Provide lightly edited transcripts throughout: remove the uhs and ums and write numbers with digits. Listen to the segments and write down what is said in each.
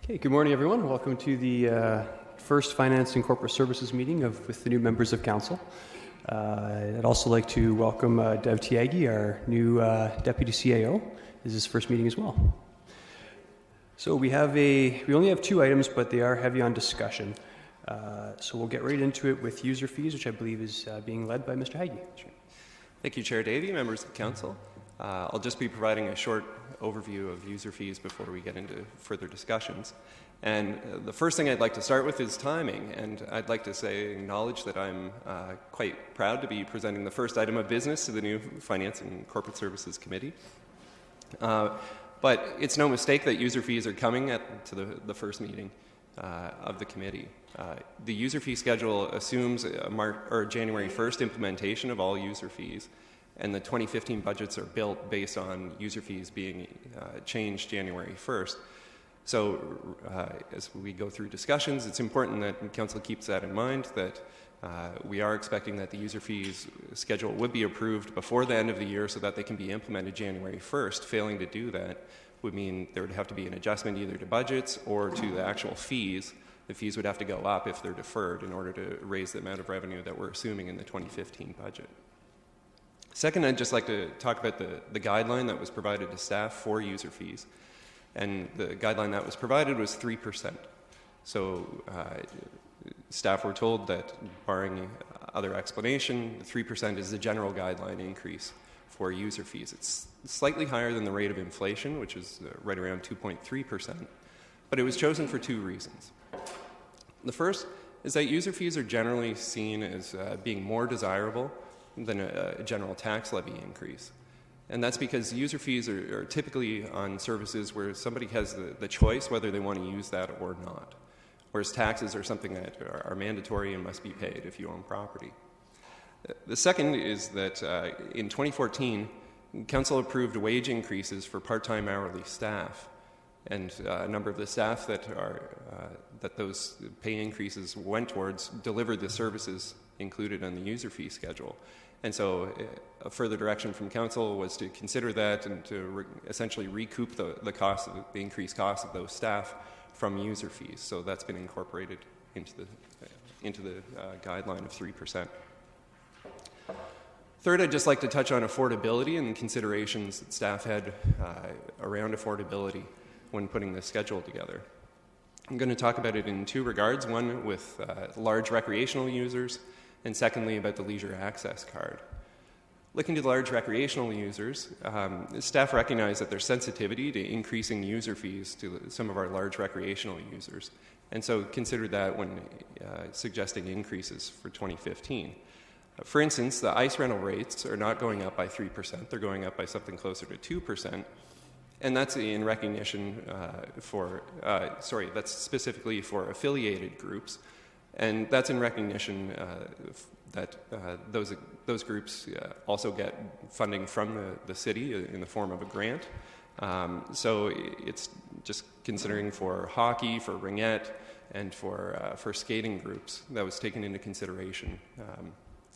Okay, good morning, everyone. Welcome to the first Finance and Corporate Services meeting with the new members of Council. I'd also like to welcome Dev Tiagi, our new Deputy CAO. This is his first meeting as well. So we only have two items, but they are heavy on discussion. So we'll get right into it with user fees, which I believe is being led by Mr. Haggie. Sure. Thank you, Chair Davey, members of Council. I'll just be providing a short overview of user fees before we get into further discussions. And the first thing I'd like to start with is timing. And I'd like to acknowledge that I'm quite proud to be presenting the first item of business to the new Finance and Corporate Services Committee. But it's no mistake that user fees are coming to the first meeting of the committee. The user fee schedule assumes a January 1st implementation of all user fees, and the 2015 budgets are built based on user fees being changed January 1st. So as we go through discussions, it's important that Council keeps that in mind, that we are expecting that the user fees schedule would be approved before the end of the year so that they can be implemented January 1st. Failing to do that would mean there would have to be an adjustment either to budgets or to the actual fees. The fees would have to go up if they're deferred in order to raise the amount of revenue that we're assuming in the 2015 budget. Second, I'd just like to talk about the guideline that was provided to staff for user fees. And the guideline that was provided was 3%. So staff were told that, barring other explanation, 3% is the general guideline increase for user fees. It's slightly higher than the rate of inflation, which is right around 2.3%. But it was chosen for two reasons. The first is that user fees are generally seen as being more desirable than a general tax levy increase. And that's because user fees are typically on services where somebody has the choice whether they want to use that or not, whereas taxes are something that are mandatory and must be paid if you own property. The second is that in 2014, Council approved wage increases for part-time hourly staff, and a number of the staff that those pay increases went towards delivered the services included on the user fee schedule. And so a further direction from Council was to consider that and to essentially recoup the increased cost of those staff from user fees. So that's been incorporated into the guideline of 3%. Third, I'd just like to touch on affordability and considerations that staff had around affordability when putting the schedule together. I'm going to talk about it in two regards, one with large recreational users, and secondly about the leisure access card. Looking to the large recreational users, staff recognize that there's sensitivity to increasing user fees to some of our large recreational users, and so considered that when suggesting increases for 2015. For instance, the ice rental rates are not going up by 3%, they're going up by something closer to 2%, and that's in recognition that's specifically for affiliated groups. And that's in recognition that those groups also get funding from the city in the form of a grant. So it's just considering for hockey, for ringette, and for skating groups that was taken into consideration.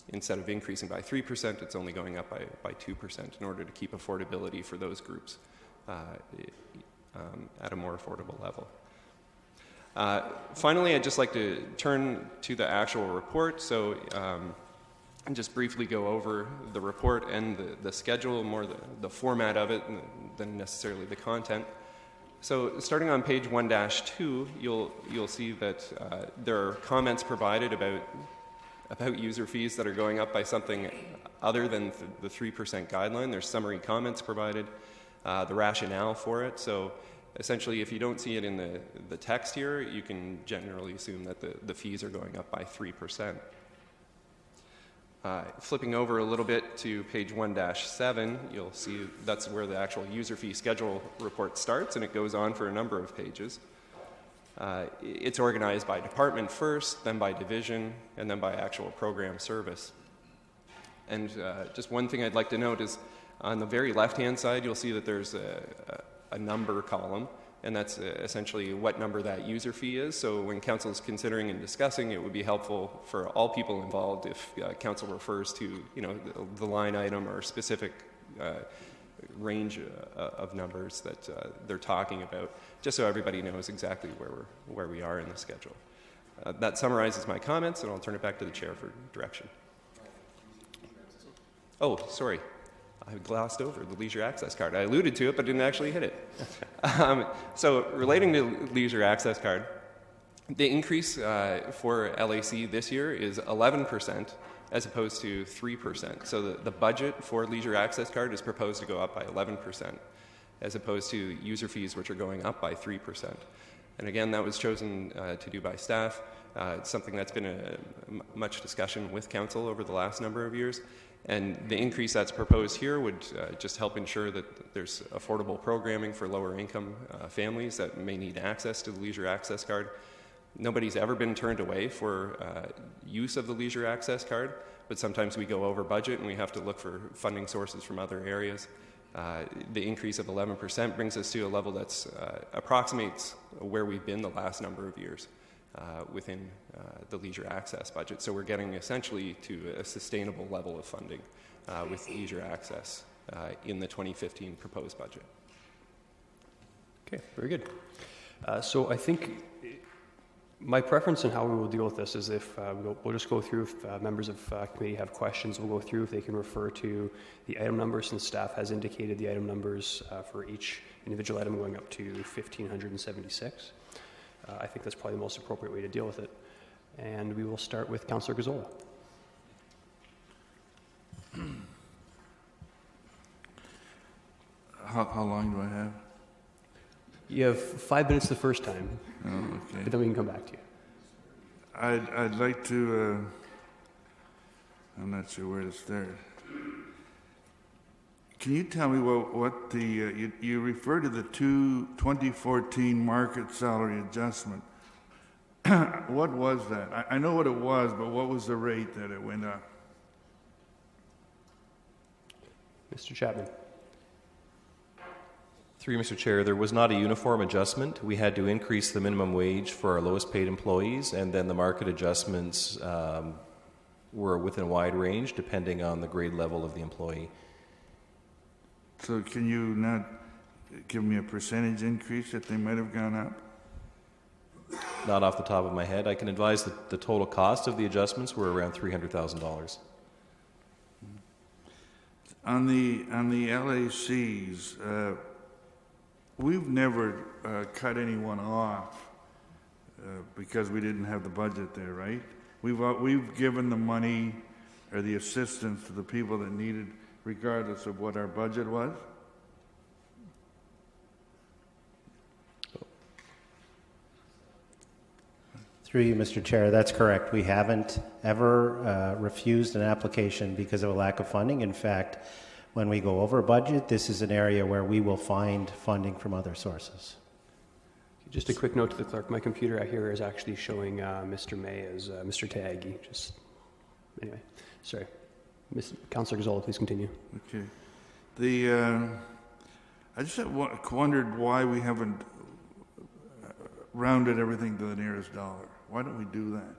Instead of increasing by 3%, it's only going up by 2% in order to keep affordability for those groups at a more affordable level. Finally, I'd just like to turn to the actual report. So and just briefly go over the report and the schedule, more the format of it than necessarily the content. So starting on page 1-2, you'll see that there are comments provided about user fees that are going up by something other than the 3% guideline. There's summary comments provided, the rationale for it. So essentially, if you don't see it in the text here, you can generally assume that the fees are going up by 3%. Flipping over a little bit to page 1-7, you'll see that's where the actual user fee schedule report starts, and it goes on for a number of pages. It's organized by department first, then by division, and then by actual program service. And just one thing I'd like to note is on the very left-hand side, you'll see that there's a number column, and that's essentially what number that user fee is. So when Council is considering and discussing, it would be helpful for all people involved if Council refers to the line item or specific range of numbers that they're talking about, just so everybody knows exactly where we are in the schedule. That summarizes my comments, and I'll turn it back to the chair for direction. Oh, sorry. I glossed over the leisure access card. I alluded to it, but didn't actually hit it. So relating to leisure access card, the increase for LAC this year is 11% as opposed to 3%. So the budget for leisure access card is proposed to go up by 11% as opposed to user fees, which are going up by 3%. And again, that was chosen to do by staff. It's something that's been much discussion with council over the last number of years. And the increase that's proposed here would just help ensure that there's affordable programming for lower income families that may need access to the leisure access card. Nobody's ever been turned away for use of the leisure access card, but sometimes we go over budget and we have to look for funding sources from other areas. The increase of 11% brings us to a level that's approximates where we've been the last number of years within the leisure access budget. So we're getting essentially to a sustainable level of funding with leisure access in the 2015 proposed budget. Okay, very good. So I think my preference on how we will deal with this is if we'll just go through, if members of committee have questions, we'll go through if they can refer to the item numbers, since staff has indicated the item numbers for each individual item going up to 1,576. I think that's probably the most appropriate way to deal with it. And we will start with Councillor Gazzola. How long do I have? You have 5 minutes the first time, okay. but then we can come back to you. I'd like to, I'm not sure where to start. Can you tell me what the, you refer to the 2014 market salary adjustment. What was that? I know what it was, but what was the rate that it went up? Mr. Chapman. Through you, Mr. Chair, there was not a uniform adjustment. We had to increase the minimum wage for our lowest paid employees, and then the market adjustments were within a wide range depending on the grade level of the employee. So can you not give me a percentage increase that they might have gone up? Not off the top of my head. I can advise that the total cost of the adjustments were around $300,000. On the LACs, we've never cut anyone off because we didn't have the budget there, right? We've given the money or the assistance to the people that needed, regardless of what our budget was. Through you, Mr. Chair, that's correct. We haven't ever refused an application because of a lack of funding. In fact, when we go over budget, this is an area where we will find funding from other sources. Just a quick note to the clerk. My computer here is actually showing Mr. May as Mr. Taagi. Just anyway, sorry. Councillor Gazzola, please continue. Okay. I just wondered why we haven't rounded everything to the nearest dollar. Why don't we do that?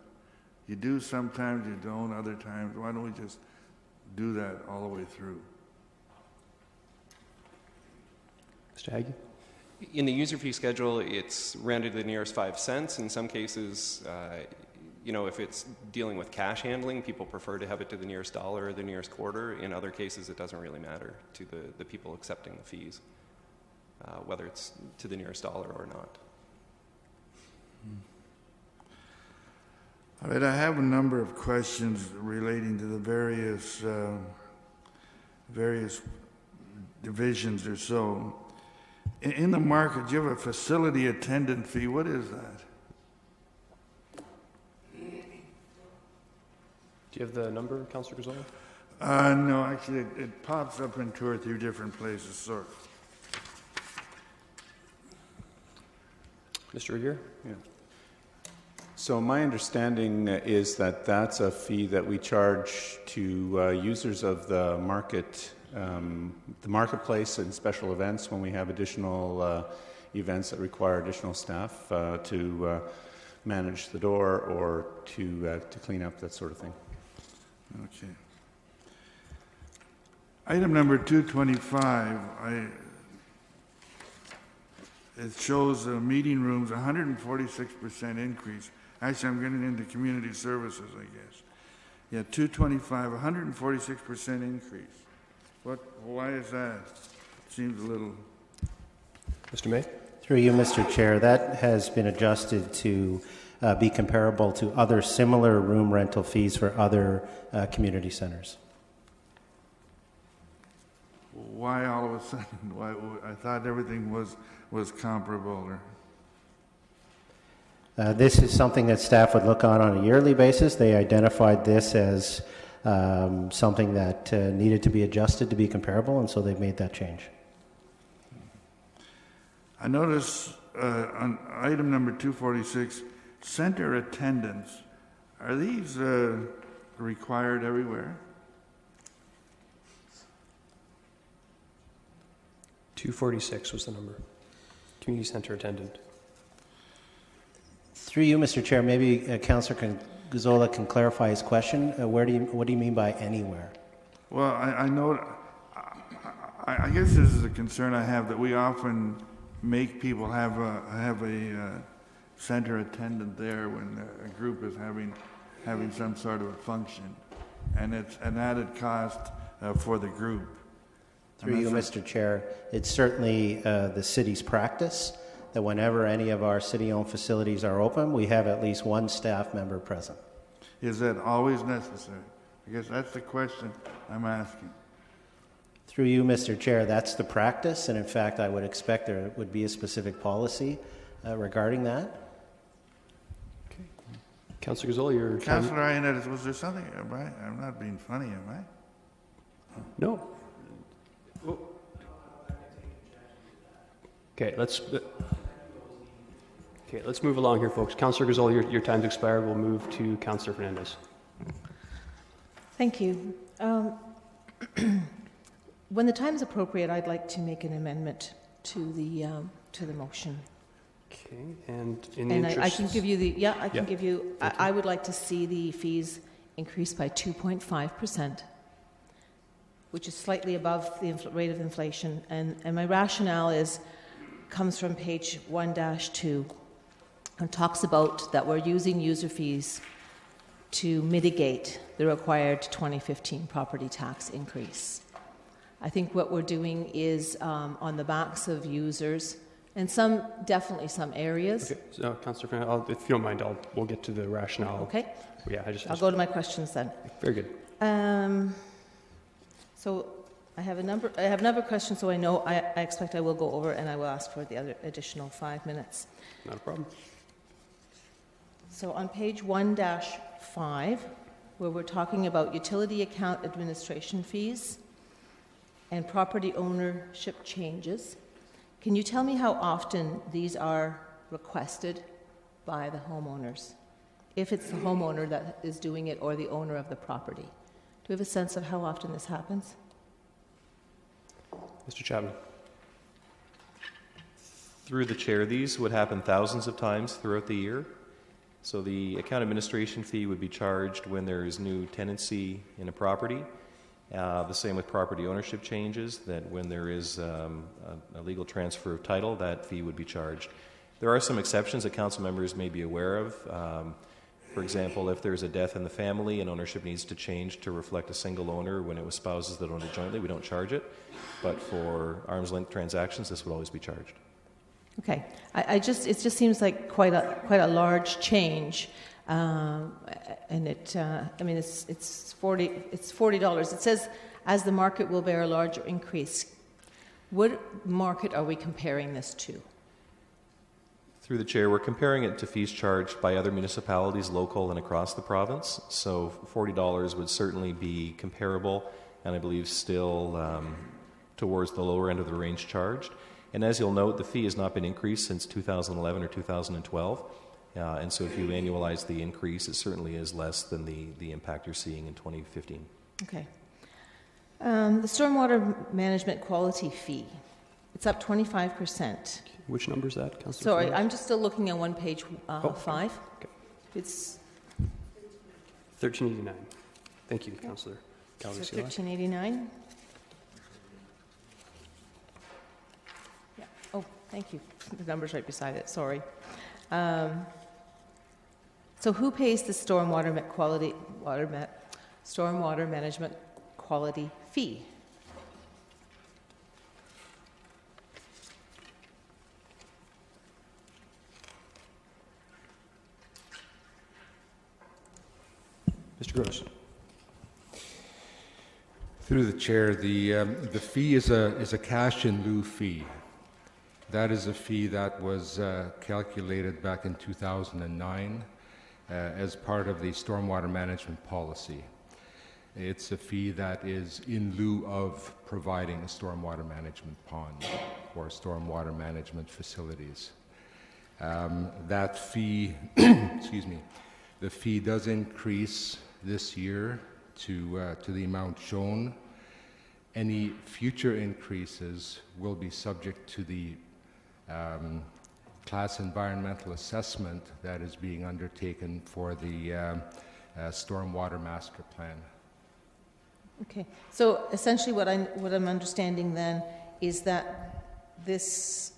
You do sometimes, you don't other times. Why don't we just do that all the way through? Mr. Haggie? In the user fee schedule, it's rounded to the nearest 5 cents. In some cases, if it's dealing with cash handling, people prefer to have it to the nearest dollar or the nearest quarter. In other cases, it doesn't really matter to the people accepting the fees, whether it's to the nearest dollar or not. All right, I have a number of questions relating to the various divisions or so. In the market, do you have a facility attendant fee? What is that? Do you have the number, Councillor Gazzola? No, actually, it pops up in 2 or 3 different places. Sorry. Mr. Revere? Yeah. So my understanding is that that's a fee that we charge to users of the marketplace and special events when we have additional events that require additional staff to manage the door or to clean up, that sort of thing. Okay. Item number 225, it shows meeting rooms, 146% increase. Actually, I'm getting into community services, I guess. Yeah, 225, 146% increase. Why is that? Seems a little... Mr. May? Through you, Mr. Chair, that has been adjusted to be comparable to other similar room rental fees for other community centers. Why all of a sudden? Why, I thought everything was comparable. This is something that staff would look on a yearly basis. They identified this as something that needed to be adjusted to be comparable, and so they've made that change. I notice on item number 246, center attendance. Are these required everywhere? 246 was the number. Community center attendant. Through you, Mr. Chair, maybe Councillor Gazzola can clarify his question. What do you mean by anywhere? Well, I know. I guess this is a concern I have, that we often make people have a center attendant there when a group is having some sort of a function, and it's an added cost for the group. Through you, Mr. Chair, it's certainly the city's practice that whenever any of our city-owned facilities are open, we have at least one staff member present. Is that always necessary? I guess that's the question I'm asking. Through you, Mr. Chair, that's the practice, and in fact, I would expect there would be a specific policy regarding that. Okay. Councillor Gazzola, your time. Councillor Ioannidis, was there something? I'm not being funny, am I? No. Okay, let's move along here, folks. Councillor Gazzola, your time's expired. We'll move to Councillor Fernandez. Thank you. When the time is appropriate, I'd like to make an amendment to the motion. Okay, and in the and interest... I can give you the give you. I would like to see the fees increased by 2.5%, which is slightly above the rate of inflation. And my rationale comes from page 1-2 and talks about that we're using user fees to mitigate the required 2015 property tax increase. I think what we're doing is on the backs of users, and definitely some areas. Okay, so Councillor Fernandez, if you don't mind, we'll get to the rationale. Okay. Yeah, I'll go to my questions then. Very good. So I have a number of questions, so I know I expect I will go over, and I will ask for the other additional 5 minutes. Not a problem. So on page 1-5, where we're talking about utility account administration fees and property ownership changes, can you tell me how often these are requested by the homeowners? If it's the homeowner that is doing it or the owner of the property. Do we have a sense of how often this happens? Mr. Chapman. Through the chair, these would happen thousands of times throughout the year. So the account administration fee would be charged when there is new tenancy in a property. The same with property ownership changes, that when there is a legal transfer of title, that fee would be charged. There are some exceptions that council members may be aware of. For example, if there's a death in the family and ownership needs to change to reflect a single owner when it was spouses that owned it jointly, we don't charge it. But for arm's length transactions, this would always be charged. Okay, it just seems like quite a large change, and it's $40. It says as the market will bear a larger increase. What market are we comparing this to? Through the chair, we're comparing it to fees charged by other municipalities, local and across the province. So $40 would certainly be comparable, and I believe still towards the lower end of the range charged. And as you'll note, the fee has not been increased since 2011 or 2012. And so if you annualize the increase, it certainly is less than the impact you're seeing in 2015. Okay. The stormwater management quality fee, it's up 25%. Which number is that, Councillor? Sorry, Fernandez? I'm just still looking on one page 5. Okay. It's 1389. Thank you, Councillor so Calvi-Sila. 1389. Oh, thank you. The number's right beside it, sorry. So who pays the stormwater management quality fee? Mr. Gross. Through the chair, the fee is a cash in lieu fee. That is a fee that was calculated back in 2009 as part of the stormwater management policy. It's a fee that is in lieu of providing a stormwater management pond or stormwater management facilities. That fee, excuse me, the fee does increase this year to the amount shown. Any future increases will be subject to the class environmental assessment that is being undertaken for the stormwater master plan. Okay, so essentially what I'm understanding then is that this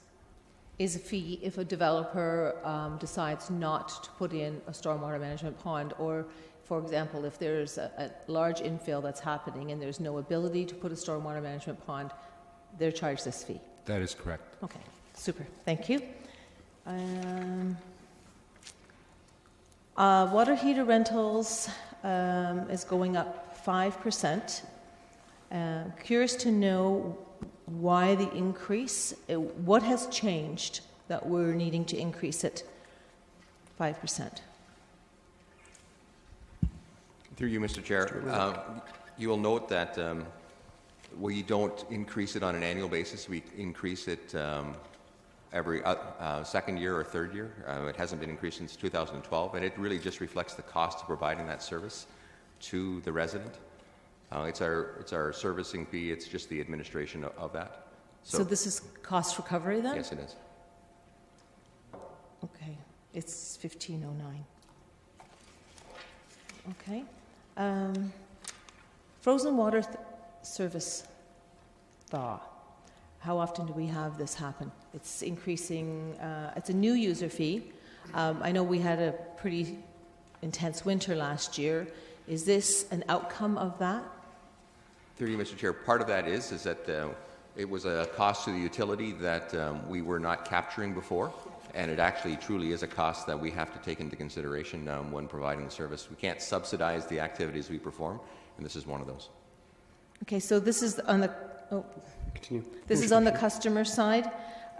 is a fee if a developer decides not to put in a stormwater management pond, or for example, if there's a large infill that's happening and there's no ability to put a stormwater management pond, they're charged this fee. That is correct. Okay, super, thank you. Water heater rentals is going up 5%. Curious to know why the increase. What has changed that we're needing to increase it 5%? Through you, Mr. Chair. You will note that we don't increase it on an annual basis. We increase it every second year or third year. It hasn't been increased since 2012, and it really just reflects the cost of providing that service to the resident. It's our servicing fee. It's just the administration of that. So this is cost recovery then? Yes, it is. Okay, it's 1509. Okay. Frozen water service thaw. How often do we have this happen? It's increasing. It's a new user fee. I know we had a pretty intense winter last year. Is this an outcome of that? Through you, Mr. Chair. Part of that is that it was a cost to the utility that we were not capturing before, and it actually truly is a cost that we have to take into consideration when providing the service. We can't subsidize the activities we perform, and this is one of those. Okay, so this is on the Continue. This is on the customer side.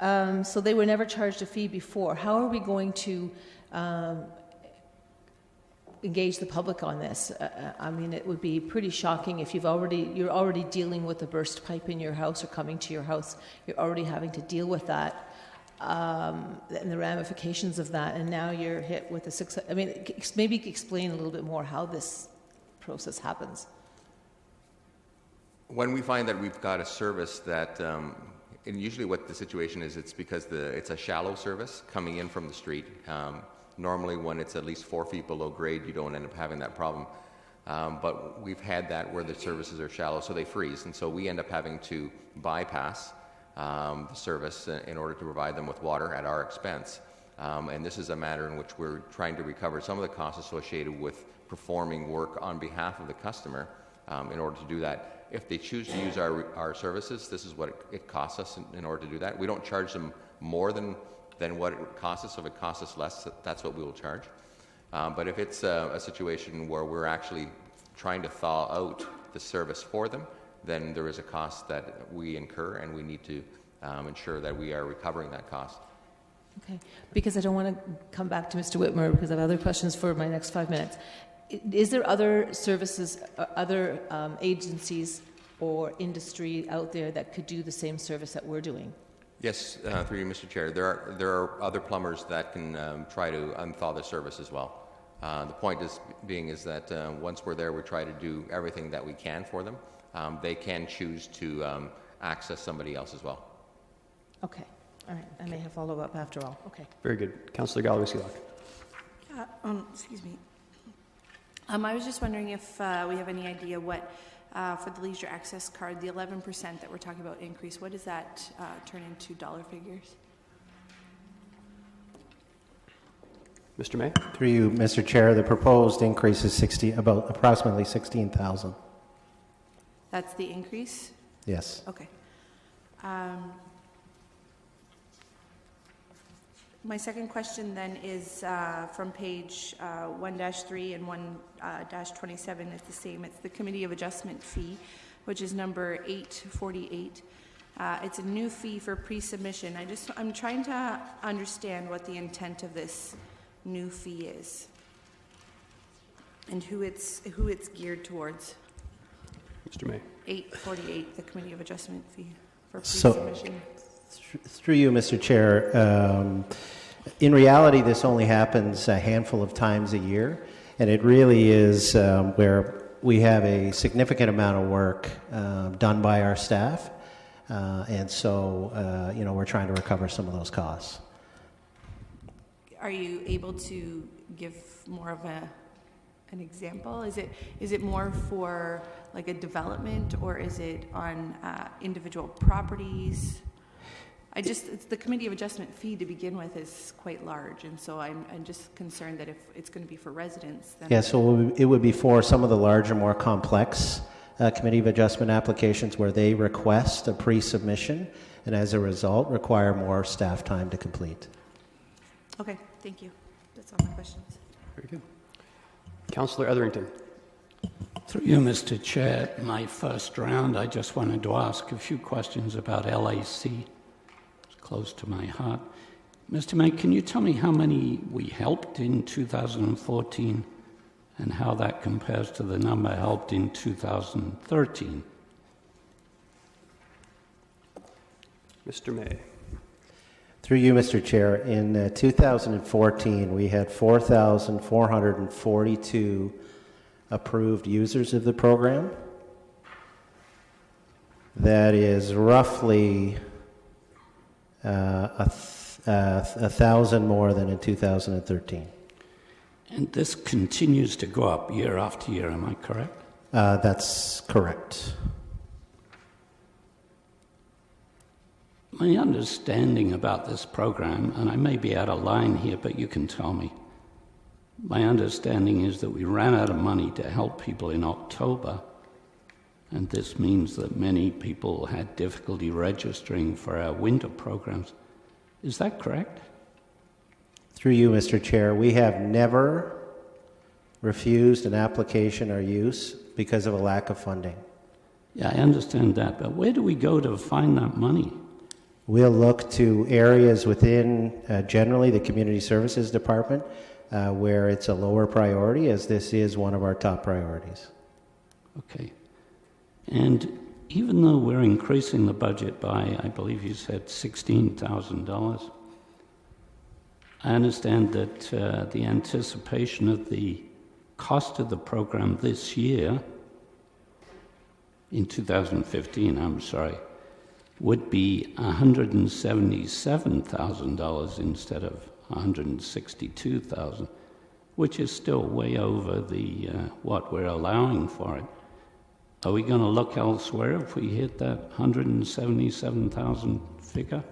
So they were never charged a fee before. How are we going to engage the public on this? I mean, it would be pretty shocking if you're already dealing with a burst pipe in your house or coming to your house. You're already having to deal with that and the ramifications of that, and now you're hit with a I mean, maybe explain a little bit more how this process happens. When we find that we've got a service that, and usually what the situation is, it's because it's a shallow service coming in from the street. Normally when it's at least 4 feet below grade, you don't end up having that problem. But we've had that where the services are shallow, so they freeze. And so we end up having to bypass the service in order to provide them with water at our expense. And this is a matter in which we're trying to recover some of the costs associated with performing work on behalf of the customer in order to do that. If they choose to use our services, this is what it costs us in order to do that. We don't charge them more than what it costs us. If it costs us less, that's what we will charge. But if it's a situation where we're actually trying to thaw out the service for them, then there is a cost that we incur, and we need to ensure that we are recovering that cost. Okay, because I don't want to come back to Mr. Whitmer because I have other questions for my next 5 minutes. Is there other services, other agencies or industry out there that could do the same service that we're doing? Yes, through you, Mr. Chair. There are other plumbers that can try to unthaw the service as well. The point is that once we're there, we try to do everything that we can for them. They can choose to access somebody else as well. Okay. All right. I may have follow-up after all. Okay. Very good. Councillor Galloway-Seelock. Excuse me. I was just wondering if we have any idea what for the leisure access card, the 11% that we're talking about increase, what does that turn into dollar figures? Mr. May? Through you, Mr. Chair, the proposed increase is about approximately 16,000. That's the increase? Yes. Okay. My second question then is from page 1-3 and 1-27. It's the same. It's the Committee of Adjustment fee, which is number 848. It's a new fee for pre-submission. I'm trying to understand what the intent of this new fee is and who it's geared towards. Mr. May? 848, the Committee of Adjustment fee for So, pre-submission. through you, Mr. Chair, in reality, this only happens a handful of times a year, and it really is where we have a significant amount of work done by our staff, and so we're trying to recover some of those costs. Are you able to give more of an example? Is it more for like a development, or is it on individual properties? It's the Committee of Adjustment fee to begin with is quite large, and so I'm just concerned that if it's going to be for residents, then... Yeah, so it would be for some of the larger, more complex Committee of Adjustment applications where they request a pre-submission, and as a result, require more staff time to complete. Okay, thank you. That's all my questions. Very good. Councillor Etherington. Through you, Mr. Chair, my first round, I just wanted to ask a few questions about LAC. It's close to my heart. Mr. May, can you tell me how many we helped in 2014 and how that compares to the number helped in 2013? Mr. May. Through you, Mr. Chair, in 2014, we had 4,442 approved users of the program. That is roughly 1,000 more than in 2013. And this continues to go up year after year, am I correct? That's correct. My understanding about this program, and I may be out of line here, but you can tell me. My understanding is that we ran out of money to help people in October, and this means that many people had difficulty registering for our winter programs. Is that correct? Through you, Mr. Chair, we have never refused an application or use because of a lack of funding. Yeah, I understand that, but where do we go to find that money? We'll look to areas within, generally, the Community Services Department where it's a lower priority, as this is one of our top priorities. Okay. And even though we're increasing the budget by, I believe you said, $16,000, I understand that the anticipation of the cost of the program this year, in 2015, would be $177,000 instead of $162,000, which is still way over the what we're allowing for it. Are we going to look elsewhere if we hit that $177,000 figure?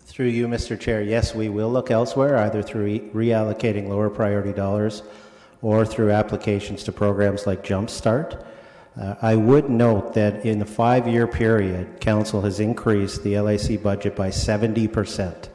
Through you, Mr. Chair, yes, we will look elsewhere, either through reallocating lower priority dollars or through applications to programs like Jumpstart. I would note that in the 5-year period, Council has increased the LAC budget by 70%.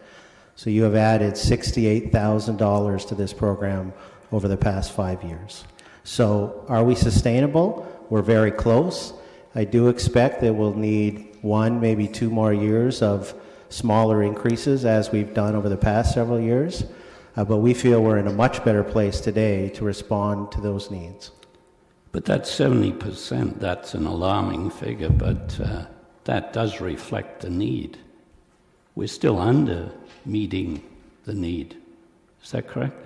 So you have added $68,000 to this program over the past 5 years. So are we sustainable? We're very close. I do expect that we'll need 1, maybe 2 more years of smaller increases as we've done over the past several years. But we feel we're in a much better place today to respond to those needs. But that 70%, that's an alarming figure, but that does reflect the need. We're still under meeting the need. Is that correct?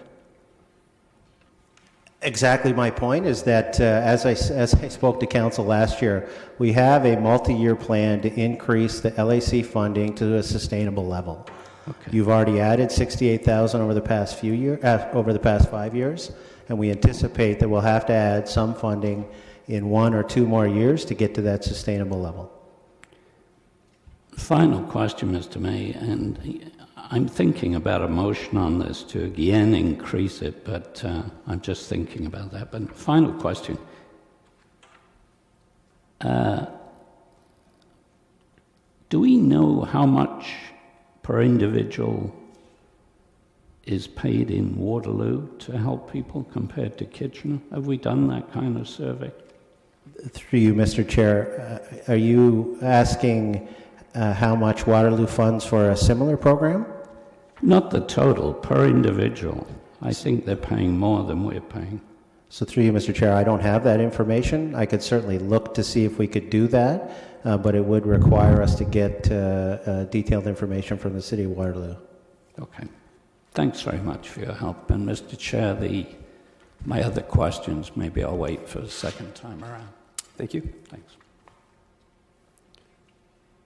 Exactly my point is that as I spoke to Council last year, we have a multi-year plan to increase the LAC funding to a sustainable level. Okay. You've already added $68,000 over the past over the past 5 years, and we anticipate that we'll have to add some funding in 1 or 2 more years to get to that sustainable level. Final question, Mr. May, and I'm thinking about a motion on this to again increase it, but I'm just thinking about that. But final question. Do we know how much per individual is paid in Waterloo to help people compared to Kitchener? Have we done that kind of survey? Through you, Mr. Chair, are you asking how much Waterloo funds for a similar program? Not the total, per individual. I think they're paying more than we're paying. So through you, Mr. Chair, I don't have that information. I could certainly look to see if we could do that, but it would require us to get detailed information from the City of Waterloo. Okay. Thanks very much for your help. And Mr. Chair, my other questions, maybe I'll wait for the second time around. Thank you. Thanks.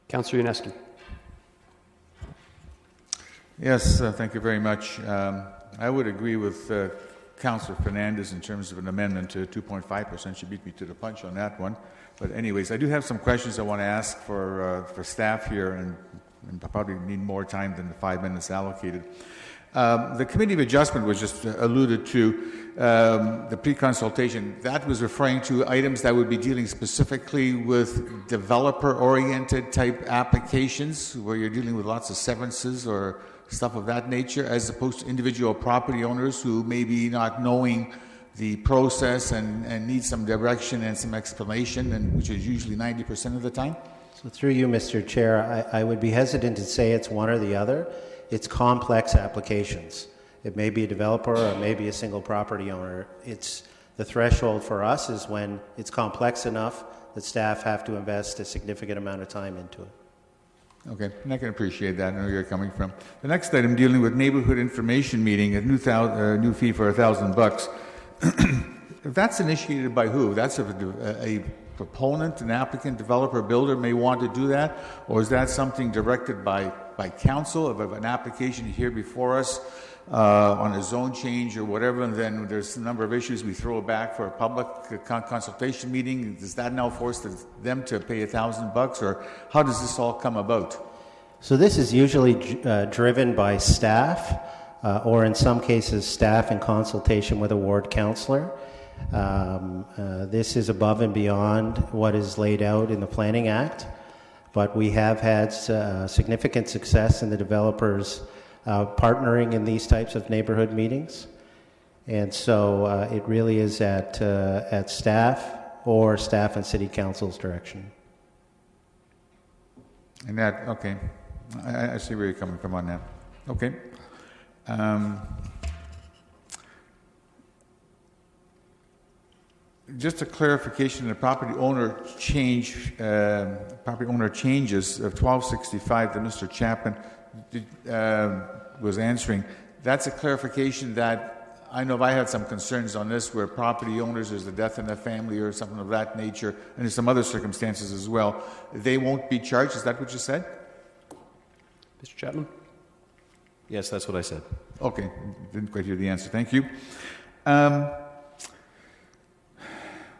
Councillor Yaneski. Yes, thank you very much. I would agree with Councillor Fernandez in terms of an amendment to 2.5%. She beat me to the punch on that one. But anyways, I do have some questions I want to ask for staff here, and I probably need more time than the 5 minutes allocated. The Committee of Adjustment was just alluded to, the pre-consultation. That was referring to items that would be dealing specifically with developer-oriented type applications, where you're dealing with lots of severances or stuff of that nature, as opposed to individual property owners who may be not knowing the process and need some direction and some explanation, and which is usually 90% of the time. So through you, Mr. Chair, I would be hesitant to say it's one or the other. It's complex applications. It may be a developer or it may be a single property owner. It's the threshold for us is when it's complex enough that staff have to invest a significant amount of time into it. Okay, and I can appreciate that. I know where you're coming from. The next item dealing with neighborhood information meeting, a new fee for $1,000. If that's initiated by who? That's a proponent, an applicant, developer, builder may want to do that, or is that something directed by council of an application here before us on a zone change or whatever, and then there's a number of issues, we throw it back for a public consultation meeting? Does that now force them to pay $1,000, or how does this all come about? So this is usually driven by staff, or in some cases staff in consultation with a ward councillor. This is above and beyond what is laid out in the Planning Act, but we have had significant success in the developers partnering in these types of neighborhood meetings, and so it really is at staff or staff and city council's direction. And that, okay, I see where you're coming from on that. Okay. Just a clarification: the property owner changes of 1265 that Mr. Chapman was answering. That's a clarification that I know if I had some concerns on this, where property owners, there's a death in the family or something of that nature, and there's some other circumstances as well, they won't be charged. Is that what you said? Mr. Chapman? Yes, that's what I said. Okay, didn't quite hear the answer. Thank you.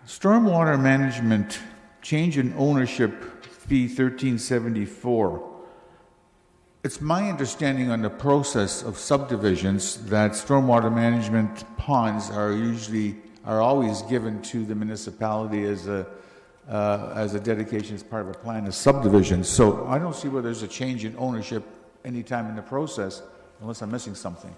Stormwater management change in ownership fee 1374. It's my understanding on the process of subdivisions that stormwater management ponds are always given to the municipality as a dedication as part of a plan of subdivision. So I don't see where there's a change in ownership anytime in the process, unless I'm missing something.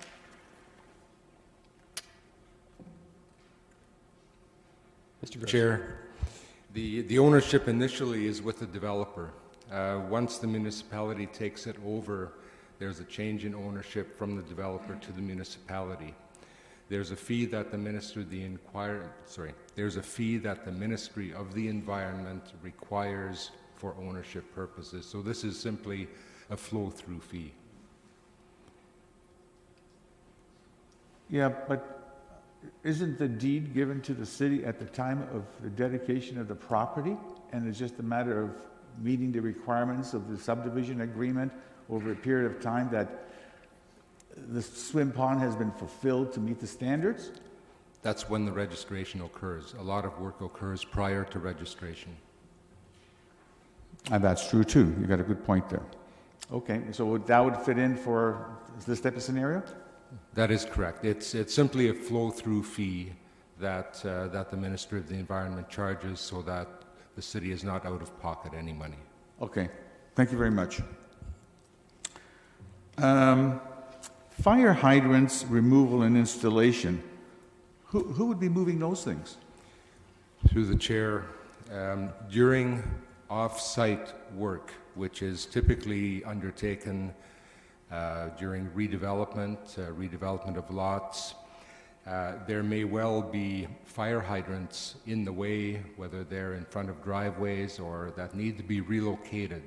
Mr. Gross. Chair, the ownership initially is with the developer. Once the municipality takes it over, there's a change in ownership from the developer to the municipality. There's a fee that the Ministry of the Environment requires for ownership purposes. So this is simply a flow-through fee. Yeah, but isn't the deed given to the city at the time of the dedication of the property, and it's just a matter of meeting the requirements of the subdivision agreement over a period of time that the swim pond has been fulfilled to meet the standards? That's when the registration occurs. A lot of work occurs prior to registration. And that's true too. You got a good point there. Okay, so that would fit in for this type of scenario? That is correct. It's simply a flow-through fee that the Minister of the Environment charges so that the city is not out of pocket any money. Okay, thank you very much. Fire hydrants removal and installation. Who would be moving those things? Through the chair, during off-site work, which is typically undertaken during redevelopment of lots, there may well be fire hydrants in the way, whether they're in front of driveways or that need to be relocated.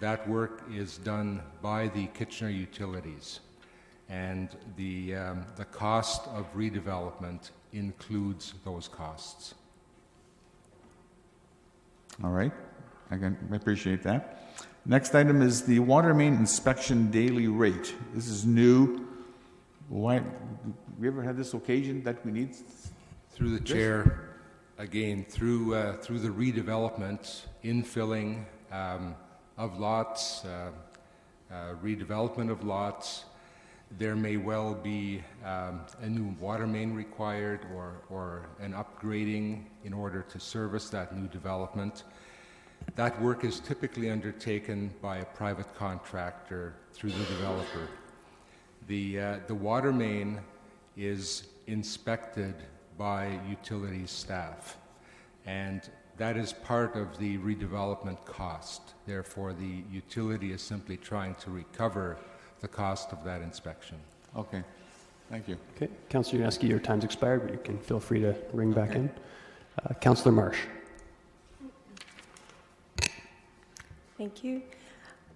That work is done by the Kitchener Utilities, and the cost of redevelopment includes those costs. All right, I appreciate that. Next item is the water main inspection daily rate. This is new. Why? We ever had this occasion that we need? Through the chair, again, through the redevelopment, infilling of lots, redevelopment of lots, there may well be a new water main required or an upgrading in order to service that new development. That work is typically undertaken by a private contractor through the developer. The water main is inspected by utilities staff, and that is part of the redevelopment cost. Therefore, the utility is simply trying to recover the cost of that inspection. Okay, thank you. Okay, Councillor Yaneski, your time's expired, but you can feel free to ring back in. Councillor Marsh. Thank you.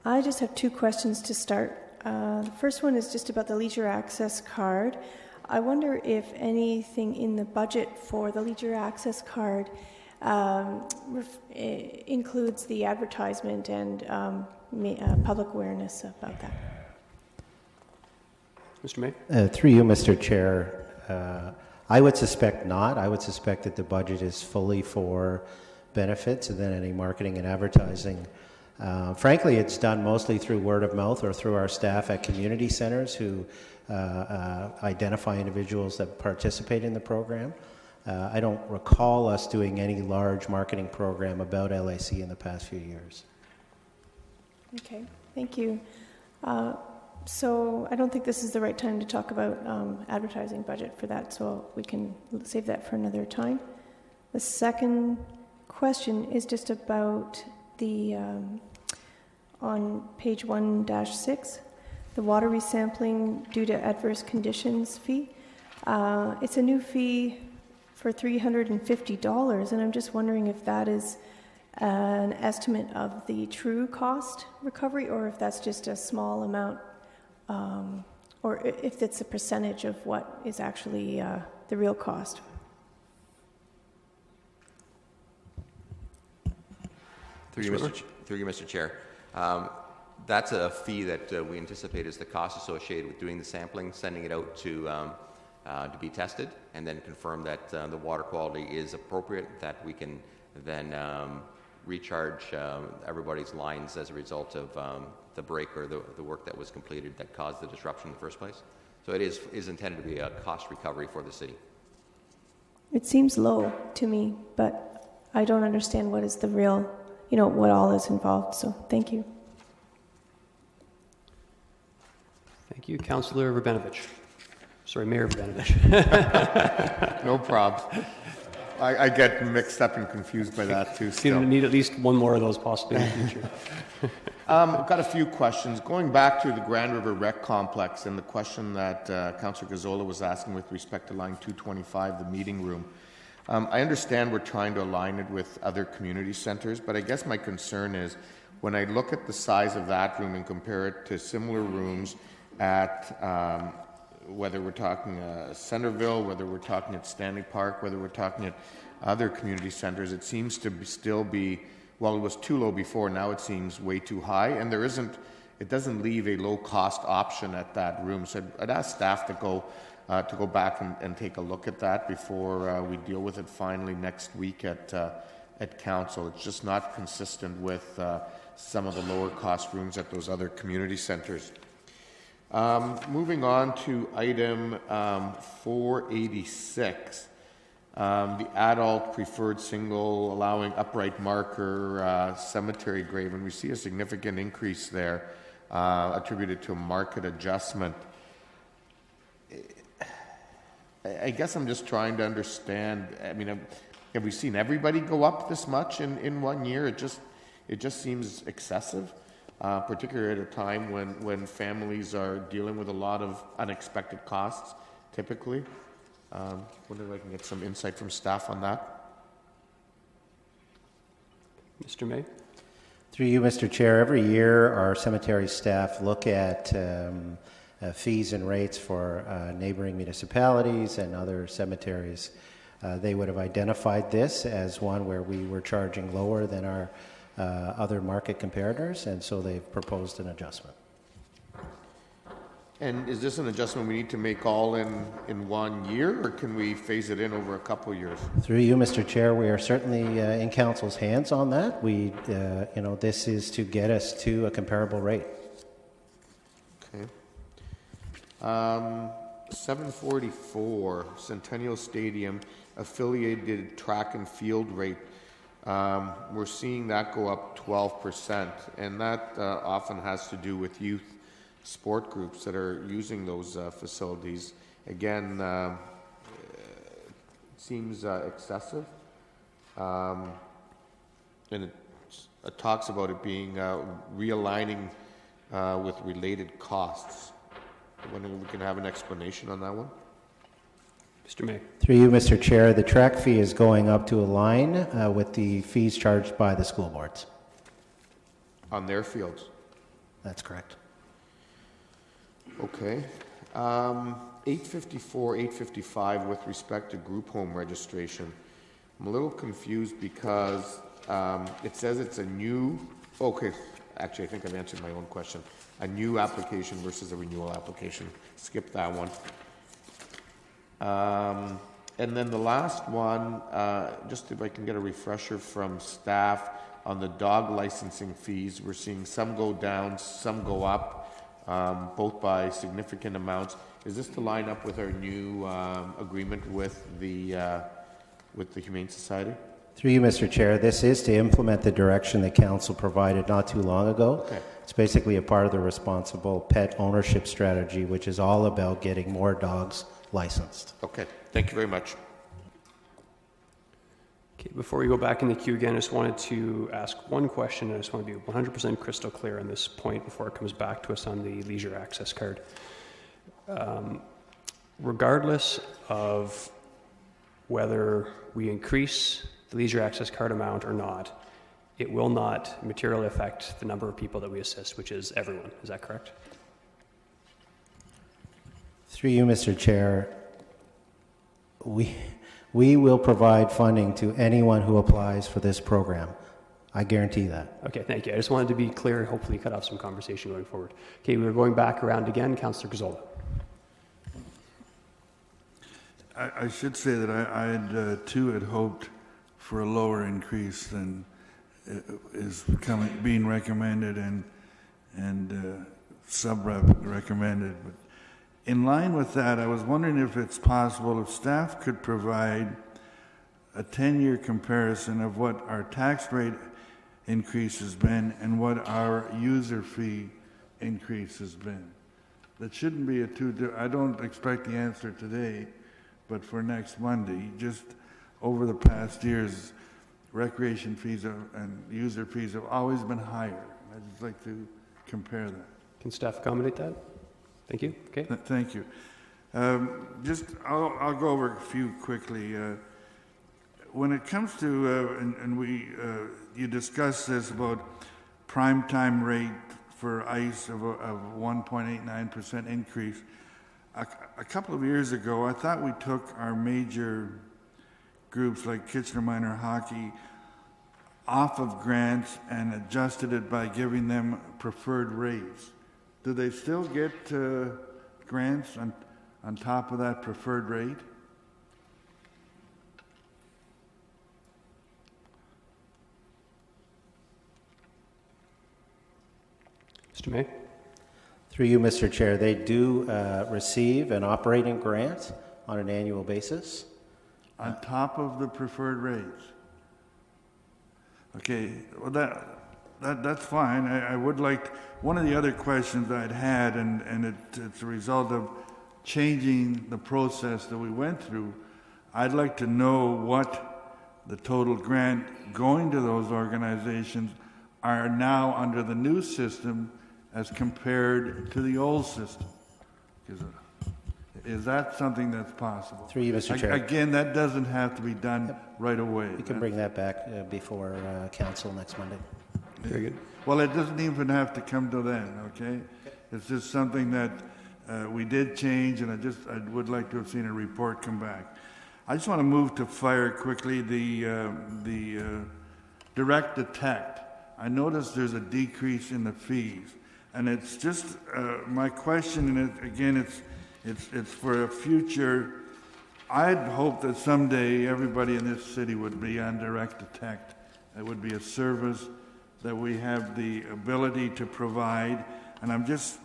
I just have two questions to start. The first one is just about the leisure access card. I wonder if anything in the budget for the leisure access card includes the advertisement and public awareness about that. Mr. May? Through you, Mr. Chair, I would suspect not. I would suspect that the budget is fully for benefits and then any marketing and advertising. Frankly, it's done mostly through word of mouth or through our staff at community centers who identify individuals that participate in the program. I don't recall us doing any large marketing program about LAC in the past few years. Okay, thank you. So I don't think this is the right time to talk about advertising budget for that, so we can save that for another time. The second question is just about the on page 1-6, the water resampling due to adverse conditions fee. It's a new fee for $350, and I'm just wondering if that is an estimate of the true cost recovery, or if that's just a small amount, or if it's a percentage of what is actually the real cost. Through you, Mr. Chair. That's a fee that we anticipate is the cost associated with doing the sampling, sending it out to be tested, and then confirm that the water quality is appropriate, that we can then recharge everybody's lines as a result of the break or the work that was completed that caused the disruption in the first place. So it is intended to be a cost recovery for the city. It seems low to me, but I don't understand what is the real, what all is involved. So thank you. Thank you. Councillor Verbenovich. Sorry, Mayor Verbenovich. No problem. I get mixed up and confused by that too. You're going to need at least one more of those possibly in the future. I've got a few questions. Going back to the Grand River Rec Complex and the question that Councillor Gazzola was asking with respect to line 225, the meeting room. I understand we're trying to align it with other community centers, but I guess my concern is when I look at the size of that room and compare it to similar rooms at whether we're talking Centerville, whether we're talking at Stanley Park, whether we're talking at other community centers, it seems to still be, well, it was too low before, now it seems way too high, and it doesn't leave a low-cost option at that room. So I'd ask staff to go to go back and take a look at that before we deal with it finally next week at council. It's just not consistent with some of the lower cost rooms at those other community centers. Moving on to item 486, the adult preferred single allowing upright marker cemetery grave, and we see a significant increase there attributed to a market adjustment. I guess I'm just trying to understand. I mean, have we seen everybody go up this much in 1 year? It just seems excessive, particularly at a time when families are dealing with a lot of unexpected costs, typically. Wonder if I can get some insight from staff on that. Mr. May? Through you, Mr. Chair, every year our cemetery staff look at fees and rates for neighboring municipalities and other cemeteries. They would have identified this as one where we were charging lower than our other market comparators, and so they've proposed an adjustment. And is this an adjustment we need to make all in 1 year, or can we phase it in over a couple of years? Through you, Mr. Chair, we are certainly in council's hands on that. We, this is to get us to a comparable rate. Okay. 744 Centennial Stadium affiliated track and field rate. We're seeing that go up 12%, and that often has to do with youth sport groups that are using those facilities. Again, it seems excessive, and it talks about it being realigning with related costs. I wonder if we can have an explanation on that one. Mr. May. Through you, Mr. Chair, the track fee is going up to align with the fees charged by the school boards. On their fields? That's correct. Okay. 854, 855 with respect to group home registration. I'm a little confused because it says it's a new, okay, actually I think I've answered my own question. A new application versus a renewal application. Skip that one. And then the last one, just if I can get a refresher from staff on the dog licensing fees. We're seeing some go down, some go up, both by significant amounts. Is this to line up with our new agreement with the Humane Society? Through you, Mr. Chair, this is to implement the direction that Council provided not too long ago. Okay. It's basically a part of the responsible pet ownership strategy, which is all about getting more dogs licensed. Okay, thank you very much. Okay, before we go back in the queue again, I just wanted to ask one question, and I just want to be 100% crystal clear on this point before it comes back to us on the leisure access card. Regardless of whether we increase the leisure access card amount or not, it will not materially affect the number of people that we assist, which is everyone. Is that correct? Through you, Mr. Chair, we will provide funding to anyone who applies for this program. I guarantee that. Okay, thank you. I just wanted to be clear and hopefully cut off some conversation going forward. Okay, we're going back around again. Councillor Gazzola. I should say that I had too had hoped for a lower increase than is being recommended and sub-recommended. But in line with that, I was wondering if it's possible if staff could provide a 10-year comparison of what our tax rate increase has been and what our user fee increase has been. That shouldn't be I don't expect the answer today, but for next Monday, just over the past years, recreation fees and user fees have always been higher. I'd just like to compare that. Can staff accommodate that? Thank you. Okay. Thank you. I'll go over a few quickly. When it comes to, you discussed this about prime time rate for ICE of 1.89% increase. A couple of years ago, I thought we took our major groups like Kitchener Minor Hockey off of grants and adjusted it by giving them preferred rates. Do they still get grants on top of that preferred rate? Mr. May? Through you, Mr. Chair, they do receive an operating grant on an annual basis. On top of the preferred rates? Okay, well, that's fine. I would like, one of the other questions I'd had, and it's a result of changing the process that we went through, I'd like to know what the total grant going to those organizations are now under the new system as compared to the old system. Is that something that's possible? Through you, Mr. Chair. Again, that doesn't have to be done right away. We can bring that back before council next Monday. Very good. Well, it doesn't even have to come to then, okay? It's just something that we did change, and I would like to have seen a report come back. I just want to move to fire quickly, the direct detect. I noticed there's a decrease in the fees, and it's just my question, and again, it's for a future. I'd hope that someday everybody in this city would be on direct detect. It would be a service that we have the ability to provide, and I'm just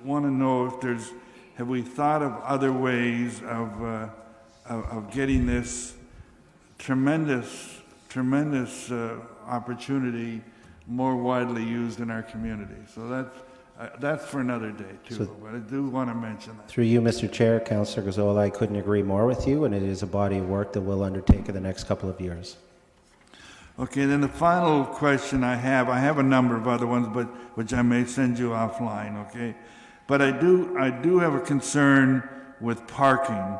want to know if have we thought of other ways of getting this tremendous opportunity more widely used in our community. So that's for another day too, but I do want to mention that. Through you, Mr. Chair, Councillor Gazzola, I couldn't agree more with you, and it is a body of work that we'll undertake in the next couple of years. Okay, then the final question I have a number of other ones, but which I may send you offline, okay? But I do have a concern with parking.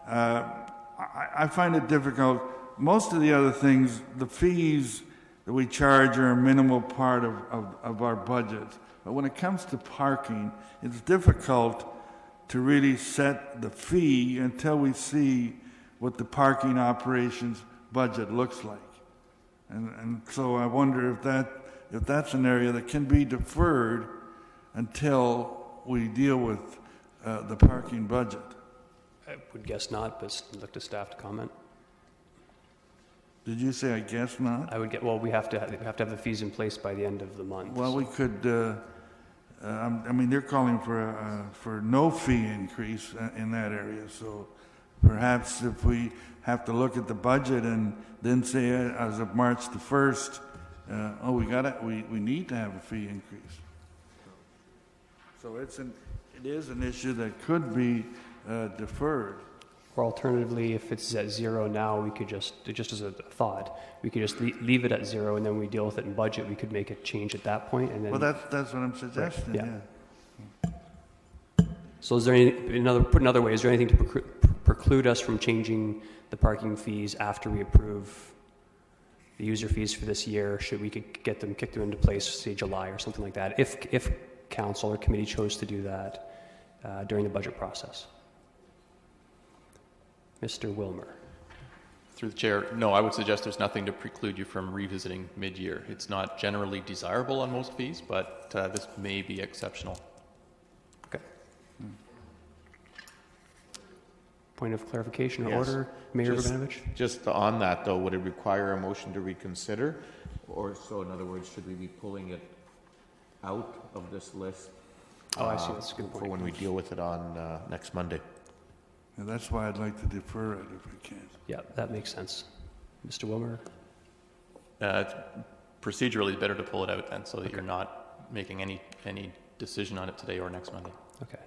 I find it difficult. Most of the other things, the fees that we charge are a minimal part of our budget. But when it comes to parking, it's difficult to really set the fee until we see what the parking operations budget looks like. And so I wonder if that's an area that can be deferred until we deal with the parking budget. I would guess not, but look to staff to comment. Did you say I guess not? I would get. Well, we have to have the fees in place by the end of the month. Well, we could. I mean, they're calling for no fee increase in that area. So perhaps if we have to look at the budget and then say as of March the 1st, we need to have a fee increase. So it is an issue that could be deferred. Or alternatively, if it's at zero now, we could just as a thought, we could just leave it at zero, and then we deal with it in budget. We could make a change at that point, and then. Well, that's what I'm suggesting. Right, Yeah. So, is there put another way? Is there anything to preclude us from changing the parking fees after we approve the user fees for this year? Should we could kick them into place, say July or something like that, if council or committee chose to do that during the budget process? Mr. Wilmer. Through the chair, no, I would suggest there's nothing to preclude you from revisiting mid-year. It's not generally desirable on most fees, but this may be exceptional. Okay. Point of clarification or Yes. order, Mayor Urbanovich? Just on that, though, would it require a motion to reconsider? Or so, in other words, should we be pulling it out of this list? Oh, I see. That's a good point. For when we deal with it on next Monday. And that's why I'd like to defer it if we can. Yeah, that makes sense. Mr. Wilmer? Procedurally, it's better to pull it out then, so that you're not making any decision on it today or next Monday. Okay.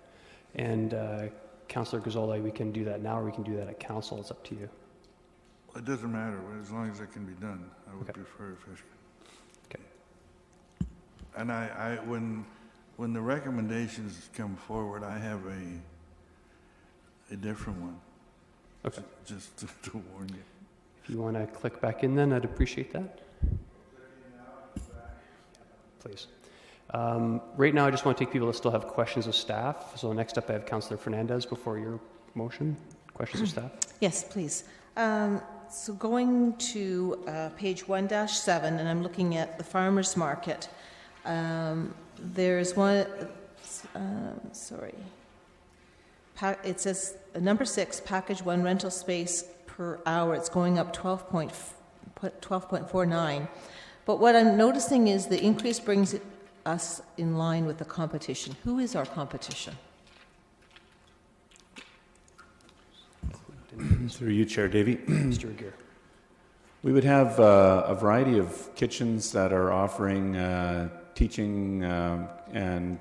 And Councillor Gazzola, we can do that now, or we can do that at council. It's up to you. It doesn't matter, as long as it can be done. I would prefer if it can. Okay. And I when the recommendations come forward, I have a different one. Okay. Just to warn you. If you want to click back in, then I'd appreciate that. Please. Right now, I just want to take people that still have questions of staff. So next up, I have Councillor Fernandez before your motion. Questions of staff? Yes, please. So going to page 1-7, and I'm looking at the farmers market. There's one, it says number 6, package 1 rental space per hour. It's going up 12.49. But what I'm noticing is the increase brings us in line with the competition. Who is our competition? Through you, Chair Davey. Mr. Aguirre. We would have a variety of kitchens that are offering teaching and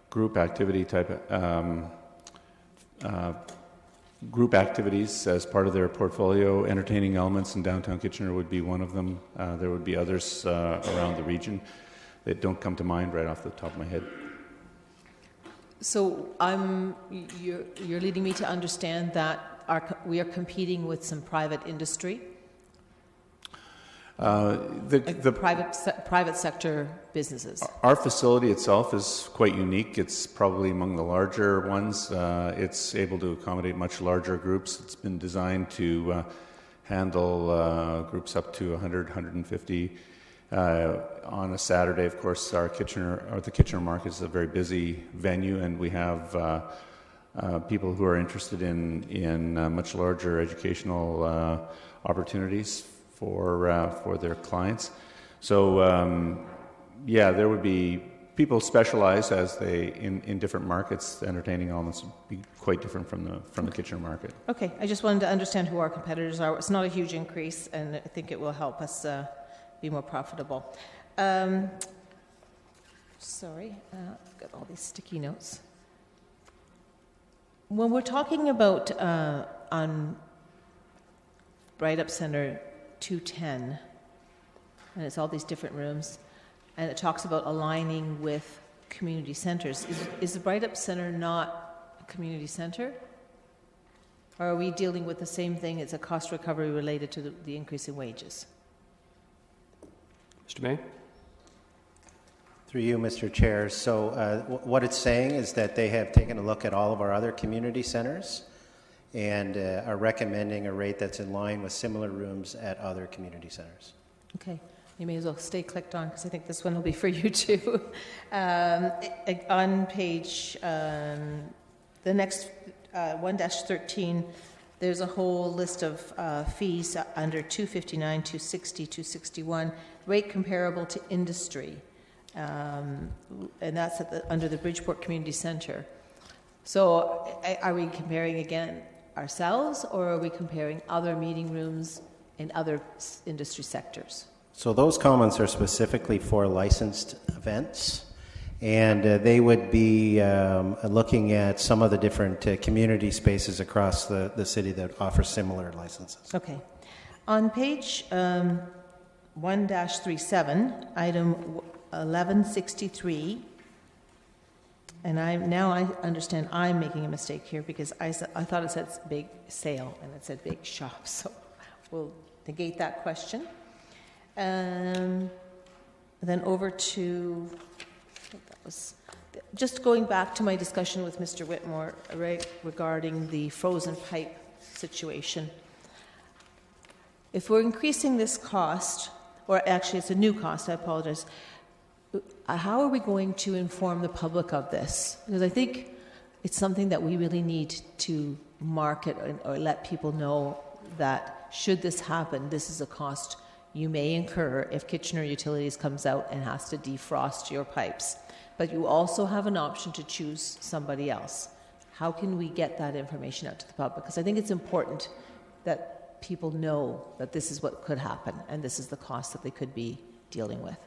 group activity type group activities as part of their portfolio. Entertaining elements in downtown Kitchener would be one of them. There would be others around the region that don't come to mind right off the top of my head. So you're leading me to understand that we are competing with some private industry, the private sector businesses. Our facility itself is quite unique. It's probably among the larger ones. It's able to accommodate much larger groups. It's been designed to handle groups up to 100, 150. On a Saturday, of course, the Kitchener Market is a very busy venue, and we have people who are interested in much larger educational opportunities for their clients. So, there would be people specialize as they in different markets. The entertaining elements would be quite different from the Kitchener Market. Okay, I just wanted to understand who our competitors are. It's not a huge increase, and I think it will help us be more profitable. Sorry, I've got all these sticky notes. When we're talking about on Bright Up Center 210, and it's all these different rooms, and it talks about aligning with community centers. Is the Bright Up Center not a community center? Or are we dealing with the same thing? It's a cost recovery related to the increase in wages? Mr. May? Through you, Mr. Chair. So what it's saying is that they have taken a look at all of our other community centers and are recommending a rate that's in line with similar rooms at other community centers. Okay. You may as well stay clicked on, because I think this one will be for you too. On page, the next 1-13, there's a whole list of fees under 259, 260, 261, rate comparable to industry. And that's under the Bridgeport Community Center. So are we comparing again ourselves, or are we comparing other meeting rooms in other industry sectors? So those comments are specifically for licensed events, and they would be looking at some of the different community spaces across the city that offer similar licenses. Okay. On page 1-37, item 1163, and I understand I'm making a mistake here, because I thought it said big sale and it said big shop, so we'll negate that question. Then over to, I think that was, just going back to my discussion with Mr. Whitmore regarding the frozen pipe situation. If we're increasing this cost, or actually it's a new cost, I apologize, how are we going to inform the public of this? Because I think it's something that we really need to market or let people know that should this happen, this is a cost you may incur if Kitchener Utilities comes out and has to defrost your pipes. But you also have an option to choose somebody else. How can we get that information out to the public? Because I think it's important that people know that this is what could happen and this is the cost that they could be dealing with.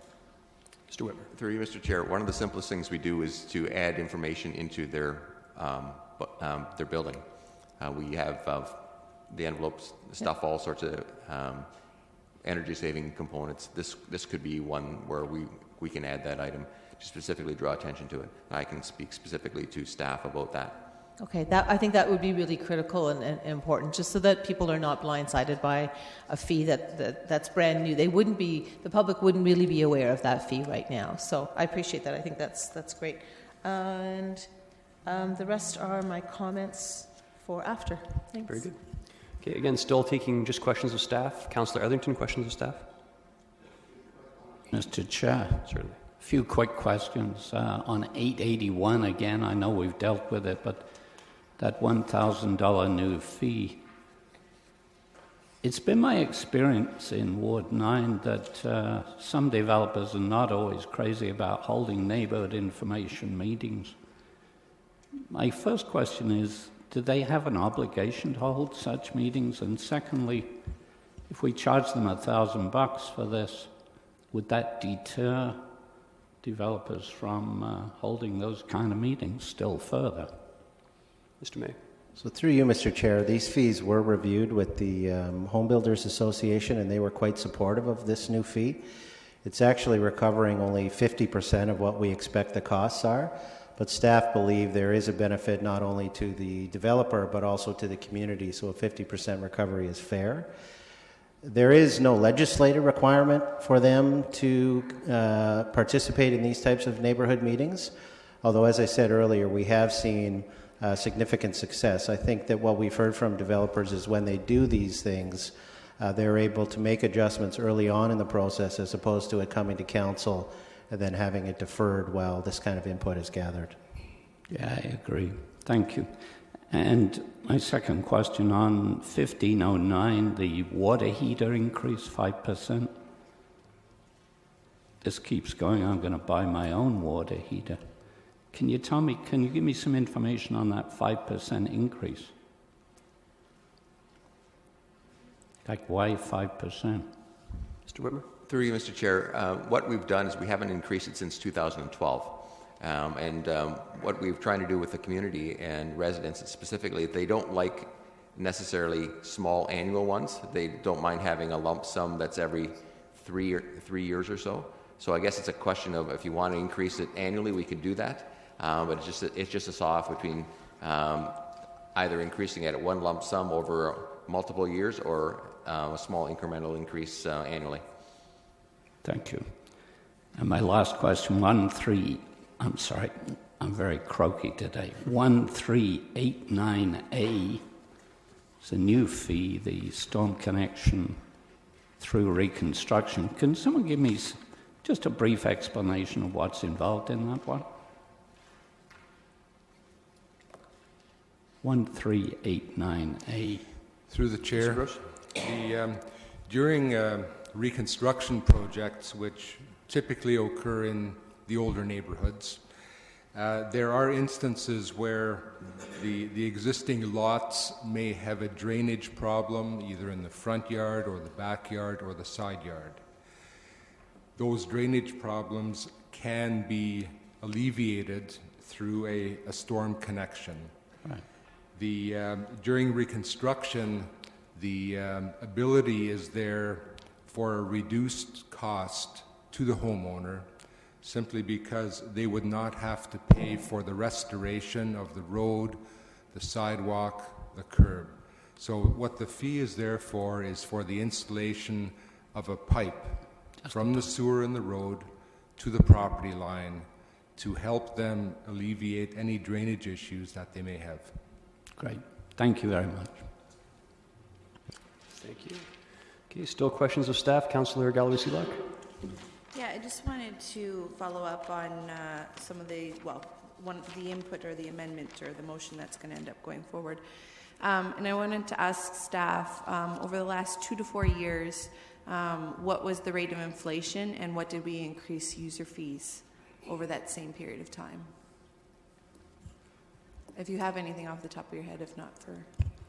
Mr. Whitmer. Through you, Mr. Chair, one of the simplest things we do is to add information into their building. We have the envelopes, stuff, all sorts of energy-saving components. This could be one where we can add that item to specifically draw attention to it. I can speak specifically to staff about that. Okay, I think that would be really critical and important, just so that people are not blindsided by a fee that's brand new. The public wouldn't really be aware of that fee right now. So I appreciate that. I think that's great. And the rest are my comments for after. Thanks. Very good. Okay, again, still taking just questions of staff. Councillor Etherington, questions of staff? Mr. Chair. Certainly. A few quick questions. On 881, again, I know we've dealt with it, but that $1,000 new fee. It's been my experience in Ward 9 that some developers are not always crazy about holding neighborhood information meetings. My first question is, do they have an obligation to hold such meetings? And secondly, if we charge them $1,000 for this, would that deter developers from holding those kind of meetings still further? Mr. May. So through you, Mr. Chair, these fees were reviewed with the Home Builders Association, and they were quite supportive of this new fee. It's actually recovering only 50% of what we expect the costs are, but staff believe there is a benefit not only to the developer but also to the community, so a 50% recovery is fair. There is no legislative requirement for them to participate in these types of neighborhood meetings, although, as I said earlier, we have seen significant success. I think that what we've heard from developers is when they do these things, they're able to make adjustments early on in the process as opposed to it coming to council and then having it deferred while this kind of input is gathered. Yeah, I agree. Thank you. And my second question on 1509, the water heater increase 5%. This keeps going. I'm going to buy my own water heater. Can you give me some information on that 5% increase? Like, why 5%? Mr. Whitmer? Through you, Mr. Chair, what we've done is we haven't increased it since 2012. What we're trying to do with the community and residents specifically, they don't like necessarily small annual ones. They don't mind having a lump sum that's every 3 years or so. So I guess it's a question of if you want to increase it annually, we could do that. But it's just a saw-off between either increasing it at one lump sum over multiple years or a small incremental increase annually. Thank you. And my last question, I'm very croaky today. 1389A is a new fee, the storm connection through reconstruction. Can someone give me just a brief explanation of what's involved in that one? 1389A. Through the chair, during reconstruction projects, which typically occur in the older neighborhoods, there are instances where the existing lots may have a drainage problem, either in the front yard or the backyard or the side yard. Those drainage problems can be alleviated through a storm connection. Right. During reconstruction, the ability is there for a reduced cost to the homeowner simply because they would not have to pay for the restoration of the road, the sidewalk, the curb. So what the fee is there for is for the installation of a pipe from the sewer in the road to the property line to help them alleviate any drainage issues that they may have. Great. Thank you very much. Thank you. Okay, still questions of staff. Councillor Gallery-Sealock? Yeah, I just wanted to follow up on some of the input or the amendment or the motion that's going to end up going forward. And I wanted to ask staff, over the last 2 to 4 years, what was the rate of inflation and what did we increase user fees over that same period of time? If you have anything off the top of your head, if not for...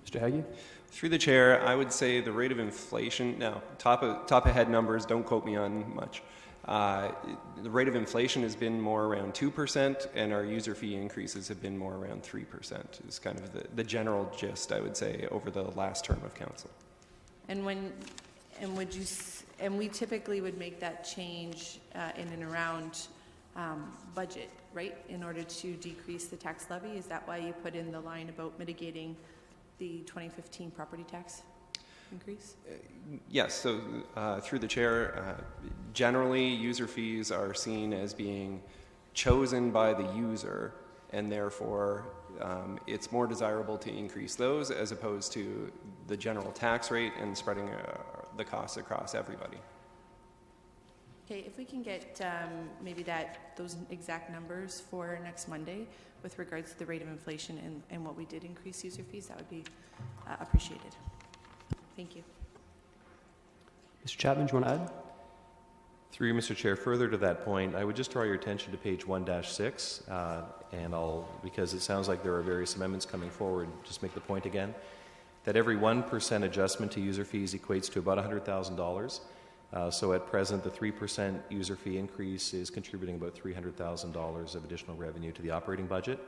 Mr. Haggie? Through the chair, I would say the rate of inflation, now, top of head numbers, don't quote me on much. The rate of inflation has been more around 2%, and our user fee increases have been more around 3%. Is kind of the general gist, I would say, over the last term of council. And we typically would make that change in and around budget, right, in order to decrease the tax levy? Is that why you put in the line about mitigating the 2015 property tax increase? Yes, so through the chair, generally user fees are seen as being chosen by the user, and therefore it's more desirable to increase those as opposed to the general tax rate and spreading the costs across everybody. Okay, if we can get maybe those exact numbers for next Monday with regards to the rate of inflation and what we did increase user fees, that would be appreciated. Thank you. Mr. Chapman, do you want to add? Through you, Mr. Chair, further to that point, I would just draw your attention to page 1-6, and because it sounds like there are various amendments coming forward, just make the point again, that every 1% adjustment to user fees equates to about $100,000. So at present, the 3% user fee increase is contributing about $300,000 of additional revenue to the operating budget.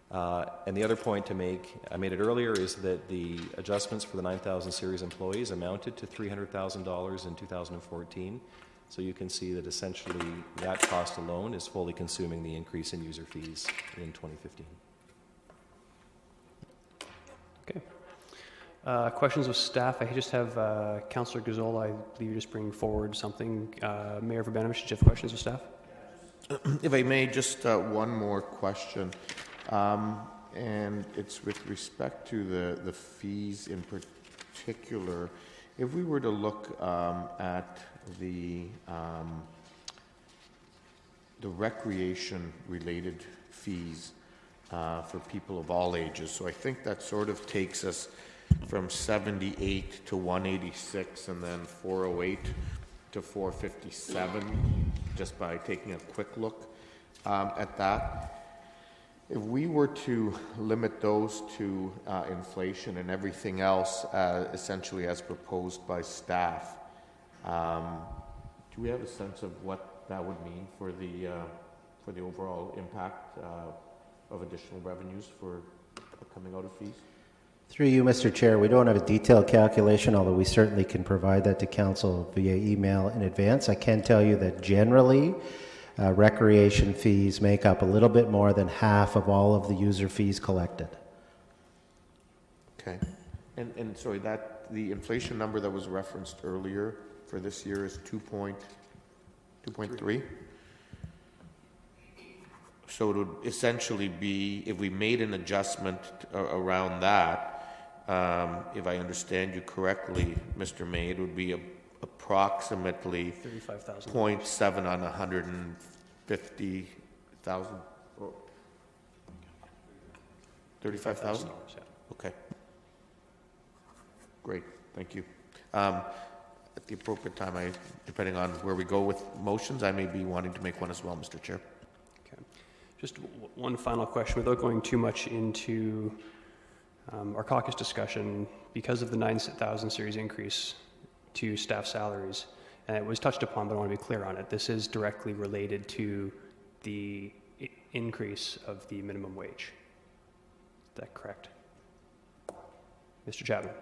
And the other point to make, I made it earlier, is that the adjustments for the 9,000 series employees amounted to $300,000 in 2014. So you can see that essentially that cost alone is fully consuming the increase in user fees in 2015. Okay. Questions of staff. I just have Councillor Gazzola, I believe you're just bringing forward something. Mayor Verbanovich, do you have questions of staff? If I may, just one more question. And it's with respect to the fees in particular. If we were to look at the recreation-related fees for people of all ages, so I think that sort of takes us from 78 to 186, and then 408 to 457, just by taking a quick look at that. If we were to limit those to inflation and everything else essentially as proposed by staff, do we have a sense of what that would mean for the overall impact of additional revenues for coming out of fees? Through you, Mr. Chair, we don't have a detailed calculation, although we certainly can provide that to Council via email in advance. I can tell you that generally, recreation fees make up a little bit more than half of all of the user fees collected. Okay. And sorry, the inflation number that was referenced earlier for this year is 2.3? So it would essentially be, if we made an adjustment around that, if I understand you correctly, Mr. May, it would be approximately 0.7 on 150,000. 35,000? Okay. Great. Thank you. At the appropriate time, depending on where we go with motions, I may be wanting to make one as well, Mr. Chair. Okay. Just one final question, without going too much into our caucus discussion. Because of the 9,000 series increase to staff salaries, and it was touched upon, but I want to be clear on it, this is directly related to the increase of the minimum wage. Is that correct? Mr. Chapman.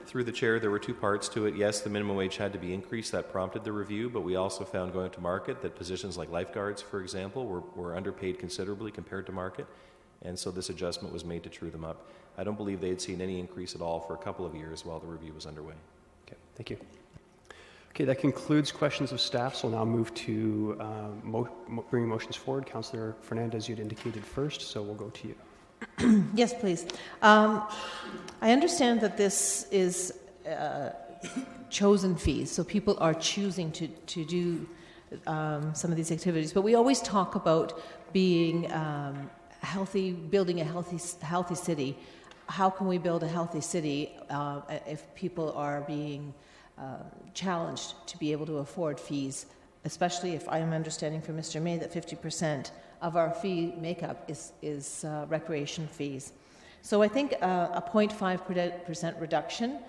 Through the chair, there were two parts to it. Yes, the minimum wage had to be increased. That prompted the review, but we also found going to market that positions like lifeguards, for example, were underpaid considerably compared to market, and so this adjustment was made to true them up. I don't believe they had seen any increase at all for a couple of years while the review was underway. Okay, thank you. Okay, that concludes questions of staff, so we'll now move to bringing motions forward. Councillor Fernandez, you'd indicated first, so we'll go to you. Yes, please. I understand that this is chosen fees, so people are choosing to do some of these activities. But we always talk about being healthy, building a healthy city. How can we build a healthy city if people are being challenged to be able to afford fees, especially if I am understanding from Mr. May that 50% of our fee makeup is recreation fees. So I think a 0.5% reduction,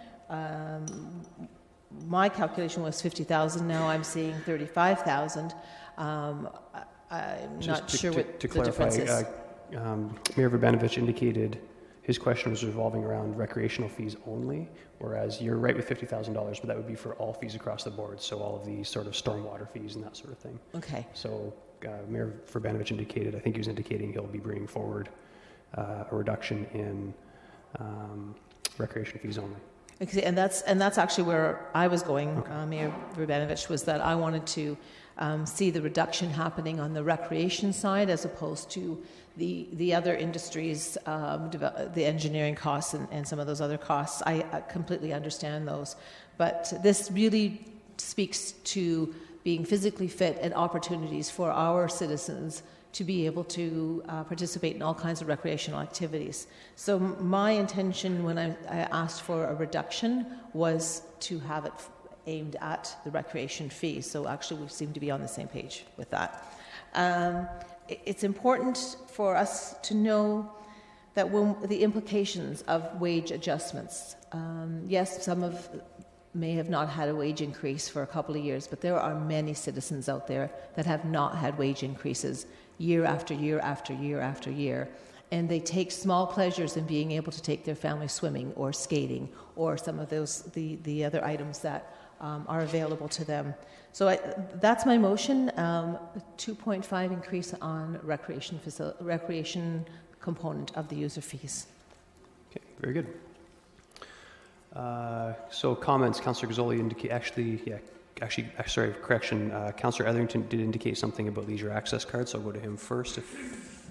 my calculation was 50,000, now I'm seeing 35,000. I'm not sure what the difference is. Mayor Verbanovich indicated his question was revolving around recreational fees only, whereas you're right with $50,000, but that would be for all fees across the board, so all of the sort of stormwater fees and that sort of thing. Okay. So Mayor Verbanovich indicated, I think he was indicating he'll be bringing forward a reduction in recreation fees only. Okay, and that's actually where I was going, okay. Mayor Verbanovich, was that I wanted to see the reduction happening on the recreation side as opposed to the other industries, the engineering costs and some of those other costs. I completely understand those. But this really speaks to being physically fit and opportunities for our citizens to be able to participate in all kinds of recreational activities. So my intention when I asked for a reduction was to have it aimed at the recreation fee. So actually we seem to be on the same page with that. It's important for us to know that when the implications of wage adjustments, yes, some of may have not had a wage increase for a couple of years, but there are many citizens out there that have not had wage increases year after year after year after year. And they take small pleasures in being able to take their family swimming or skating or some of those, the other items that are available to them. So that's my motion, 2.5 increase on recreation component of the user fees. Okay, very good. So comments, Councillor Gazzoli correction. Councillor Etherington did indicate something about leisure access cards, so I'll go to him first. If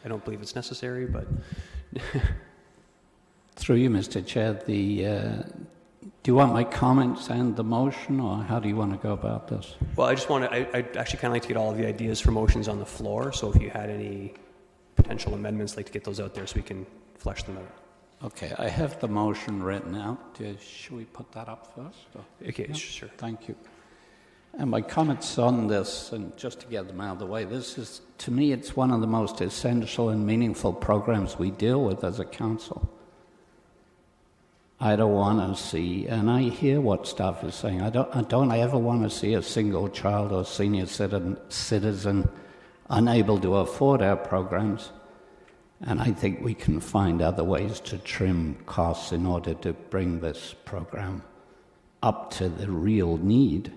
I don't believe it's necessary, but through you, Mr. Chair, do you want my comments and the motion, or how do you want to go about this? Well, I I'd actually kind of like to get all of the ideas for motions on the floor. So if you had any potential amendments, I'd like to get those out there so we can flesh them out. Okay, I have the motion written out. Should we put that up first? Or? Okay, yeah? Sure. Thank you. And my comments on this, and just to get them out of the way, this is, to me, it's one of the most essential and meaningful programs we deal with as a council. I don't want to see, and I hear what staff is saying, I don't ever want to see a single child or senior citizen unable to afford our programs. And I think we can find other ways to trim costs in order to bring this program up to the real need.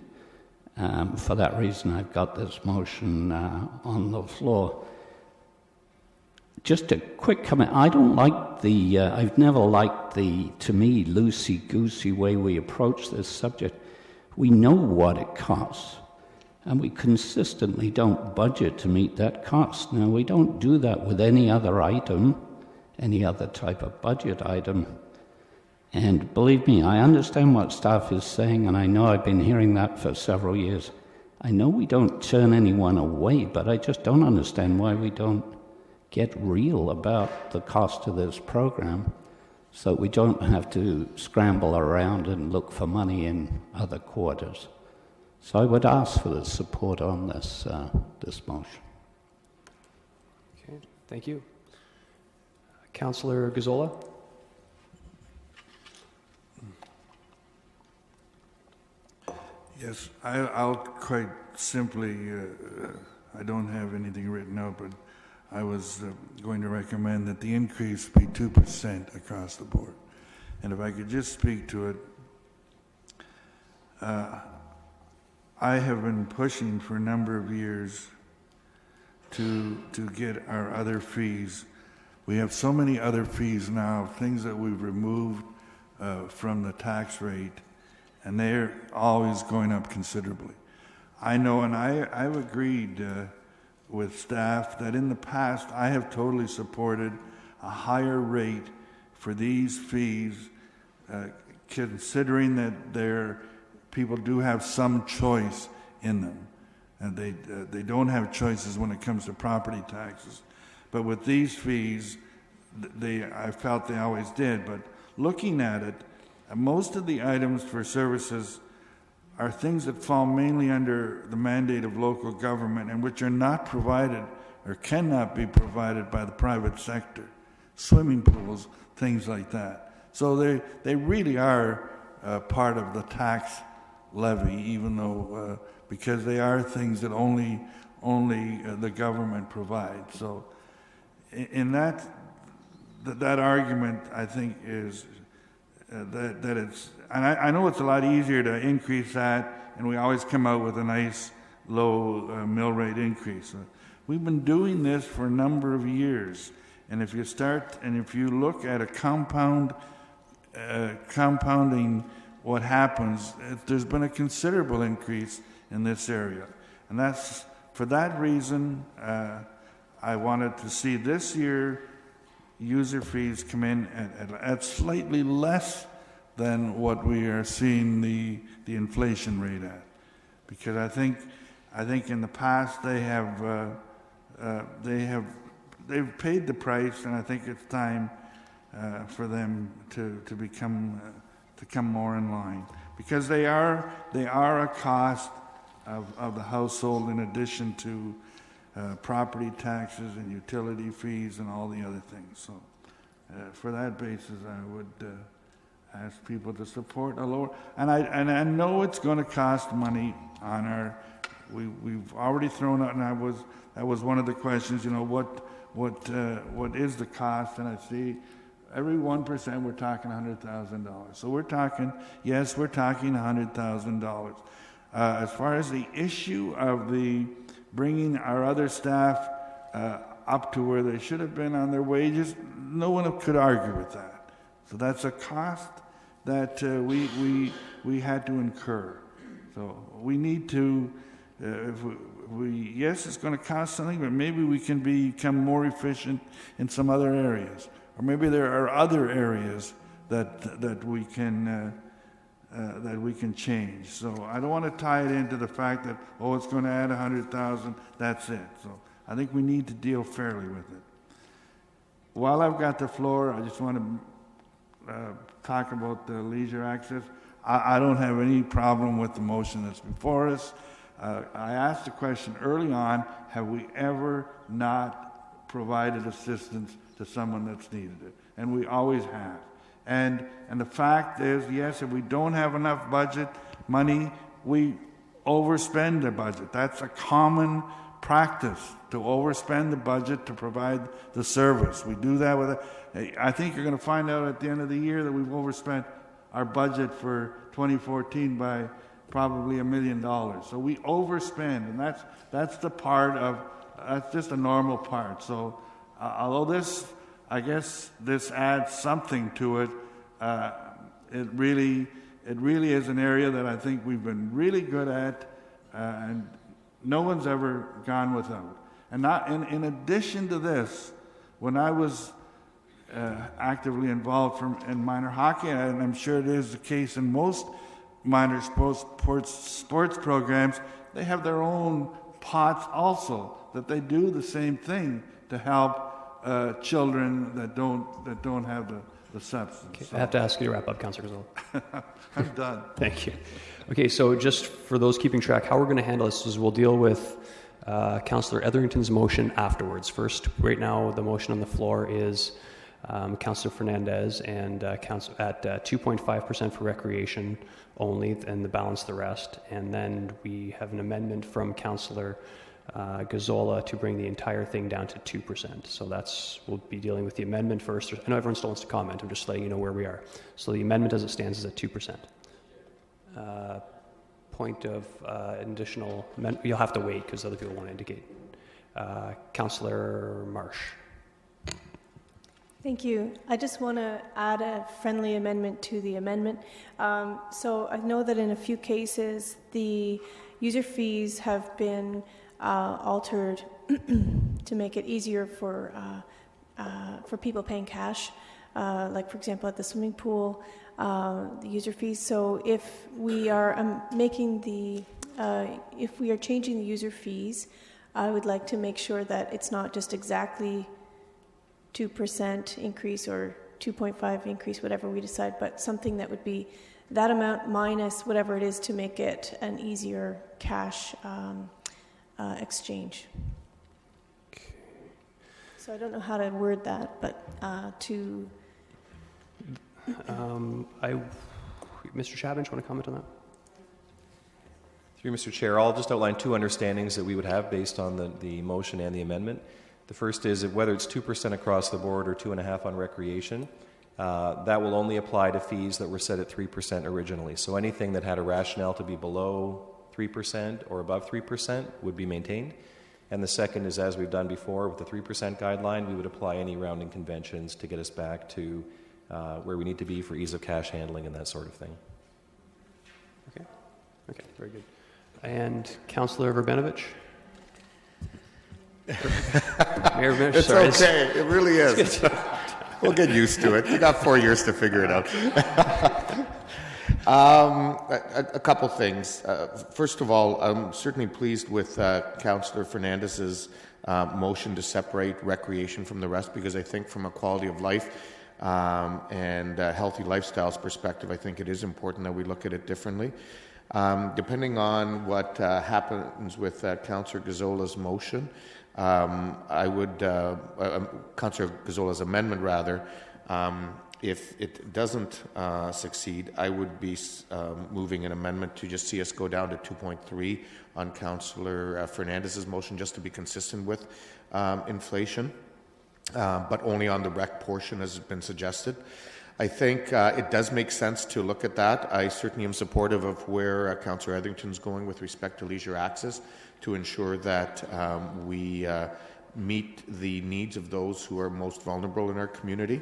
For that reason, I've got this motion on the floor. Just a quick comment. I don't like I've never liked to me, loosey-goosey way we approach this subject. We know what it costs, and we consistently don't budget to meet that cost. Now, we don't do that with any other item, any other type of budget item. And believe me, I understand what staff is saying, and I know I've been hearing that for several years. I know we don't turn anyone away, but I just don't understand why we don't get real about the cost of this program so we don't have to scramble around and look for money in other quarters. So I would ask for the support on this motion. Okay, thank you. Councillor Gazzola. Yes, I'll quite simply, I don't have anything written out, but I was going to recommend that the increase be 2% across the board. And if I could just speak to it, I have been pushing for a number of years to get our other fees. We have so many other fees now, things that we've removed from the tax rate, and they're always going up considerably. I know, and I've agreed with staff that in the past I have totally supported a higher rate for these fees, considering that people do have some choice in them, and they don't have choices when it comes to property taxes. But with these fees, I felt they always did. But looking at it, most of the items for services are things that fall mainly under the mandate of local government and which are not provided or cannot be provided by the private sector. Swimming pools, things like that. So they really are part of the tax levy, even though because they are things that only the government provides. So in that argument, I think is that it's, and I know it's a lot easier to increase that, and we always come out with a nice low mill rate increase. We've been doing this for a number of years, and if you look at a compounding what happens, there's been a considerable increase in this area, and that's for that reason I wanted to see this year user fees come in at slightly less than what we are seeing the inflation rate at. Because I think in the past they've paid the price, and I think it's time for them to come more in line, because they are a cost of the household in addition to property taxes and utility fees and all the other things. So for that basis, I would ask people to support a lower. And I know it's going to cost money on our. We've already thrown out, and that was one of the questions. You know, what is the cost? And I see every 1% we're talking $100,000. So we're talking $100,000. As far as the issue of the bringing our other staff up to where they should have been on their wages, no one could argue with that. So that's a cost that we had to incur. So we need to, yes, it's going to cost something, but maybe we can become more efficient in some other areas, or maybe there are other areas that we can change. So I don't want to tie it into the fact that it's going to add 100,000. That's it. So I think we need to deal fairly with it. While I've got the floor, I just want to talk about the leisure access. I don't have any problem with the motion that's before us. I asked the question early on: have we ever not provided assistance to someone that's needed it? And we always have. And the fact is, yes, if we don't have enough budget money, we overspend the budget. That's a common practice, to overspend the budget to provide the service. We do that with I think you're going to find out at the end of the year that we've overspent our budget for 2014 by probably $1 million. So we overspend, and that's the part of, that's just a normal part. So although this, I guess this adds something to it. It really is an area that I think we've been really good at, and no one's ever gone without. And not in addition to this, when I was actively involved in minor hockey, and I'm sure it is the case in most minor sports programs, they have their own pots also that they do the same thing to help children that don't have the substance. Okay, I have to ask you to wrap up, Councillor Gazzola. I'm done. Thank you. Okay, so just for those keeping track, how we're going to handle this is we'll deal with Councillor Etherington's motion afterwards. First, right now, the motion on the floor is Councillor Fernandez and at 2.5% for recreation only, and the balance the rest. And then we have an amendment from Councillor Gazzola to bring the entire thing down to 2%. So we'll be dealing with the amendment first. I know everyone still wants to comment. I'm just letting you know where we are. So the amendment as it stands is at 2%. Point of additional, you'll have to wait because other people want to indicate. Councillor Marsh. Thank you. I just want to add a friendly amendment to the amendment. So I know that in a few cases, the user fees have been altered to make it easier for people paying cash, like for example at the swimming pool, the user fees. So if we are if we are changing the user fees, I would like to make sure that it's not just exactly 2% increase or 2.5 increase, whatever we decide, but something that would be that amount minus whatever it is to make it an easier cash exchange. Okay. So I don't know how to word that, but to... Mr. Chapman, do you want to comment on that? Through Mr. Chair, I'll just outline two understandings that we would have based on the motion and the amendment. The first is that whether it's 2% across the board or 2.5% on recreation, that will only apply to fees that were set at 3% originally. So anything that had a rationale to be below 3% or above 3% would be maintained. And the second is, as we've done before with the 3% guideline, we would apply any rounding conventions to get us back to where we need to be for ease of cash handling and that sort of thing. Okay, very good. And Councillor Verbenovich? Mayor, it's sorry, okay. It really is. We'll get used to it. You got 4 years to figure it out. A couple things. First of all, I'm certainly pleased with Councillor Fernandez's motion to separate recreation from the rest, because I think from a quality of life and healthy lifestyles perspective, I think it is important that we look at it differently. Depending on what happens with Councillor Gazzola's motion, I would, Councillor Gazzola's amendment rather, if it doesn't succeed, I would be moving an amendment to just see us go down to 2.3 on Councillor Fernandez's motion, just to be consistent with inflation, but only on the rec portion as has been suggested. I think it does make sense to look at that. I certainly am supportive of where Councillor Etherington's going with respect to leisure access, to ensure that we meet the needs of those who are most vulnerable in our community.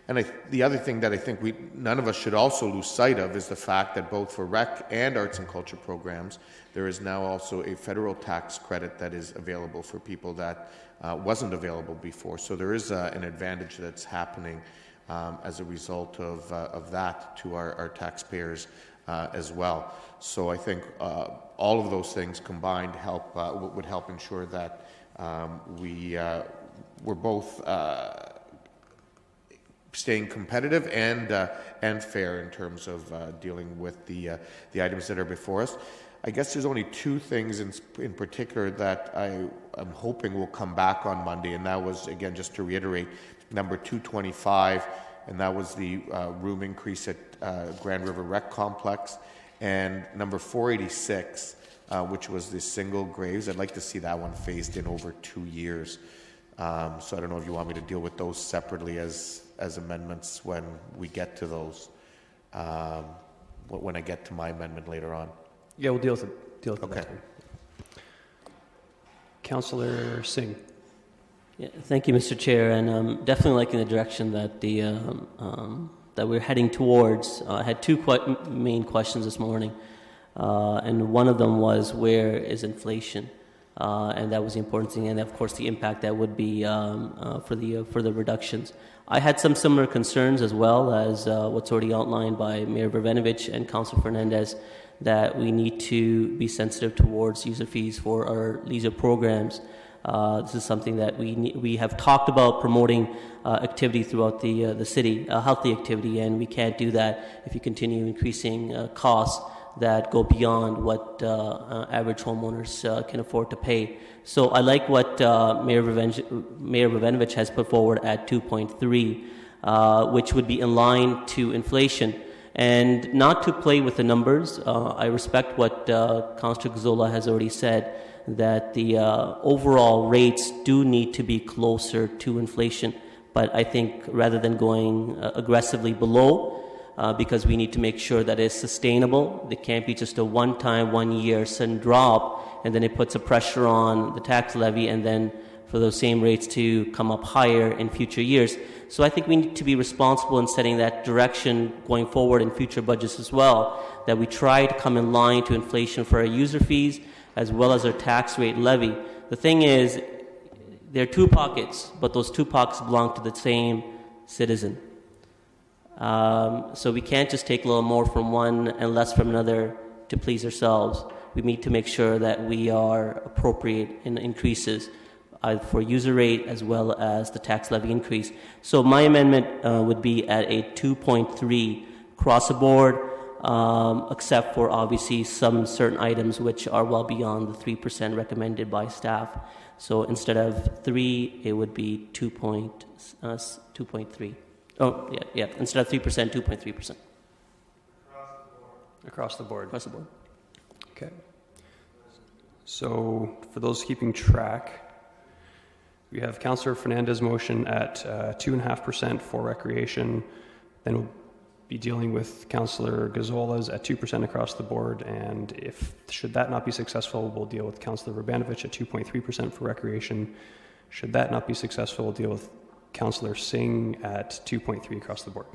And the other thing that I think none of us should also lose sight of is the fact that both for rec and arts and culture programs, there is now also a federal tax credit that is available for people that wasn't available before. So there is an advantage that's happening as a result of that to our taxpayers as well. So I think all of those things combined would help ensure that we're both staying competitive and fair in terms of dealing with the items that are before us. I guess there's only two things in particular that I'm hoping will come back on Monday, and that was, again, just to reiterate, number 225, and that was the room increase at Grand River Rec Complex, and number 486, which was the single graves. I'd like to see that one phased in over 2 years. So I don't know if you want me to deal with those separately as amendments when we get to those, when I get to my amendment later on. Yeah, we'll deal with that. Councillor Singh. Yeah, thank you, Mr. Chair, and definitely liking the direction that that we're heading towards. I had two main questions this morning, and one of them was, where is inflation? And that was the important thing, and of course the impact that would be for the reductions. I had some similar concerns as well as what's already outlined by Mayor Verbenovich and Councillor Fernandez, that we need to be sensitive towards user fees for our leisure programs. This is something that we have talked about promoting activity throughout the city, healthy activity, and we can't do that if you continue increasing costs that go beyond what average homeowners can afford to pay. So I like what Mayor Verbenovich has put forward at 2.3, which would be in line to inflation. And not to play with the numbers, I respect what Councillor Gazzola has already said, that the overall rates do need to be closer to inflation. But I think rather than going aggressively below, because we need to make sure that it's sustainable. It can't be just a one-time, one-year sudden drop, and then it puts a pressure on the tax levy, and then for those same rates to come up higher in future years. So I think we need to be responsible in setting that direction going forward in future budgets as well, that we try to come in line to inflation for our user fees as well as our tax rate levy. The thing is, there are two pockets, but those two pockets belong to the same citizen. So we can't just take a little more from one and less from another to please ourselves. We need to make sure that we are appropriate in increases for user rate as well as the tax levy increase. So my amendment would be at a 2.3 across the board, except for obviously some certain items which are well beyond the 3% recommended by staff. So instead of 3, it would be 2.3. Oh, yeah. Instead of 3%, 2.3%. Across the board. Across the board. Okay. So for those keeping track, we have Councillor Fernandez's motion at 2.5% for recreation. Then we'll be dealing with Councillor Gazzola's at 2% across the board. And should that not be successful, we'll deal with Councillor Verbenovich at 2.3% for recreation. Should that not be successful, we'll deal with Councillor Singh at 2.3 across the board.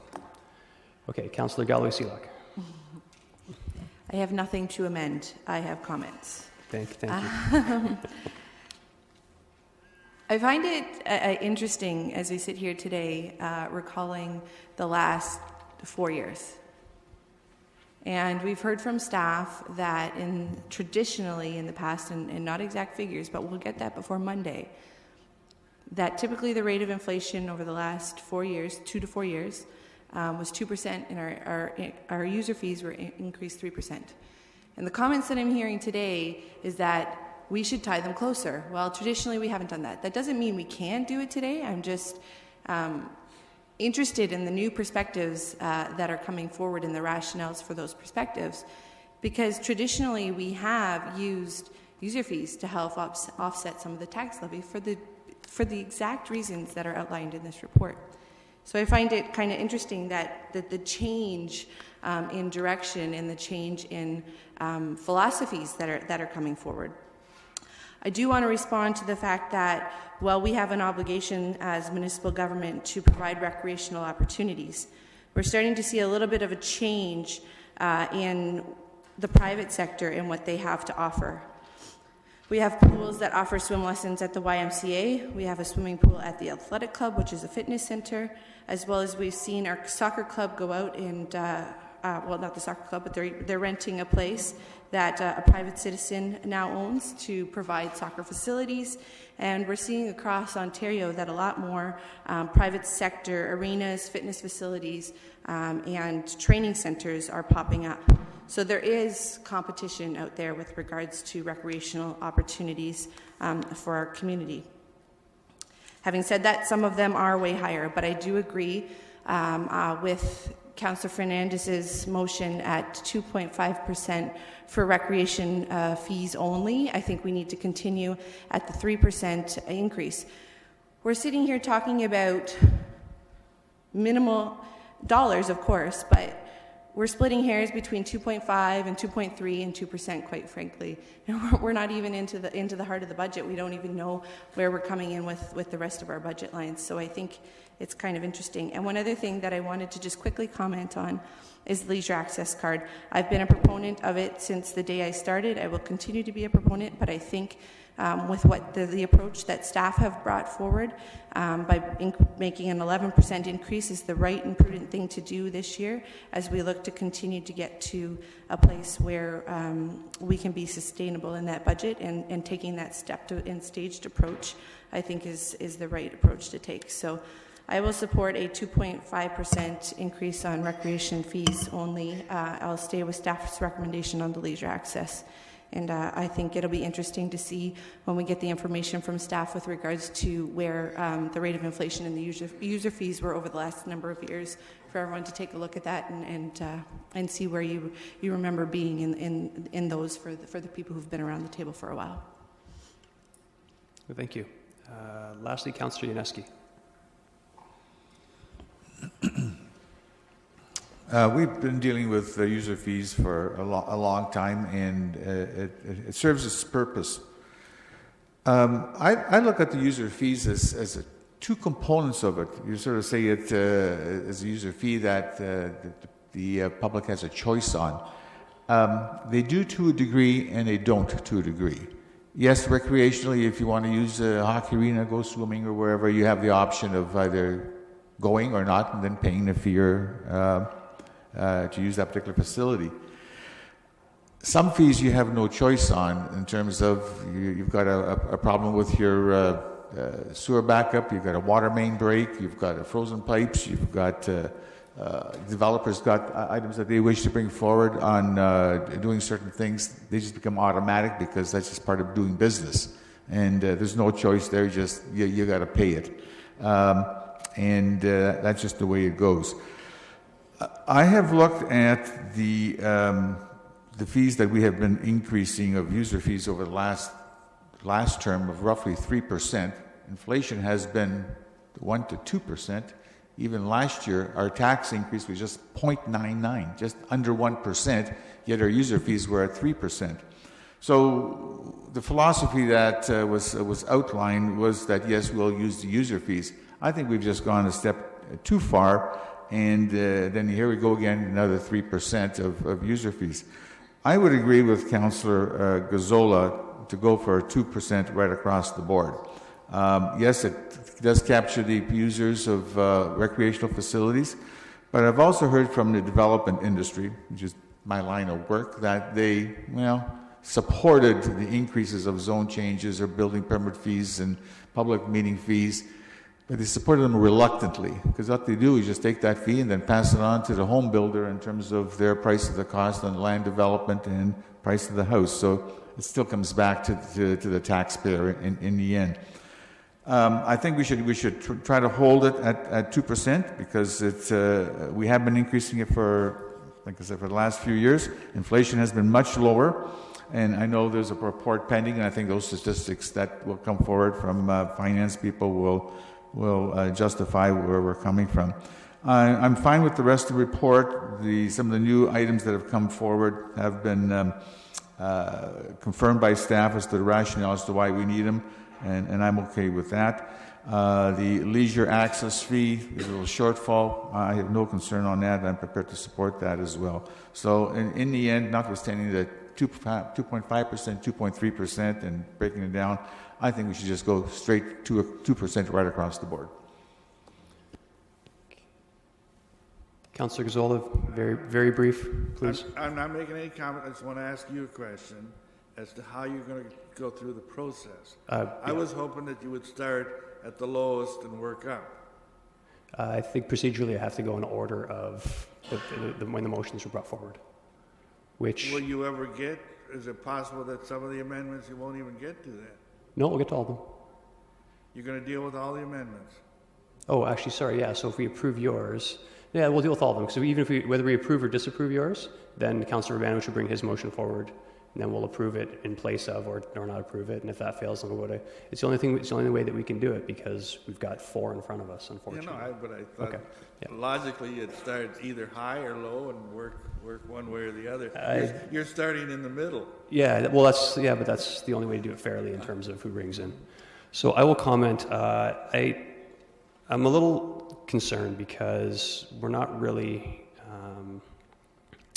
Okay, Councillor Galloway-Seelock. I have nothing to amend. I have comments. Thank you. I find it interesting as we sit here today, recalling the last 4 years. And we've heard from staff that traditionally in the past, and not exact figures, but we'll get that before Monday, that typically the rate of inflation over the last 4 years, 2 to 4 years, was 2%, and our user fees were increased 3%. And the comments that I'm hearing today is that we should tie them closer. Well, traditionally we haven't done that. That doesn't mean we can't do it today. I'm just interested in the new perspectives that are coming forward and the rationales for those perspectives, because traditionally we have used user fees to help offset some of the tax levy for the exact reasons that are outlined in this report. So I find it kind of interesting that the change in direction and the change in philosophies that are coming forward. I do want to respond to the fact that, well, we have an obligation as municipal government to provide recreational opportunities. We're starting to see a little bit of a change in the private sector and what they have to offer. We have pools that offer swim lessons at the YMCA. We have a swimming pool at the Athletic Club, which is a fitness center, as well as we've seen our soccer club go out and, well, not the soccer club, but they're renting a place that a private citizen now owns to provide soccer facilities. And we're seeing across Ontario that a lot more private sector arenas, fitness facilities, and training centers are popping up. So there is competition out there with regards to recreational opportunities for our community. Having said that, some of them are way higher, but I do agree with Councillor Fernandez's motion at 2.5% for recreation fees only. I think we need to continue at the 3% increase. We're sitting here talking about minimal dollars, of course, but we're splitting hairs between 2.5 and 2.3 and 2%, quite frankly. And we're not even into the heart of the budget. We don't even know where we're coming in with the rest of our budget lines. So I think it's kind of interesting. And one other thing that I wanted to just quickly comment on is the leisure access card. I've been a proponent of it since the day I started. I will continue to be a proponent, but I think with what the approach that staff have brought forward by making an 11% increase is the right and prudent thing to do this year as we look to continue to get to a place where we can be sustainable in that budget, and taking that stepped and staged approach I think is the right approach to take. So I will support a 2.5% increase on recreation fees only. I'll stay with staff's recommendation on the leisure access. And I think it'll be interesting to see when we get the information from staff with regards to where the rate of inflation in the user fees were over the last number of years, for everyone to take a look at that and see where you remember being in those for the people who've been around the table for a while. Thank you. Lastly, Councillor Yaneski. We've been dealing with user fees for a long time, and it serves its purpose. I look at the user fees as two components of it. You sort of say it as a user fee that the public has a choice on. They do to a degree, and they don't to a degree. Yes, recreationally, if you want to use a hockey arena, go swimming or wherever, you have the option of either going or not, and then paying a fee to use that particular facility. Some fees you have no choice on in terms of you've got a problem with your sewer backup, you've got a water main break, you've got frozen pipes, you've got developers got items that they wish to bring forward on doing certain things. They just become automatic because that's just part of doing business. And there's no choice there, just you got to pay it. And that's just the way it goes. I have looked at the fees that we have been increasing of user fees over the last term of roughly 3%. Inflation has been 1 to 2%. Even last year, our tax increase was just 0.99, just under 1%, yet our user fees were at 3%. So the philosophy that was outlined was that, yes, we'll use the user fees. I think we've just gone a step too far, and then here we go again, another 3% of user fees. I would agree with Councillor Gazzola to go for 2% right across the board. Yes, it does capture the users of recreational facilities, but I've also heard from the development industry, which is my line of work, that they, supported the increases of zone changes or building permit fees and public meeting fees, but they supported them reluctantly, because what they do is just take that fee and then pass it on to the home builder in terms of their price of the cost on land development and price of the house. So it still comes back to the taxpayer in the end. I think we should try to hold it at 2% because we have been increasing it for, like I said, for the last few years. Inflation has been much lower, and I know there's a report pending, and I think those statistics that will come forward from finance people will justify where we're coming from. I'm fine with the rest of the report. Some of the new items that have come forward have been confirmed by staff as to the rationale as to why we need them, and I'm okay with that. The leisure access fee is a little shortfall. I have no concern on that. I'm prepared to support that as well. So in the end, notwithstanding the 2.5%, 2.3%, and breaking it down, I think we should just go straight to 2% right across the board. Councillor Gazzola, very, very brief, please. I'm not making any comment. I just want to ask you a question as to how you're going to go through the process. I was hoping that you would start at the lowest and work up. I think procedurally I have to go in order of when the motions are brought forward. Which will you ever get? Is it possible that some of the amendments you won't even get to that? No, we'll get to all of them. You're going to deal with all the amendments? Oh, actually, sorry, yeah. So if we approve yours, yeah, we'll deal with all of them. So even if whether we approve or disapprove yours, then Councillor Urbanovich will bring his motion forward, and then we'll approve it in place of or not approve it. And if that fails, then we'll go to. It's the only way that we can do it because we've got 4 in front of us, unfortunately. Yeah, but I thought logically it starts either high or low and work one way or the other. You're starting in the middle. Yeah, well, but that's the only way to do it fairly in terms of who brings in. So I will comment. I'm a little concerned because we're not really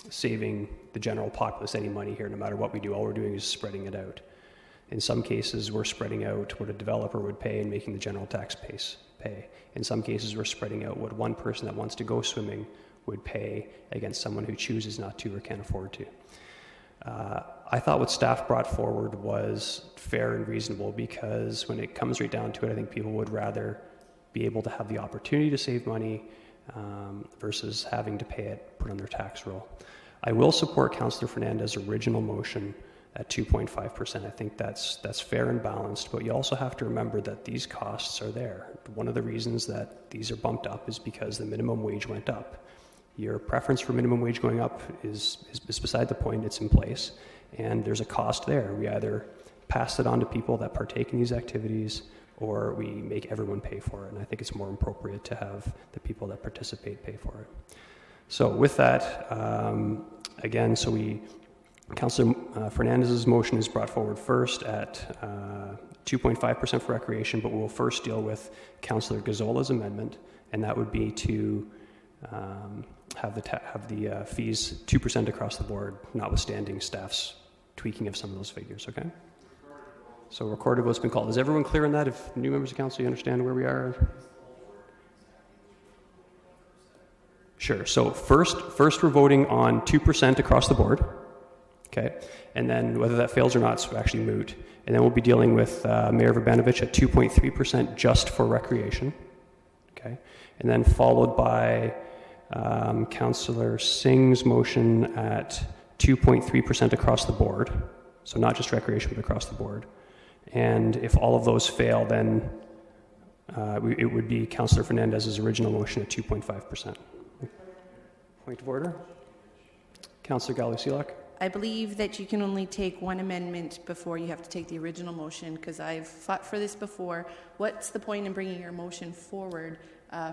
saving the general populace any money here. No matter what we do, all we're doing is spreading it out. In some cases, we're spreading out what a developer would pay and making the general tax pay. In some cases, we're spreading out what one person that wants to go swimming would pay against someone who chooses not to or can't afford to. I thought what staff brought forward was fair and reasonable because when it comes right down to it, I think people would rather be able to have the opportunity to save money versus having to pay it put on their tax roll. I will support Councillor Fernandez's original motion at 2.5%. I think that's fair and balanced, but you also have to remember that these costs are there. One of the reasons that these are bumped up is because the minimum wage went up. Your preference for minimum wage going up is beside the point. It's in place, and there's a cost there. We either pass it on to people that partake in these activities or we make everyone pay for it, and I think it's more appropriate to have the people that participate pay for it. So with that, again, Councillor Fernandez's motion is brought forward first at 2.5% for recreation, but we'll first deal with Councillor Gazzola's amendment, and that would be to have the fees 2% across the board, notwithstanding staff's tweaking of some of those figures, okay? So recorded vote's been called. Is everyone clear on that? If new members of council, you understand where we are? Sure. So first we're voting on 2% across the board, okay? And then whether that fails or not is actually moot. And then we'll be dealing with Mayor Urbanovich at 2.3% just for recreation, okay? And then followed by Councillor Singh's motion at 2.3% across the board. So not just recreation, but across the board. And if all of those fail, then it would be Councillor Fernandez's original motion at 2.5%. Point of order. Councillor Gallo-Silak. I believe that you can only take one amendment before you have to take the original motion, because I've fought for this before. What's the point in bringing your motion forward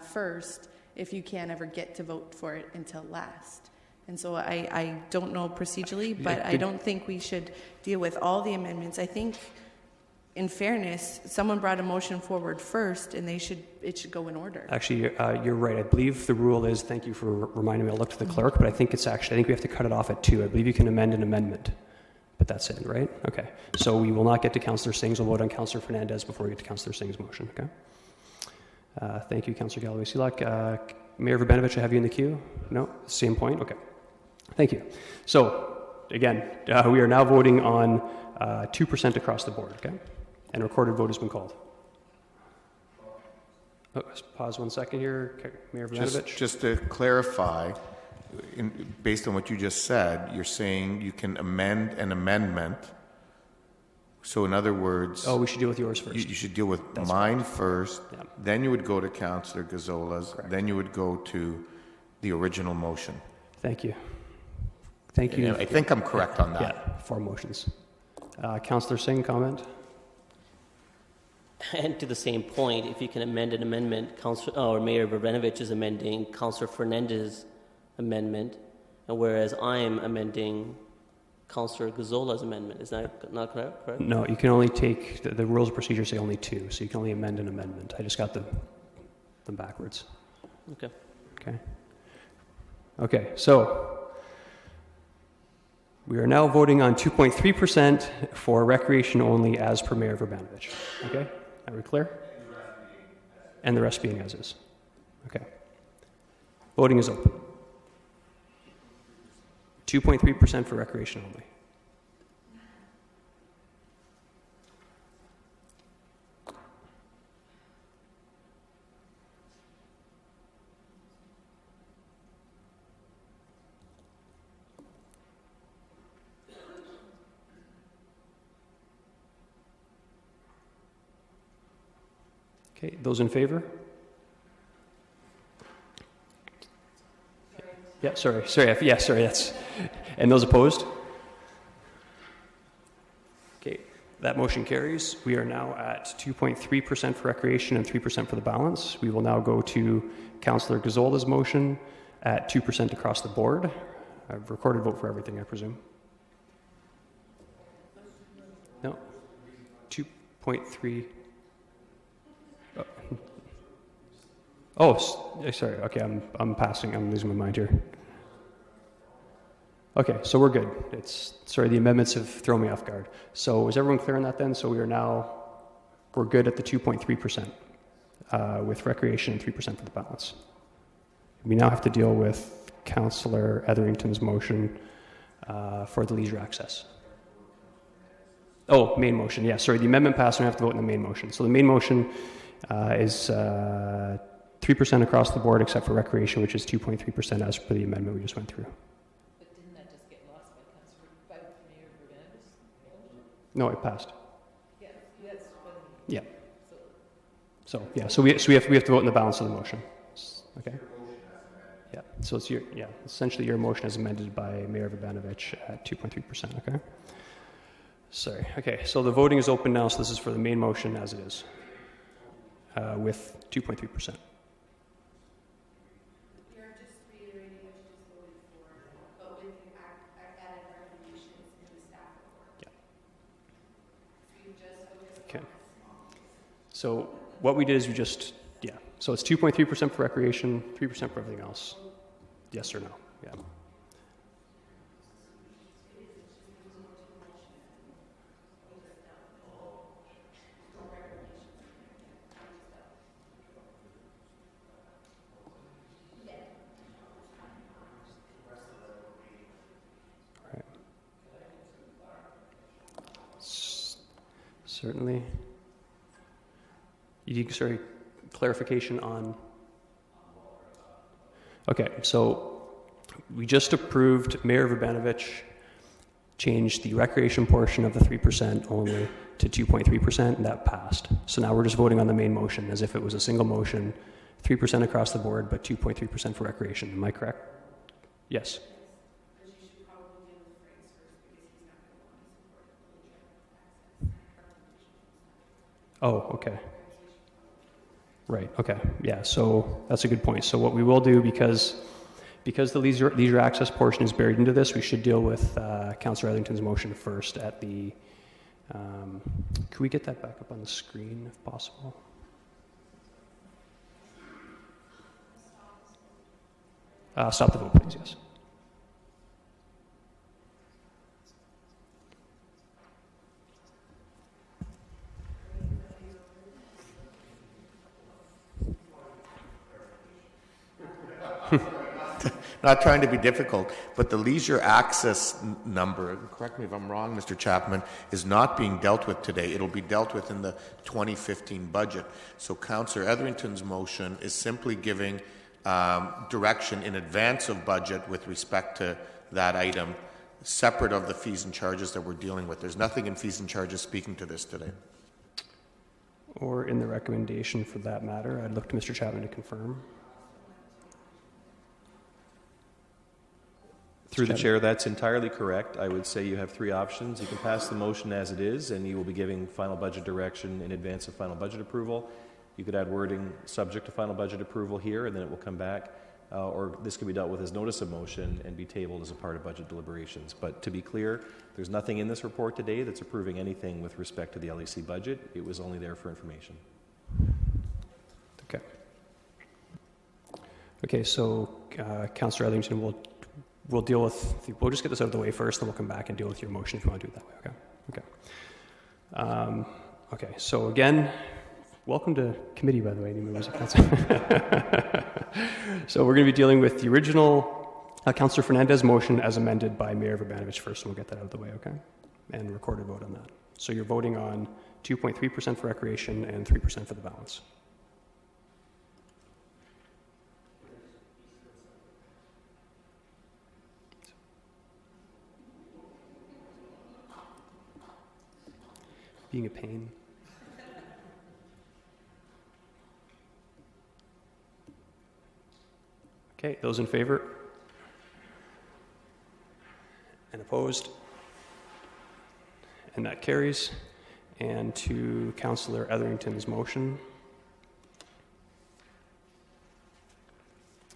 first if you can't ever get to vote for it until last? And so I don't know procedurally, but I don't think we should deal with all the amendments. I think, in fairness, someone brought a motion forward first, and it should go in order. Actually, you're right. I believe the rule is, thank you for reminding me, I'll look to the clerk, but I think we have to cut it off at 2. I believe you can amend an amendment, but that's it, right? Okay. So we will not get to Councillor Singh's. We'll vote on Councillor Fernandez before we get to Councillor Singh's motion, okay? Thank you, Councillor Gallo-Silak. Mayor Urbanovich, I have you in the queue? No? Same point? Okay. Thank you. So, again, we are now voting on 2% across the board, okay? And a recorded vote has been called. Oh, pause 1 second here, Mayor Vojanovic. Just to clarify, based on what you just said, you're saying you can amend an amendment. So in other words... Oh, we should deal with yours first. You should deal with mine first, then you would go to Councillor Gazzola's, then you would go to the original motion. Thank you. Thank you. I think I'm correct on that. Yeah, 4 motions. Councillor Singh, comment? And to the same point, if you can amend an amendment, Mayor Vojanovic is amending Councillor Fernandez's amendment, and whereas I'm amending Councillor Gazzola's amendment. Is that not correct? No, you can only take, the rules of procedure say only 2, so you can only amend an amendment. I just got them backwards. Okay. Okay, so we are now voting on 2.3% for recreation only as per Mayor Vojanovic. Okay, are we clear? And the rest being as is. Okay. Voting is open. 2.3% for recreation only. Okay, those in favor? Yeah, sorry, that's... And those opposed? Okay, that motion carries. We are now at 2.3% for recreation and 3% for the balance. We will now go to Councillor Gazzola's motion at 2% across the board. I've recorded vote for everything, I presume. No? 2.3... Oh, sorry. Okay, I'm passing. I'm losing my mind here. Okay, so we're good. The amendments have thrown me off guard. So is everyone clear on that then? So we're good at the 2.3% with recreation and 3% for the balance. We now have to deal with Councillor Etherington's motion for the leisure access. Oh, main motion. Yeah, sorry. The amendment passed, and I have to vote in the main motion. So the main motion is 3% across the board except for recreation, which is 2.3% as per the amendment we just went through. But didn't that just get lost by Mayor Vojanovic? No, it passed. Yeah, that's what... Yeah. So we have to vote in the balance of the motion. Okay. Yeah. So it's essentially your motion as amended by Mayor Vojanovic at 2.3%. Okay. Sorry. Okay. So the voting is open now. So this is for the main motion as it is, with 2.3%. So what we did is so it's 2.3% for recreation, 3% for everything else. Yes or no? Yeah. All right. Certainly. Sorry, clarification on... Okay, so we just approved Mayor Vojanovic changed the recreation portion of the 3% only to 2.3%, and that passed. So now we're just voting on the main motion as if it was a single motion, 3% across the board, but 2.3% for recreation. Am I correct? Yes. Oh, okay. Right, okay. Yeah, so that's a good point. So what we will do, because the leisure access portion is buried into this, we should deal with Councillor Etherington's motion first at the... could we get that back up on the screen if possible? Stop the vote, please, yes. not trying to be difficult, but the leisure access number, correct me if I'm wrong, Mr. Chapman, is not being dealt with today. It'll be dealt with in the 2015 budget. So Councillor Etherington's motion is simply giving direction in advance of budget with respect to that item, separate of the fees and charges that we're dealing with. There's nothing in fees and charges speaking to this today. Or in the recommendation for that matter. I'd look to Mr. Chapman to confirm. Through the chair, that's entirely correct. I would say you have three options. You can pass the motion as it is, and you will be giving final budget direction in advance of final budget approval. You could add wording subject to final budget approval here, and then it will come back. Or this could be dealt with as notice of motion and be tabled as a part of budget deliberations. But to be clear, there's nothing in this report today that's approving anything with respect to the LAC budget. It was only there for information. Okay. Okay, so Councillor Etherington, we'll deal with, we'll just get this out of the way first, then we'll come back and deal with your motion if you want to do it that way, okay? Okay. Okay, so again, welcome to committee, by the way, new members of council. So we're going to be dealing with the original Councillor Fernandez motion as amended by Mayor Vrbanovich first, and we'll get that out of the way, okay? And record a vote on that. So you're voting on 2.3% for recreation and 3% for the balance. Being a pain. Okay, those in favor? And opposed? And that carries. And to Councillor Etherington's motion.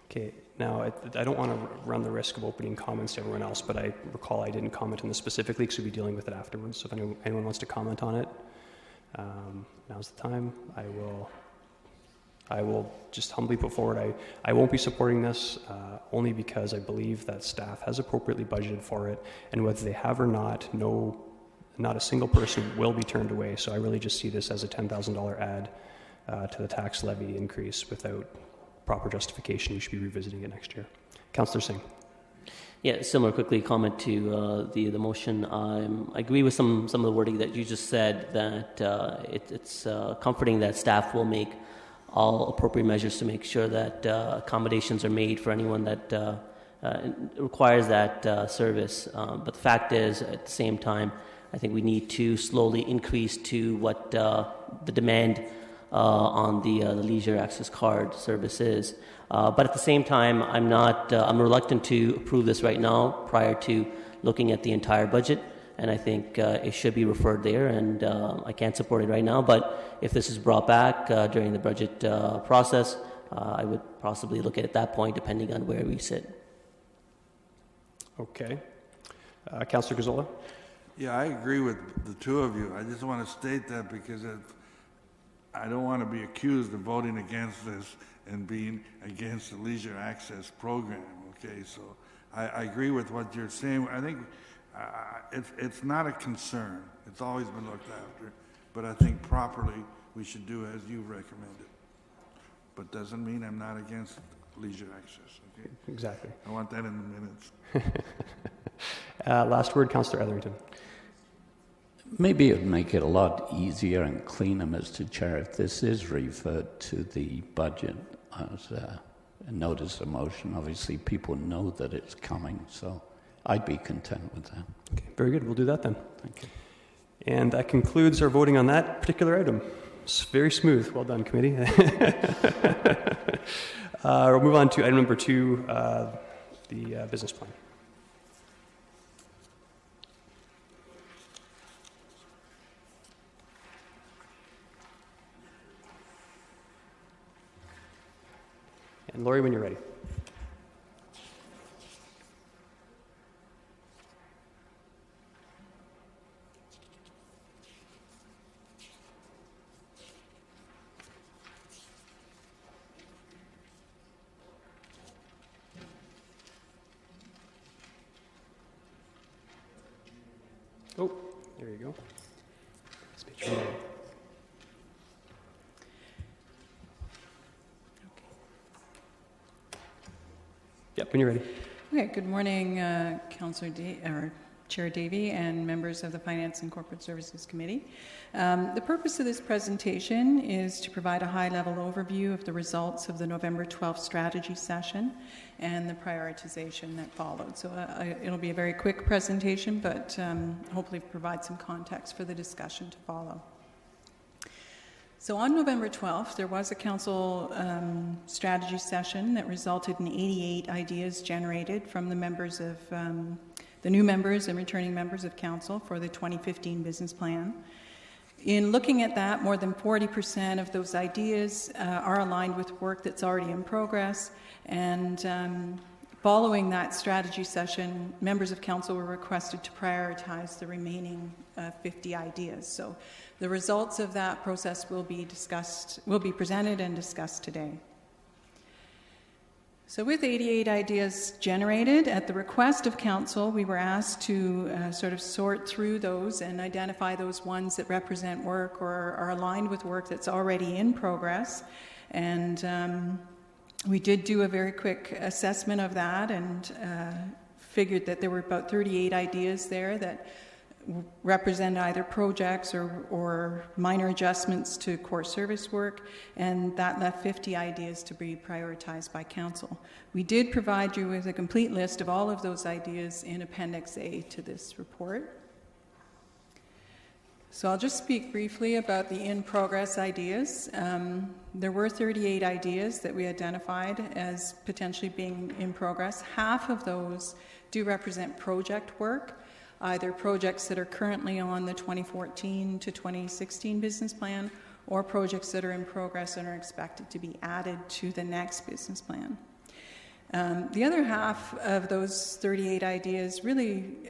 Okay, now I don't want to run the risk of opening comments to everyone else, but I recall I didn't comment on this specifically because we'll be dealing with it afterwards. So if anyone wants to comment on it, now's the time. I will just humbly put forward, I won't be supporting this only because I believe that staff has appropriately budgeted for it, and whether they have or not, not a single person will be turned away. So I really just see this as a $10,000 add to the tax levy increase without proper justification. We should be revisiting it next year. Councillor Singh. Yeah, similar quickly comment to the motion. I agree with some of the wording that you just said, that it's comforting that staff will make all appropriate measures to make sure that accommodations are made for anyone that requires that service. But the fact is, at the same time, I think we need to slowly increase to what the demand on the leisure access card service is. But at the same time, I'm reluctant to approve this right now prior to looking at the entire budget. And I think it should be referred there, and I can't support it right now. But if this is brought back during the budget process, I would possibly look at it at that point, depending on where we sit. Okay. Councillor Gazzola? Yeah, I agree with the two of you. I just want to state that because I don't want to be accused of voting against this and being against the leisure access program, okay? So I agree with what you're saying. I think it's not a concern. It's always been looked after. But I think properly we should do as you recommended. But doesn't mean I'm not against leisure access, okay? Exactly. I want that in the minutes. Last word, Councillor Etherington. Maybe it would make it a lot easier and cleaner, Mr. Chair, if this is referred to the budget as a notice of motion. Obviously, people know that it's coming, so I'd be content with that. Okay, very good. We'll do that then. Thank you. And that concludes our voting on that particular item. It's very smooth. Well done, committee. We'll move on to item number 2, the business plan. And Laurie, when you're ready. Oh, there you go. Speech from Laurie. Yep, when you're ready. Okay, good morning, Chair Davey and members of the Finance and Corporate Services Committee. The purpose of this presentation is to provide a high-level overview of the results of the November 12th strategy session and the prioritization that followed. So it'll be a very quick presentation, but hopefully provide some context for the discussion to follow. So on November 12th, there was a council strategy session that resulted in 88 ideas generated from the members of the new members and returning members of council for the 2015 business plan. In looking at that, more than 40% of those ideas are aligned with work that's already in progress, and following that strategy session, members of council were requested to prioritize the remaining 50 ideas. So the results of that process will be presented and discussed today. So with 88 ideas generated, at the request of council, we were asked to sort of sort through those and identify those ones that represent work or are aligned with work that's already in progress. And we did do a very quick assessment of that and figured that there were about 38 ideas there that represent either projects or minor adjustments to core service work, and that left 50 ideas to be prioritized by council. We did provide you with a complete list of all of those ideas in Appendix A to this report. So I'll just speak briefly about the in-progress ideas. There were 38 ideas that we identified as potentially being in progress. Half of those do represent project work, either projects that are currently on the 2014 to 2016 business plan or projects that are in progress and are expected to be added to the next business plan. The other half of those 38 ideas really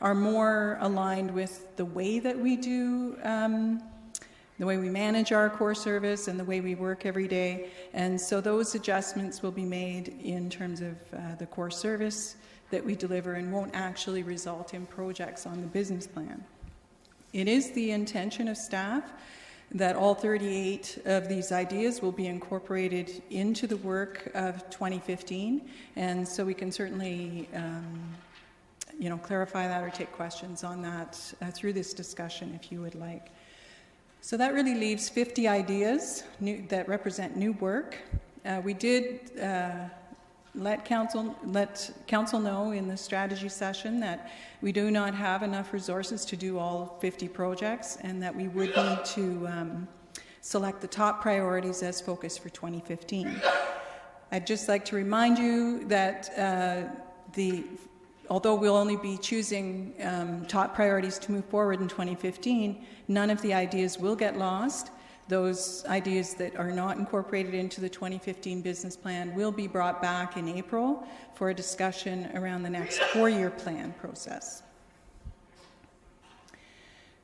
are more aligned with the way that we do, the way we manage our core service and the way we work every day. And so those adjustments will be made in terms of the core service that we deliver and won't actually result in projects on the business plan. It is the intention of staff that all 38 of these ideas will be incorporated into the work of 2015, and so we can certainly clarify that or take questions on that through this discussion if you would like. So that really leaves 50 ideas that represent new work. We did let council know in the strategy session that we do not have enough resources to do all 50 projects and that we would need to select the top priorities as focus for 2015. I'd just like to remind you that although we'll only be choosing top priorities to move forward in 2015, none of the ideas will get lost. Those ideas that are not incorporated into the 2015 business plan will be brought back in April for a discussion around the next 4-year plan process.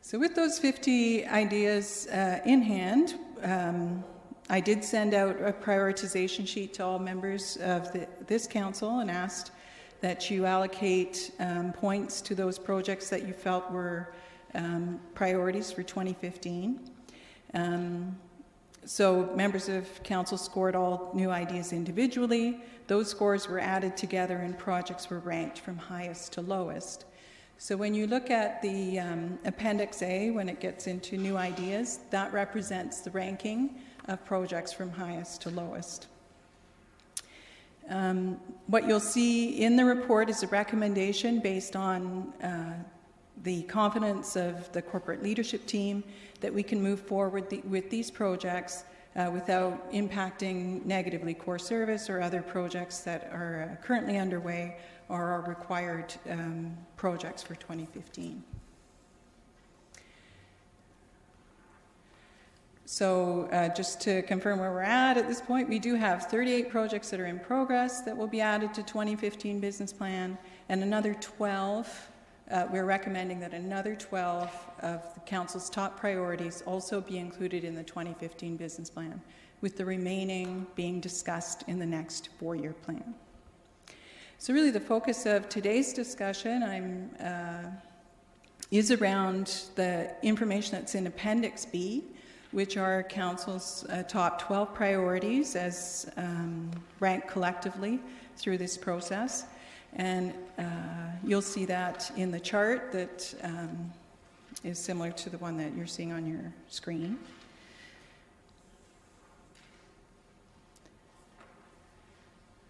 So with those 50 ideas in hand, I did send out a prioritization sheet to all members of this council and asked that you allocate points to those projects that you felt were priorities for 2015. So members of council scored all new ideas individually. Those scores were added together and projects were ranked from highest to lowest. So when you look at the Appendix A, when it gets into new ideas, that represents the ranking of projects from highest to lowest. What you'll see in the report is a recommendation based on the confidence of the corporate leadership team that we can move forward with these projects without impacting negatively core service or other projects that are currently underway or are required projects for 2015. So just to confirm where we're at this point, we do have 38 projects that are in progress that will be added to 2015 business plan, and another 12. We're recommending that another 12 of the council's top priorities also be included in the 2015 business plan, with the remaining being discussed in the next 4-year plan. So really the focus of today's discussion is around the information that's in Appendix B, which are Council's top 12 priorities as ranked collectively through this process. And you'll see that in the chart that is similar to the one that you're seeing on your screen.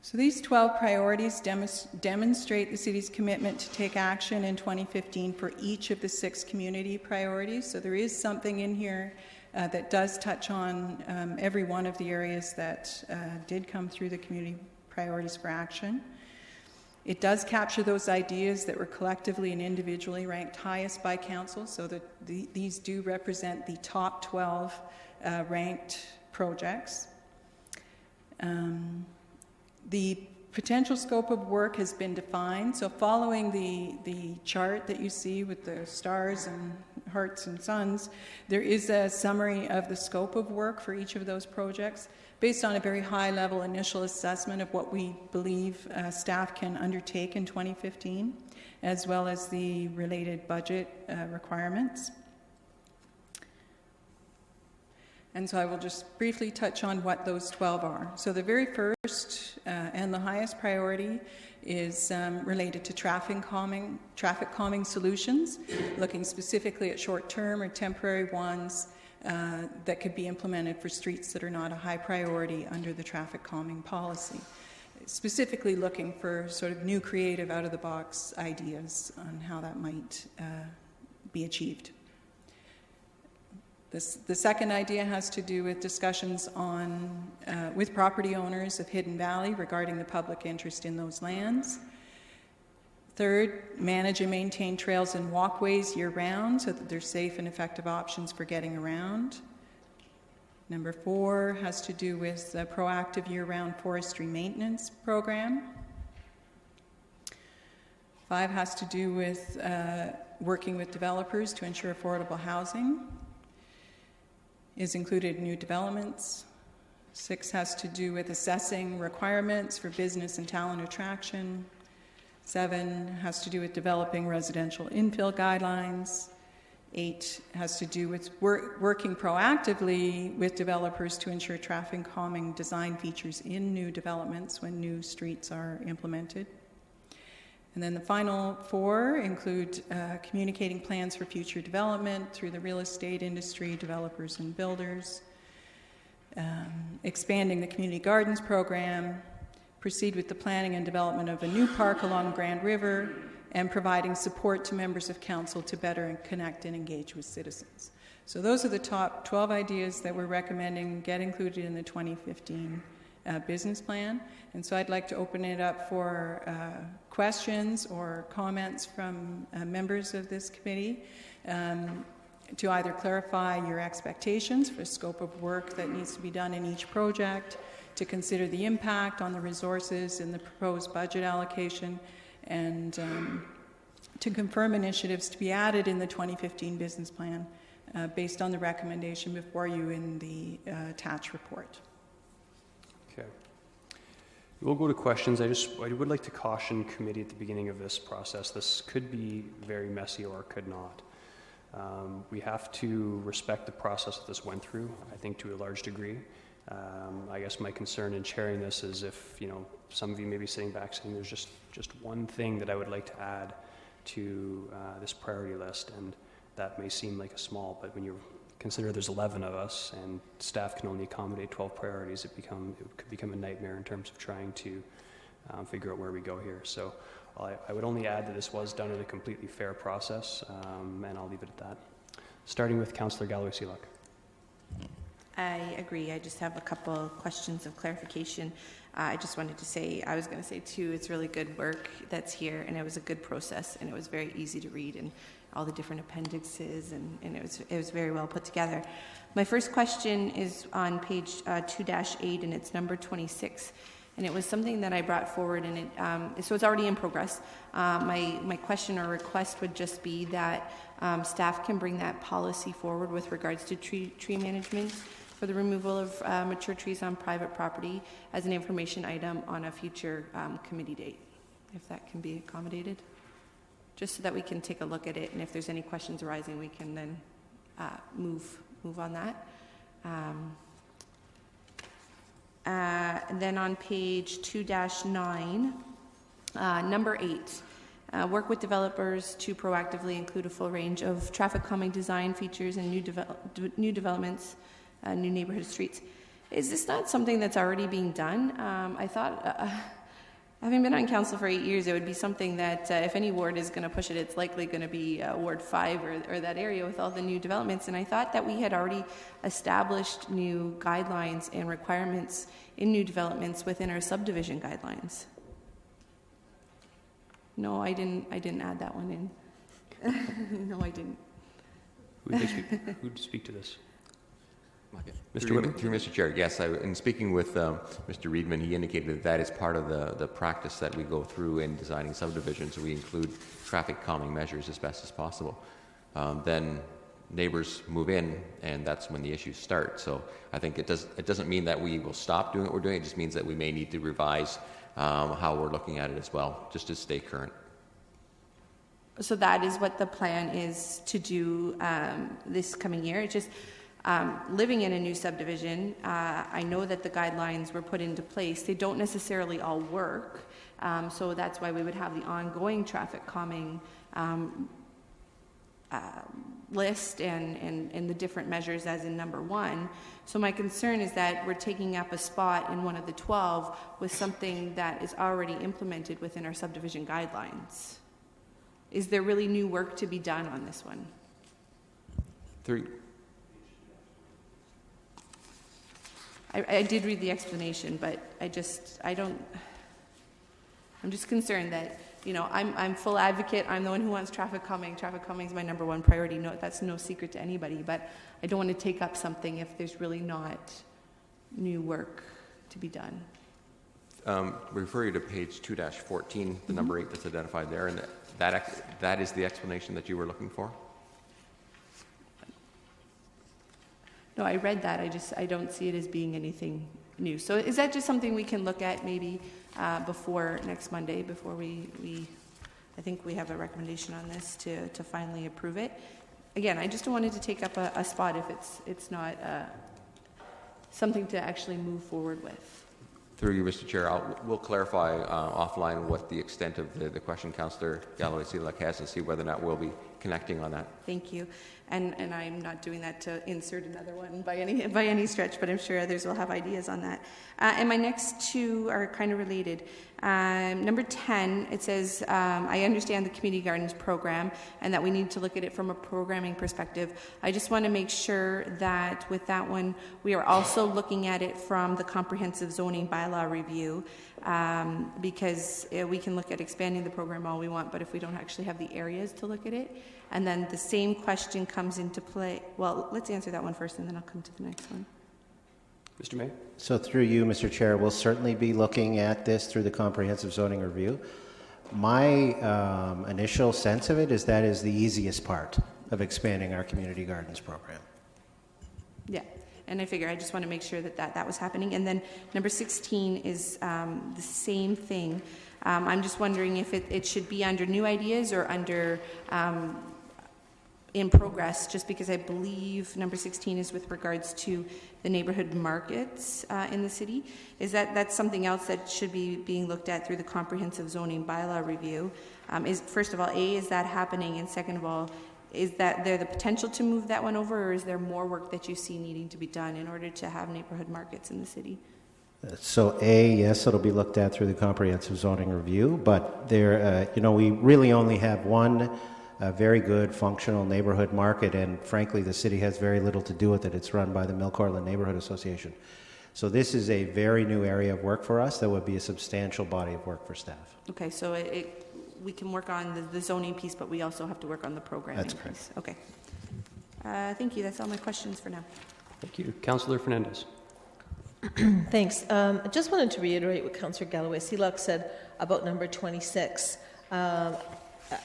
So these 12 priorities demonstrate the city's commitment to take action in 2015 for each of the 6 community priorities. So there is something in here that does touch on every one of the areas that did come through the community priorities for action. It does capture those ideas that were collectively and individually ranked highest by council, so that these do represent the top 12 ranked projects. The potential scope of work has been defined. So following the chart that you see with the stars and hearts and suns, there is a summary of the scope of work for each of those projects based on a very high-level initial assessment of what we believe staff can undertake in 2015, as well as the related budget requirements. And so I will just briefly touch on what those 12 are. So the very first and the highest priority is related to traffic calming solutions, looking specifically at short-term or temporary ones that could be implemented for streets that are not a high priority under the traffic calming policy. Specifically looking for sort of new creative out-of-the-box ideas on how that might be achieved. The second idea has to do with discussions with property owners of Hidden Valley regarding the public interest in those lands. Third, manage and maintain trails and walkways year-round so that they're safe and effective options for getting around. Number 4 has to do with a proactive year-round forestry maintenance program. 5 has to do with working with developers to ensure affordable housing is included in new developments. 6 has to do with assessing requirements for business and talent attraction. 7 has to do with developing residential infill guidelines. 8 has to do with working proactively with developers to ensure traffic calming design features in new developments when new streets are implemented. And then the final 4 include communicating plans for future development through the real estate industry, developers and builders, expanding the community gardens program, proceed with the planning and development of a new park along Grand River, and providing support to members of council to better connect and engage with citizens. So those are the top 12 ideas that we're recommending get included in the 2015 business plan. And so I'd like to open it up for questions or comments from members of this committee to either clarify your expectations for the scope of work that needs to be done in each project, to consider the impact on the resources in the proposed budget allocation, and to confirm initiatives to be added in the 2015 business plan based on the recommendation before you in the attached report. Okay. We'll go to questions. I would like to caution committee at the beginning of this process. This could be very messy or could not. We have to respect the process that this went through, I think, to a large degree. I guess my concern in chairing this is if, some of you may be sitting back saying there's just one thing that I would like to add to this priority list, and that may seem like a small, but when you consider there's 11 of us and staff can only accommodate 12 priorities, it could become a nightmare in terms of trying to figure out where we go here. So I would only add that this was done in a completely fair process, and I'll leave it at that. Starting with Councillor Galloway-Seelock. I agree. I just have a couple questions of clarification. I just wanted to say, I was going to say too, it's really good work that's here, and it was a good process, and it was very easy to read, and all the different appendixes, and it was very well put together. My first question is on page 2-8, and it's number 26, and it was something that I brought forward, and so it's already in progress. My question or request would just be that staff can bring that policy forward with regards to tree management for the removal of mature trees on private property as an information item on a future committee date, if that can be accommodated, just so that we can take a look at it, and if there's any questions arising, we can then move on that. And then on page 2-9, number 8, work with developers to proactively include a full range of traffic calming design features and new developments, new neighborhood streets. Is this not something that's already being done? I thought, having been on council for 8 years, it would be something that if any ward is going to push it, it's likely going to be Ward 5 or that area with all the new developments. And I thought that we had already established new guidelines and requirements in new developments within our subdivision guidelines. No, I didn't add that one in. No, I didn't. Who'd speak to this? Through Mr. Chair, yes. In speaking with Mr. Reedman, he indicated that is part of the practice that we go through in designing subdivisions. We include traffic calming measures as best as possible. Then neighbors move in, and that's when the issues start. So I think it doesn't mean that we will stop doing what we're doing. It just means that we may need to revise how we're looking at it as well, just to stay current. So that is what the plan is to do this coming year. It's just living in a new subdivision, I know that the guidelines were put into place. They don't necessarily all work, so that's why we would have the ongoing traffic calming list and the different measures as in number 1. So my concern is that we're taking up a spot in one of the 12 with something that is already implemented within our subdivision guidelines. Is there really new work to be done on this one? 3. I did read the explanation, but I'm just concerned that, I'm full advocate. I'm the one who wants traffic calming. Traffic calming is my number 1 priority. No, that's no secret to anybody, but I don't want to take up something if there's really not new work to be done. Refer you to page 2-14, the number 8 that's identified there, and that is the explanation that you were looking for? No, I read that. I don't see it as being anything new. So is that just something we can look at maybe before next Monday, before I think we have a recommendation on this to finally approve it. Again, I just don't want it to take up a spot if it's not something to actually move forward with. Through you, Mr. Chair, we'll clarify offline what the extent of the question Councillor Galloway-Selak has and see whether or not we'll be connecting on that. Thank you. And I'm not doing that to insert another one by any stretch, but I'm sure others will have ideas on that. And my next 2 are kind of related. Number 10, it says, I understand the community gardens program and that we need to look at it from a programming perspective. I just want to make sure that with that one, we are also looking at it from the comprehensive zoning bylaw review, because we can look at expanding the program all we want, but if we don't actually have the areas to look at it, and then the same question comes into play. Well, let's answer that one first, and then I'll come to the next one. Mr. May? So through you, Mr. Chair, we'll certainly be looking at this through the comprehensive zoning review. My initial sense of it is that is the easiest part of expanding our community gardens program. Yeah, and I figure I just want to make sure that was happening. And then number 16 is the same thing. I'm just wondering if it should be under new ideas or under in progress, just because I believe number 16 is with regards to the neighborhood markets in the city. Is that's something else that should be being looked at through the comprehensive zoning bylaw review? First of all, is that happening? And second of all, is that there the potential to move that one over, or is there more work that you see needing to be done in order to have neighborhood markets in the city? So yes, it'll be looked at through the comprehensive zoning review, but there, we really only have one very good functional neighborhood market, and frankly the city has very little to do with it. It's run by the Mill-Cortland Neighborhood Association. So this is a very new area of work for us that would be a substantial body of work for staff. Okay, so we can work on the zoning piece, but we also have to work on the programming That's correct. piece. Okay. Thank you. That's all my questions for now. Thank you. Councillor Fernandez. Thanks. I just wanted to reiterate what Councillor Galloway-Selak said about number 26.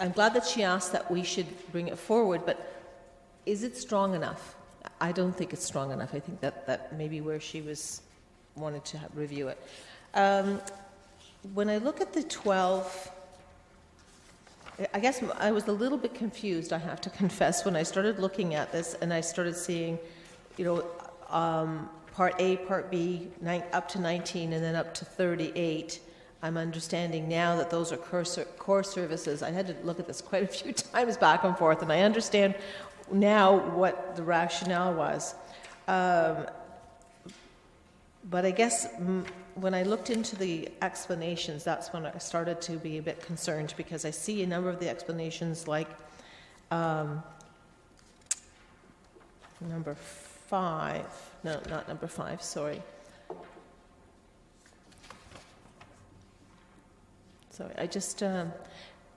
I'm glad that she asked that we should bring it forward, but is it strong enough? I don't think it's strong enough. I think that maybe where she wanted to review it. When I look at the 12, I guess I was a little bit confused, I have to confess, when I started looking at this and I started seeing, Part A, Part B, up to 19, and then up to 38. I'm understanding now that those are core services. I had to look at this quite a few times back and forth, and I understand now what the rationale was. But I guess when I looked into the explanations, that's when I started to be a bit concerned, because I see a number of the explanations, like number 5. No, not number 5, sorry. Sorry, I just,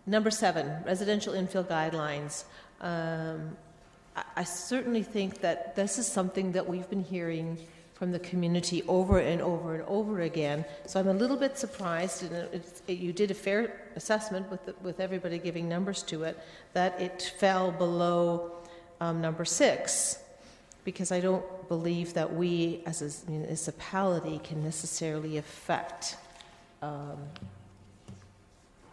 number 7, residential infill guidelines. I certainly think that this is something that we've been hearing from the community over and over and over again. So I'm a little bit surprised, and you did a fair assessment with everybody giving numbers to it, that it fell below number 6, because I don't believe that we as a municipality can necessarily affect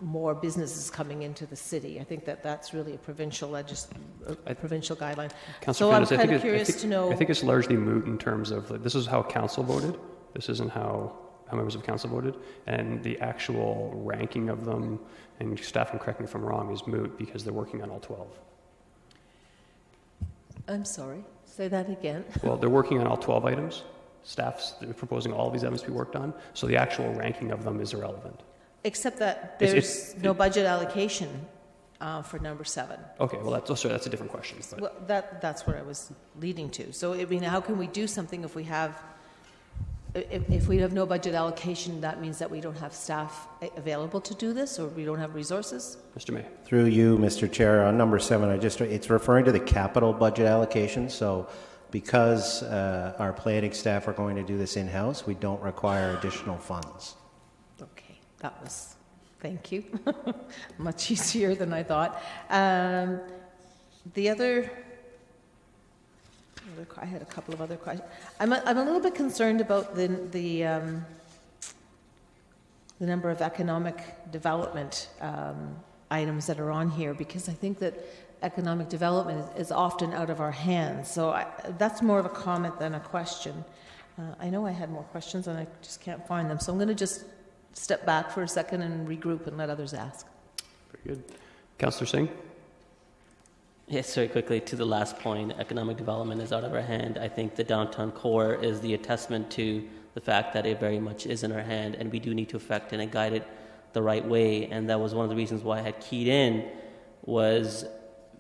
more businesses coming into the city. I think that that's really a provincial guideline. So I'm kind of curious to know. I think it's largely moot in terms of, like, this is how council voted. This isn't how members of council voted, and the actual ranking of them, and staff can correct me if I'm wrong, is moot because they're working on all 12. I'm sorry. Say that again. Well, they're working on all 12 items. Staff's proposing all of these items to be worked on, so the actual ranking of them is irrelevant. Except that there's no budget allocation for number 7. Okay, well, that's a different question. But. Well, that's what I was leading to. So, I mean, how can we do something if we have no budget allocation? That means that we don't have staff available to do this, or we don't have resources? Mr. May. Through you, Mr. Chair, on number 7, it's referring to the capital budget allocation. So, because our planning staff are going to do this in-house, we don't require additional funds. Okay. That was, thank you, much easier than I thought. The other, I had a couple of other questions. I'm a little bit concerned about the number of economic development items that are on here, because I think that economic development is often out of our hands. So that's more of a comment than a question. I know I had more questions and I just can't find them. So I'm going to just step back for a second and regroup and let others ask. Very good. Councillor Singh? Yes, very quickly, to the last point, economic development is out of our hand. I think the downtown core is the attestment to the fact that it very much is in our hand, and we do need to affect it and guide it the right way. And that was one of the reasons why I had keyed in, was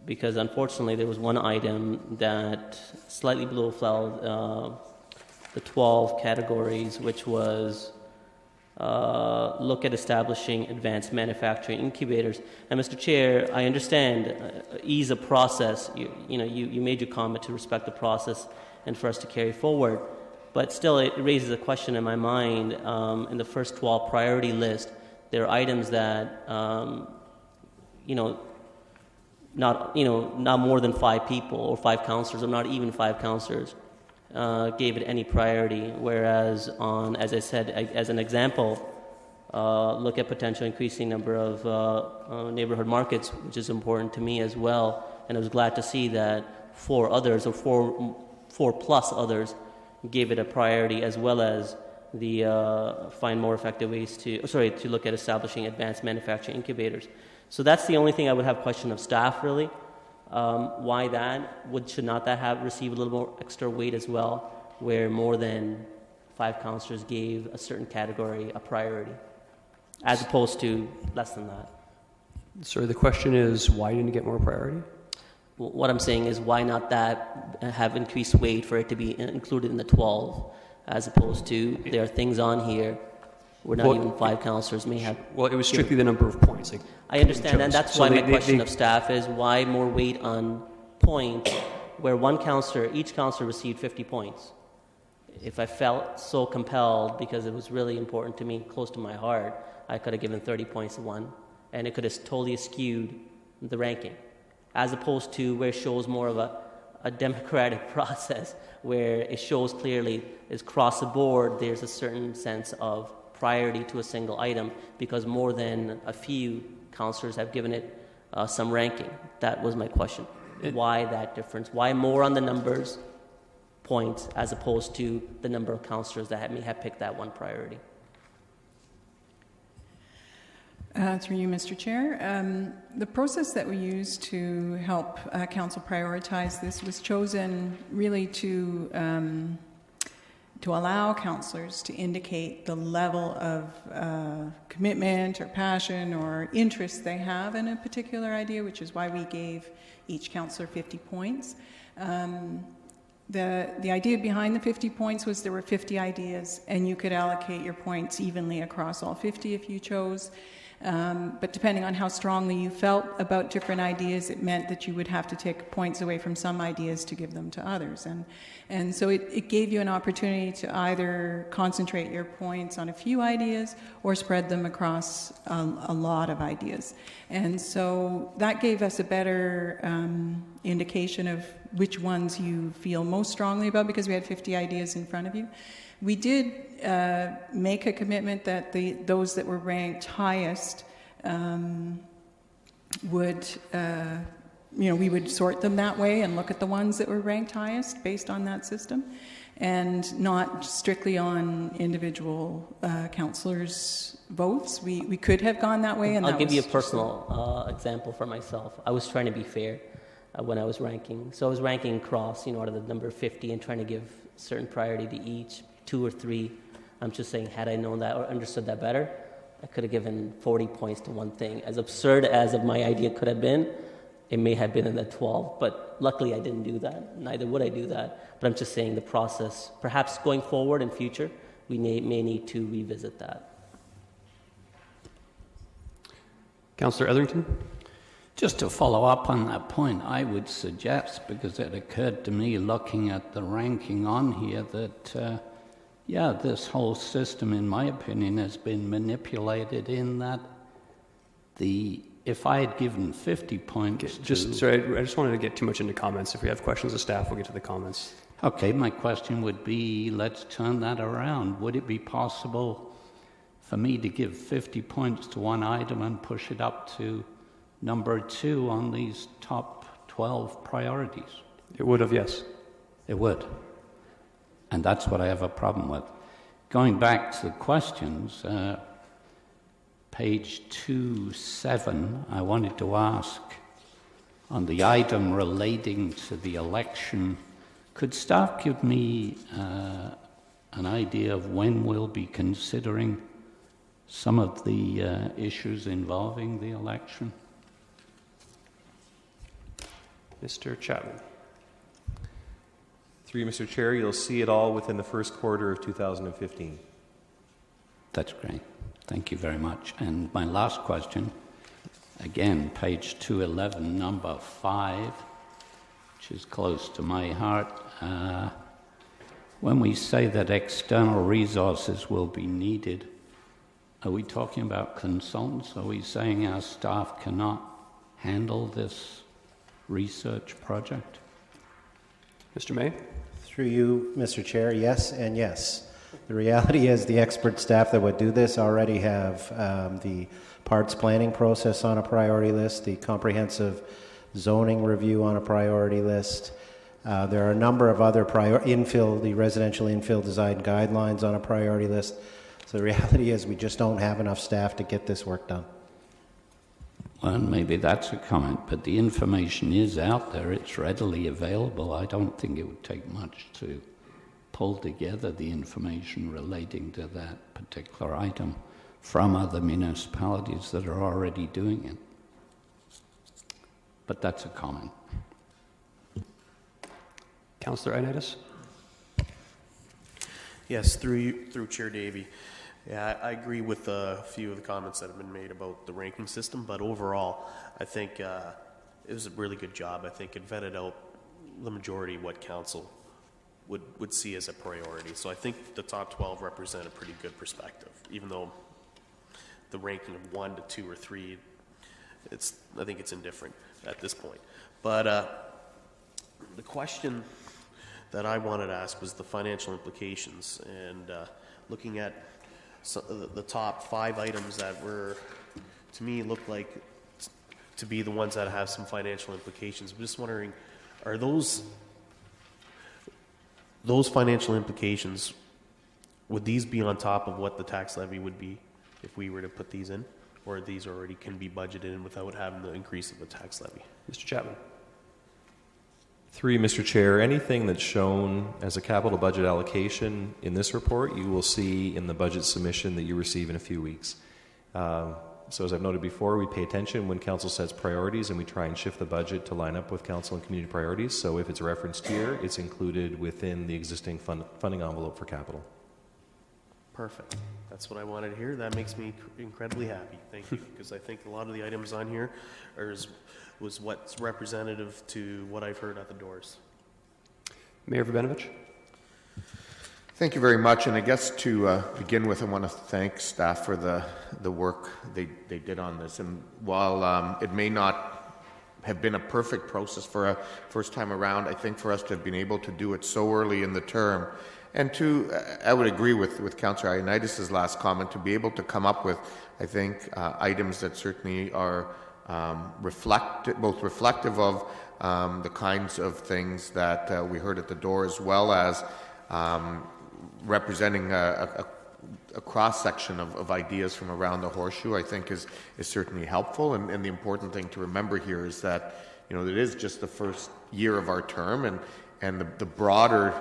because unfortunately there was one item that slightly below fell the 12 categories, which was look at establishing advanced manufacturing incubators. And Mr. Chair, I understand ease of process. You made your comment to respect the process and for us to carry forward. But still, it raises a question in my mind. In the first 12 priority list, there are items that, not more than 5 people or 5 councillors, or not even 5 councillors, gave it any priority, whereas on, as I said, as an example, look at potential increasing number of neighborhood markets, which is important to me as well, and I was glad to see that 4 others, or 4 plus others, gave it a priority, as well as the find more effective ways to look at establishing advanced manufacturing incubators. So that's the only thing I would have question of staff, really. Why that? Should not that receive a little more extra weight as well, where more than 5 councillors gave a certain category a priority, as opposed to less than that? Sorry, the question is, why didn't it get more priority? What I'm saying is, why not that have increased weight for it to be included in the 12, as opposed to there are things on here where not even 5 councillors may have. Well, it was strictly the number of points. I understand, and that's why my question of staff is, why more weight on points where each councillor received 50 points? If I felt so compelled, because it was really important to me, close to my heart, I could have given 30 points to one, and it could have totally skewed the ranking, as opposed to where it shows more of a democratic process, where it shows clearly is across the board there's a certain sense of priority to a single item, because more than a few councillors have given it some ranking. That was my question. Why that difference? Why more on the numbers, points as opposed to the number of councillors that may have picked that one priority. Through you, Mr. Chair. The process that we used to help Council prioritize this was chosen really to allow councillors to indicate the level of commitment or passion or interest they have in a particular idea, which is why we gave each councillor 50 points. The idea behind the 50 points was there were 50 ideas, and you could allocate your points evenly across all 50 if you chose. But depending on how strongly you felt about different ideas, it meant that you would have to take points away from some ideas to give them to others. And so it gave you an opportunity to either concentrate your points on a few ideas or spread them across a lot of ideas. And so that gave us a better indication of which ones you feel most strongly about, because we had 50 ideas in front of you. We did make a commitment that those that were ranked highest would, we would sort them that way and look at the ones that were ranked highest based on that system, and not strictly on individual councillors' votes. We could have gone that way. And I'll give you a personal example for myself. I was trying to be fair when I was ranking. So I was ranking across, out of the number 50 and trying to give certain priority to each. 2 or 3. I'm just saying, had I known that or understood that better, I could have given 40 points to one thing. As absurd as my idea could have been, it may have been in the 12. But luckily, I didn't do that. Neither would I do that. But I'm just saying the process, perhaps going forward in future, we may need to revisit that. Councillor Etherington? Just to follow up on that point, I would suggest, because it occurred to me looking at the ranking on here, that this whole system, in my opinion, has been manipulated in that if I had given 50 points Sorry, I just wanted to get too much into comments. If we have questions of staff, we'll get to the comments. Okay, my question would be, let's turn that around. Would it be possible for me to give 50 points to one item and push it up to number 2 on these top 12 priorities? It would have, yes. It would. And that's what I have a problem with. Going back to the questions, page 2.7, I wanted to ask, on the item relating to the election, could staff give me an idea of when we'll be considering some of the issues involving the election? Mr. Chapman. Through you, Mr. Chair, you'll see it all within the first quarter of 2015. That's great. Thank you very much. And my last question, again, page 211, number 5, which is close to my heart. When we say that external resources will be needed, are we talking about consultants? Are we saying our staff cannot handle this research project? Mr. May? Through you, Mr. Chair, yes and yes. The reality is the expert staff that would do this already have the parts planning process on a priority list, the comprehensive zoning review on a priority list. There are a number of other the residential infill design guidelines on a priority list. So the reality is we just don't have enough staff to get this work done. Well, maybe that's a comment, but the information is out there. It's readily available. I don't think it would take much to pull together the information relating to that particular item from other municipalities that are already doing it. But that's a comment. Councillor Ioannidis? Yes, through Chair Davey. Yeah, I agree with a few of the comments that have been made about the ranking system, but overall, I think it was a really good job. I think it vetted out the majority of what council would see as a priority. So I think the top 12 represent a pretty good perspective, even though the ranking of 1 to 2 or 3, I think it's indifferent at this point. But the question that I wanted to ask was the financial implications, and looking at the top 5 items that were, to me, look like to be the ones that have some financial implications. I'm just wondering, are those those financial implications, would these be on top of what the tax levy would be if we were to put these in? Or these already can be budgeted in without having the increase of the tax levy? Mr. Chapman. Through you, Mr. Chair, anything that's shown as a capital budget allocation in this report, you will see in the budget submission that you receive in a few weeks. So as I've noted before, we pay attention when council sets priorities, and we try and shift the budget to line up with council and community priorities. So if it's referenced here, it's included within the existing funding envelope for capital. Perfect. That's what I wanted to hear. That makes me incredibly happy. Thank you. Because I think a lot of the items on here was what's representative to what I've heard at the doors. Mayor Verbenovich. Thank you very much. And I guess to begin with, I want to thank staff for the work they did on this. And while it may not have been a perfect process for a first time around, I think for us to have been able to do it so early in the term, and I would agree with Councillor Ioannidis' last comment, to be able to come up with, I think, items that certainly are both reflective of the kinds of things that we heard at the door, as well as representing a cross-section of ideas from around the horseshoe, I think is certainly helpful. And the important thing to remember here is that, it is just the first year of our term, and the broader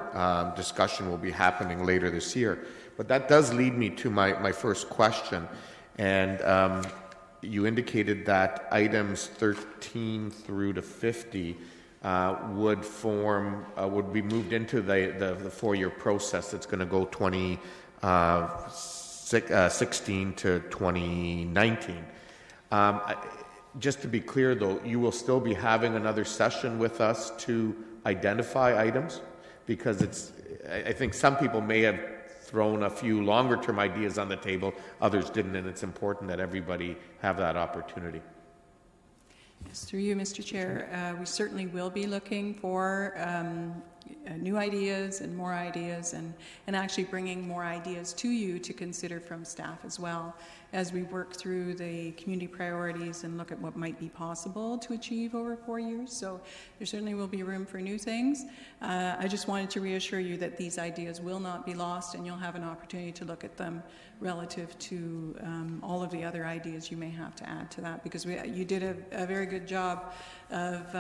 discussion will be happening later this year. But that does lead me to my first question. And you indicated that items 13 through to 50 would be moved into the 4-year process that's going to go 2016 to 2019. Just to be clear, though, you will still be having another session with us to identify items, because I think some people may have thrown a few longer-term ideas on the table, others didn't, and it's important that everybody have that opportunity. Yes, through you, Mr. Chair, we certainly will be looking for new ideas and more ideas, and actually bringing more ideas to you to consider from staff as well, as we work through the community priorities and look at what might be possible to achieve over 4 years. So there certainly will be room for new things. I just wanted to reassure you that these ideas will not be lost, and you'll have an opportunity to look at them relative to all of the other ideas you may have to add to that, because you did a very good job of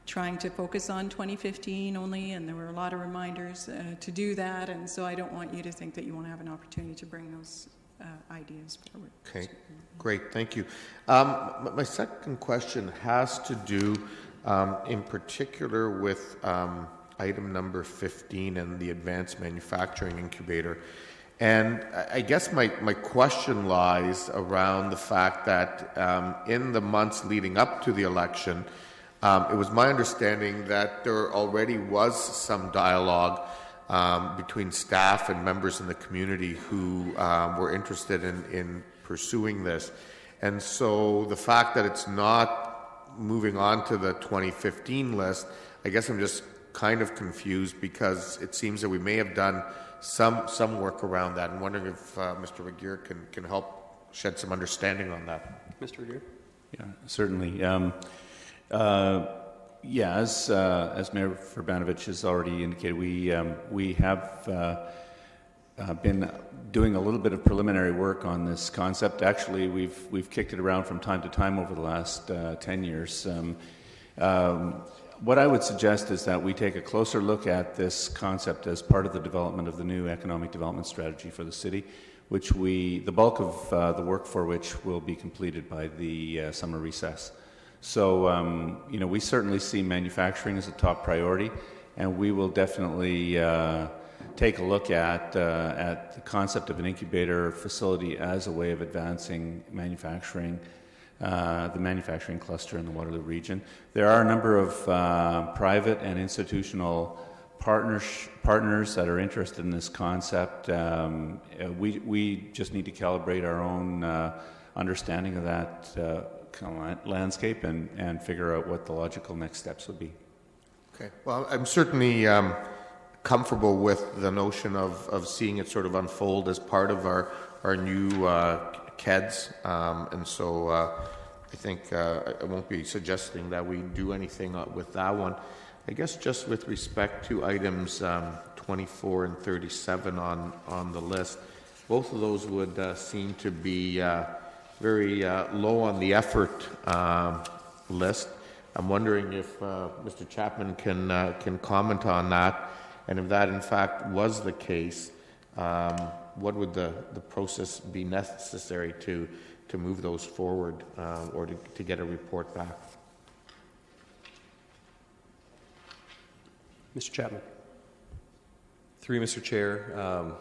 trying to focus on 2015 only, and there were a lot of reminders to do that, and so I don't want you to think that you won't have an opportunity to bring those ideas forward. Okay, great, thank you. My second question has to do in particular with item number 15 and the Advanced Manufacturing Incubator. And I guess my question lies around the fact that in the months leading up to the election, it was my understanding that there already was some dialogue between staff and members in the community who were interested in pursuing this. And so the fact that it's not moving on to the 2015 list, I guess I'm just kind of confused, because it seems that we may have done some work around that. I'm wondering if Mr. Regier can help shed some understanding on that. Mr. Regier? Yeah, certainly. As Mayor Verbenovich has already indicated, we have been doing a little bit of preliminary work on this concept. Actually, we've kicked it around from time to time over the last 10 years. What I would suggest is that we take a closer look at this concept as part of the development of the new economic development strategy for the city, which the bulk of the work for which will be completed by the summer recess. So, we certainly see manufacturing as a top priority, and we will definitely take a look at the concept of an incubator facility as a way of advancing manufacturing, the manufacturing cluster in the Waterloo region. There are a number of private and institutional partners that are interested in this concept. We just need to calibrate our own understanding of that landscape and figure out what the logical next steps would be. Okay. Well, I'm certainly comfortable with the notion of seeing it sort of unfold as part of our new KEDS, and so I think I won't be suggesting that we do anything with that one. I guess just with respect to items 24 and 37 on the list, both of those would seem to be very low on the effort list. I'm wondering if Mr. Chapman can comment on that, and if that in fact was the case, what would the process be necessary to move those forward or to get a report back? Mr. Chapman. Through you, Mr. Chair.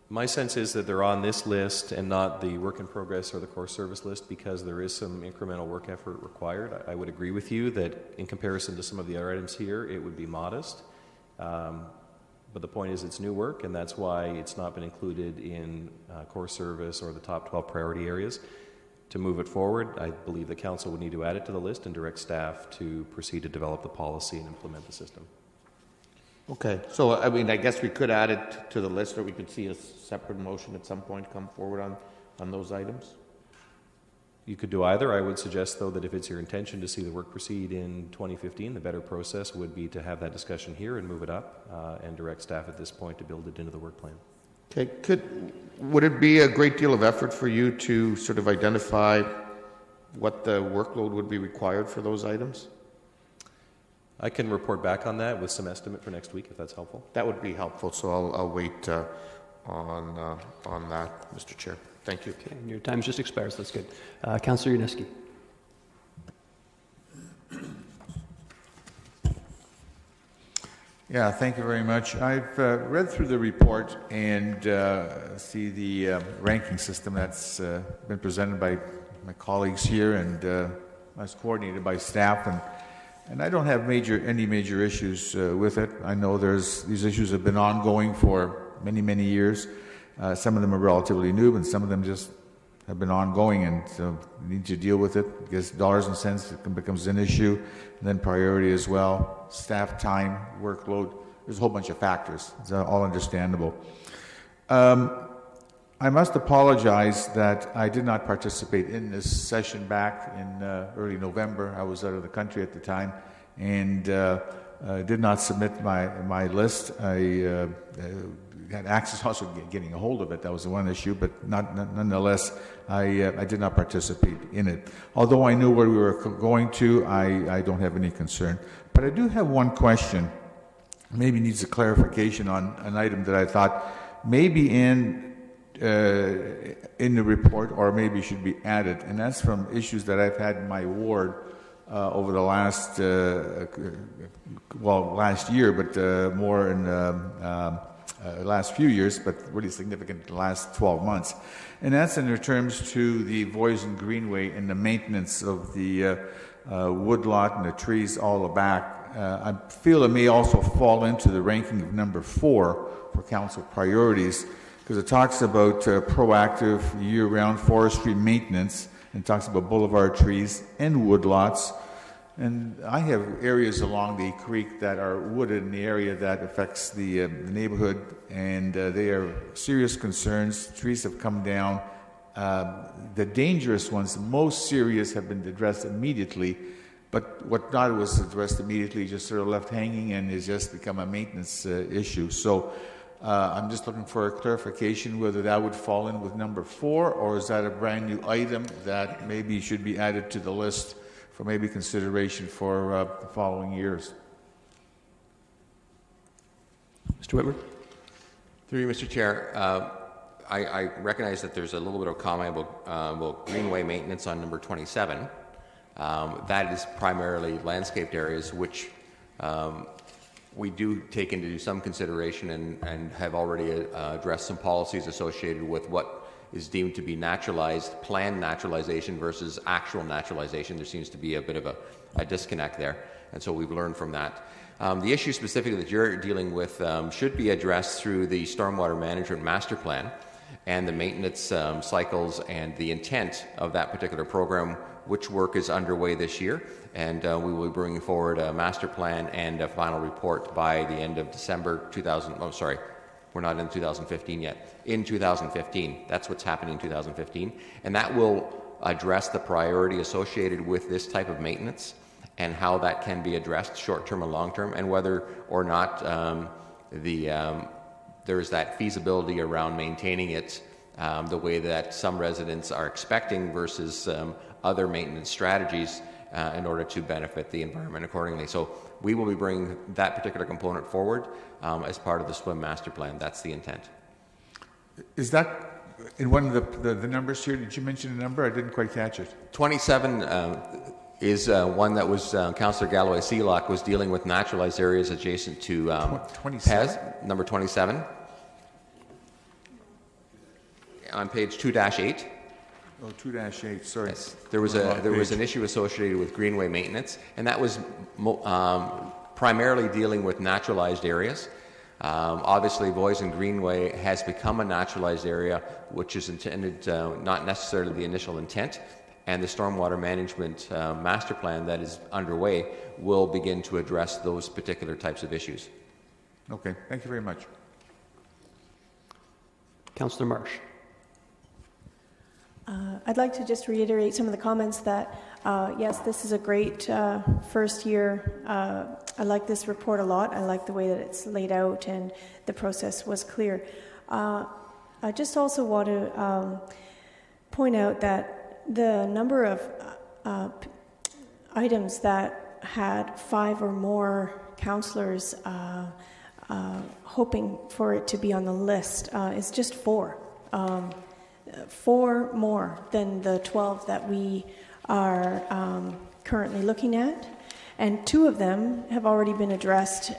My sense is that they're on this list and not the work in progress or the core service list because there is some incremental work effort required. I would agree with you that in comparison to some of the other items here, it would be modest. But the point is it's new work, and that's why it's not been included in core service or the top 12 priority areas. To move it forward, I believe the council would need to add it to the list and direct staff to proceed to develop the policy and implement the system. Okay, so I mean, I guess we could add it to the list, or we could see a separate motion at some point come forward on those items. You could do either. I would suggest, though, that if it's your intention to see the work proceed in 2015, the better process would be to have that discussion here and move it up and direct staff at this point to build it into the work plan. Okay, would it be a great deal of effort for you to sort of identify what the workload would be required for those items? I can report back on that with some estimate for next week, if that's helpful. That would be helpful, so I'll wait on that, Mr. Chair. Thank you. Okay, your time just expires. That's good. Councillor Yuniesky. Yeah, thank you very much. I've read through the report and see the ranking system that's been presented by my colleagues here and as coordinated by staff, and I don't have any major issues with it. I know these issues have been ongoing for many years. Some of them are relatively new, and some of them just have been ongoing, and so we need to deal with it because dollars and cents becomes an issue, and then priority as well, staff time, workload. There's a whole bunch of factors. It's all understandable. I must apologize that I did not participate in this session back in early November. I was out of the country at the time and did not submit my list. I had access also getting a hold of it. That was the one issue, but nonetheless, I did not participate in it. Although I knew where we were going to, I don't have any concern. But I do have one question. Maybe needs a clarification on an item that I thought maybe in the report or maybe should be added, and that's from issues that I've had in my ward over the last year, but more in last few years, but really significant the last 12 months. And that's in terms to the Voisin Greenway and the maintenance of the woodlot and the trees all the back. I feel it may also fall into the ranking of number 4 for council priorities, because it talks about proactive year-round forestry maintenance, and talks about boulevard trees and woodlots. And I have areas along the creek that are wooded in the area that affects the neighborhood, and they are serious concerns. Trees have come down. The dangerous ones, the most serious, have been addressed immediately, but what not was addressed immediately just sort of left hanging and has just become a maintenance issue. So I'm just looking for a clarification whether that would fall in with number 4, or is that a brand new item that maybe should be added to the list for maybe consideration for the following years. Mr. Whitmer. Through you, Mr. Chair. I recognize that there's a little bit of comment about greenway maintenance on number 27. That is primarily landscaped areas, which we do take into some consideration and have already addressed some policies associated with what is deemed to be naturalized, planned naturalization versus actual naturalization. There seems to be a bit of a disconnect there, and so we've learned from that. The issue specifically that you're dealing with should be addressed through the Stormwater Management Master Plan and the maintenance cycles and the intent of that particular program, which work is underway this year, and we will be bringing forward a master plan and a final report by the end of December 2000. Oh, sorry, we're not in 2015 yet. In 2015, that's what's happening in 2015, and that will address the priority associated with this type of maintenance and how that can be addressed short-term and long-term, and whether or not there's that feasibility around maintaining it the way that some residents are expecting versus other maintenance strategies in order to benefit the environment accordingly. So we will be bringing that particular component forward as part of the SWIM master plan. That's the intent. Is that in one of the numbers here? Did you mention a number? I didn't quite catch it. 27 is one that was Councillor Galloway Seelock was dealing with naturalized areas adjacent to PES, number 27, on page 2-8. Oh, 2-8, sorry. Yes. There was an issue associated with greenway maintenance, and that was primarily dealing with naturalized areas. Obviously, Voisin Greenway has become a naturalized area, which is intended, not necessarily the initial intent, and the stormwater management master plan that is underway will begin to address those particular types of issues. Okay, thank you very much. Councillor Marsh. I'd like to just reiterate some of the comments that, yes, this is a great first year. I like this report a lot. I like the way that it's laid out and the process was clear. I just also want to point out that the number of items that had 5 or more councillors hoping for it to be on the list is just 4. 4 more than the 12 that we are currently looking at, and 2 of them have already been addressed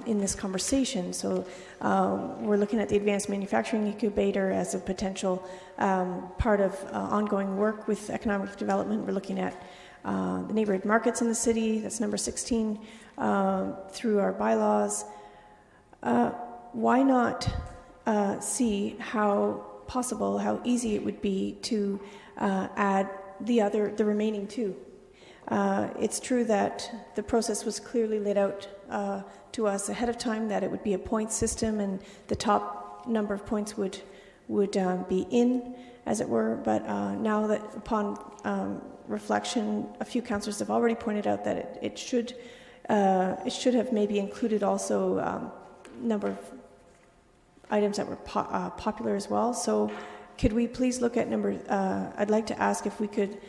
in this conversation. So we're looking at the Advanced Manufacturing Incubator as a potential part of ongoing work with economic development. We're looking at the neighborhood markets in the city, that's number 16, through our bylaws. Why not see how possible, how easy it would be to add the remaining 2. It's true that the process was clearly laid out to us ahead of time, that it would be a point system and the top number of points would be in, as it were. But now that upon reflection, a few councillors have already pointed out that it should have maybe included also number of items that were popular as well. So could we please look at number, I'd like to ask if we could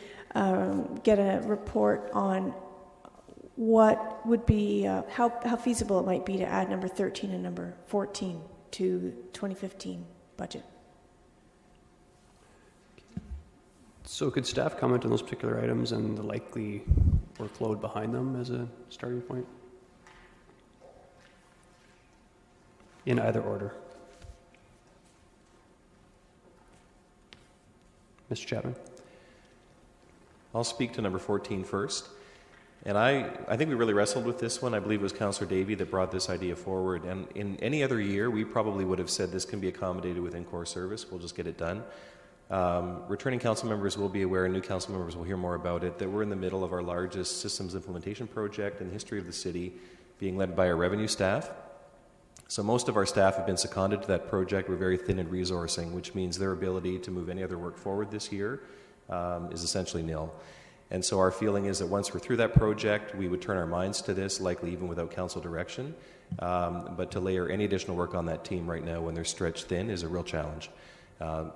get a report on what would be, how feasible it might be to add number 13 and number 14 to 2015 budget. So could staff comment on those particular items and the likely workload behind them as a starting point? In either order. Mr. Chapman. I'll speak to number 14 first. And I think we really wrestled with this one. I believe it was Councillor Davey that brought this idea forward. And in any other year, we probably would have said this can be accommodated within core service. We'll just get it done. Returning council members will be aware, and new council members will hear more about it, that we're in the middle of our largest systems implementation project in the history of the city, being led by our revenue staff. So most of our staff have been seconded to that project. We're very thin in resourcing, which means their ability to move any other work forward this year is essentially nil. And so our feeling is that once we're through that project, we would turn our minds to this, likely even without council direction. But to layer any additional work on that team right now when they're stretched thin is a real challenge.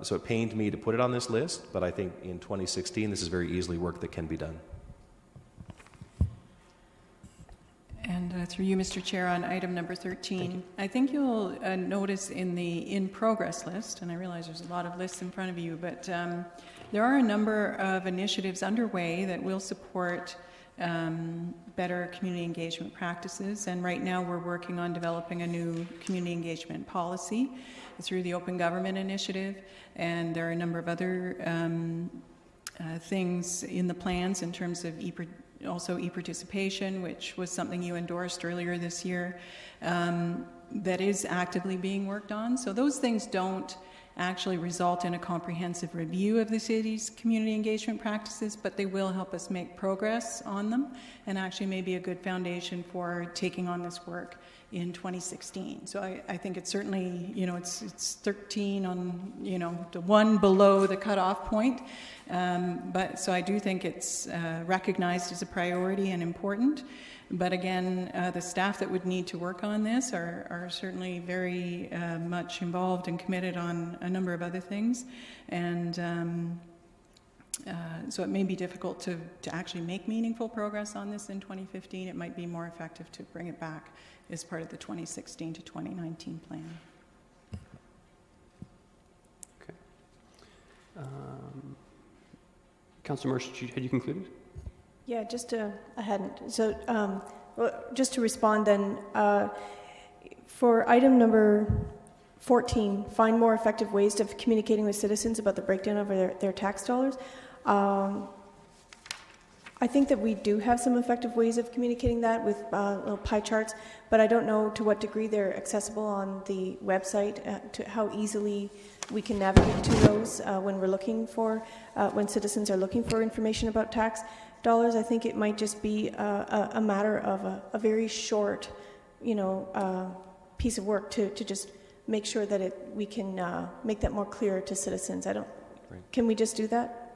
So it pained me to put it on this list, but I think in 2016 this is very easily work that can be done. And through you, Mr. Chair, on item number 13, I think you'll notice in the in-progress list, and I realize there's a lot of lists in front of you, but there are a number of initiatives underway that will support better community engagement practices. And right now we're working on developing a new community engagement policy through the Open Government Initiative. And there are a number of other things in the plans in terms of also e-participation, which was something you endorsed earlier this year, that is actively being worked on. So those things don't actually result in a comprehensive review of the city's community engagement practices, but they will help us make progress on them and actually may be a good foundation for taking on this work in 2016. So I think it's certainly, it's 13 on, the one below the cutoff point. But so I do think it's recognized as a priority and important. But again, the staff that would need to work on this are certainly very much involved and committed on a number of other things. And so it may be difficult to actually make meaningful progress on this in 2015. It might be more effective to bring it back as part of the 2016 to 2019 plan. Okay. Councillor Marsh, had you concluded? Yeah, I hadn't. So just to respond then, for item number 14, find more effective ways of communicating with citizens about the breakdown of their tax dollars. I think that we do have some effective ways of communicating that with little pie charts, but I don't know to what degree they're accessible on the website, to how easily we can navigate to those when we're looking for, when citizens are looking for information about tax dollars. I think it might just be a matter of a very short, piece of work to just make sure that we can make that more clear to citizens. Can we just do that?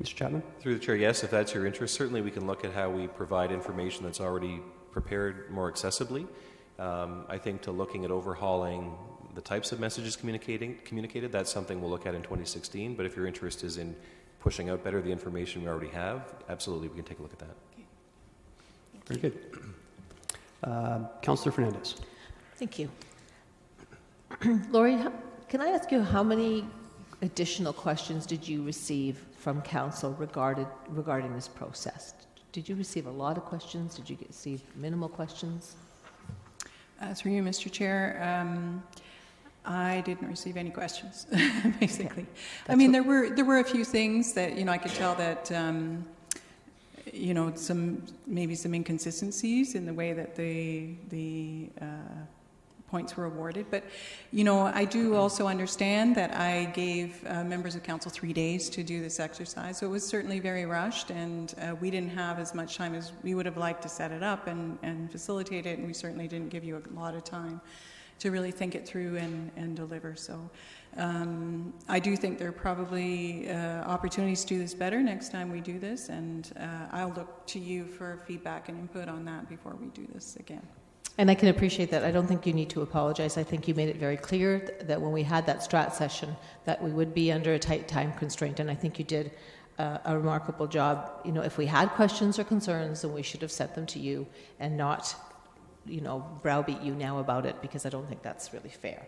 Mr. Chapman? Through the Chair, yes, if that's your interest, certainly we can look at how we provide information that's already prepared more accessibly. I think to looking at overhauling the types of messages communicated, that's something we'll look at in 2016, but if your interest is in pushing out better the information we already have, absolutely, we can take a look at that. Very good. Councillor Fernandez. Thank you. Laurie, can I ask you how many additional questions did you receive from Council regarding this process? Did you receive a lot of questions? Did you receive minimal questions? Through you, Mr. Chair, I didn't receive any questions, basically. I mean, there were a few things that, I could tell that, maybe some inconsistencies in the way that the points were awarded. But, I do also understand that I gave members of council 3 days to do this exercise. So it was certainly very rushed, and we didn't have as much time as we would have liked to set it up and facilitate it, and we certainly didn't give you a lot of time to really think it through and deliver. So I do think there are probably opportunities to do this better next time we do this, and I'll look to you for feedback and input on that before we do this again. And I can appreciate that. I don't think you need to apologize. I think you made it very clear that when we had that strat session that we would be under a tight time constraint, and I think you did a remarkable job. If we had questions or concerns, then we should have sent them to you and not, browbeat you now about it, because I don't think that's really fair.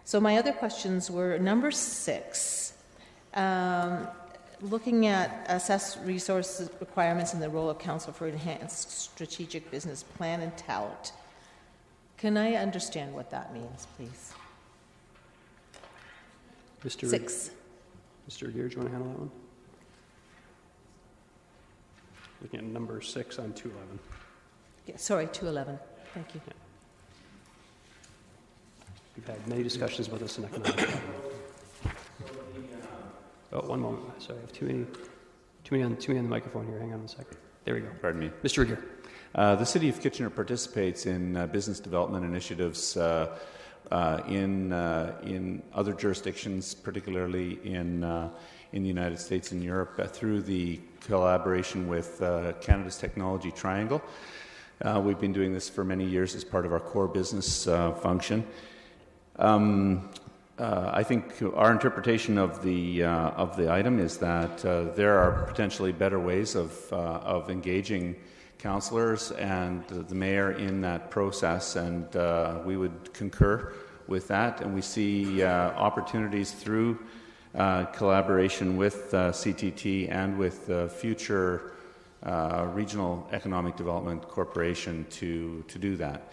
So my other questions were number 6, looking at assess resources requirements and the role of council for enhanced strategic business plan and talent. Can I understand what that means, please? Mr. 6. Mr. Aguirre, do you want to handle that one? Looking at number 6 on 211. Yeah, sorry, 211. Thank you. Yeah. We've had many discussions about this in economic development. Oh, one moment. Sorry, I have too many on the microphone here. Hang on a second. There we go. Pardon me. Mr. Aguirre. The City of Kitchener participates in business development initiatives in other jurisdictions, particularly in the United States and Europe, through the collaboration with Canada's Technology Triangle. We've been doing this for many years as part of our core business function. I think our interpretation of the item is that there are potentially better ways of engaging councillors and the mayor in that process, and we would concur with that. And we see opportunities through collaboration with CTT and with future Regional Economic Development Corporation to do that.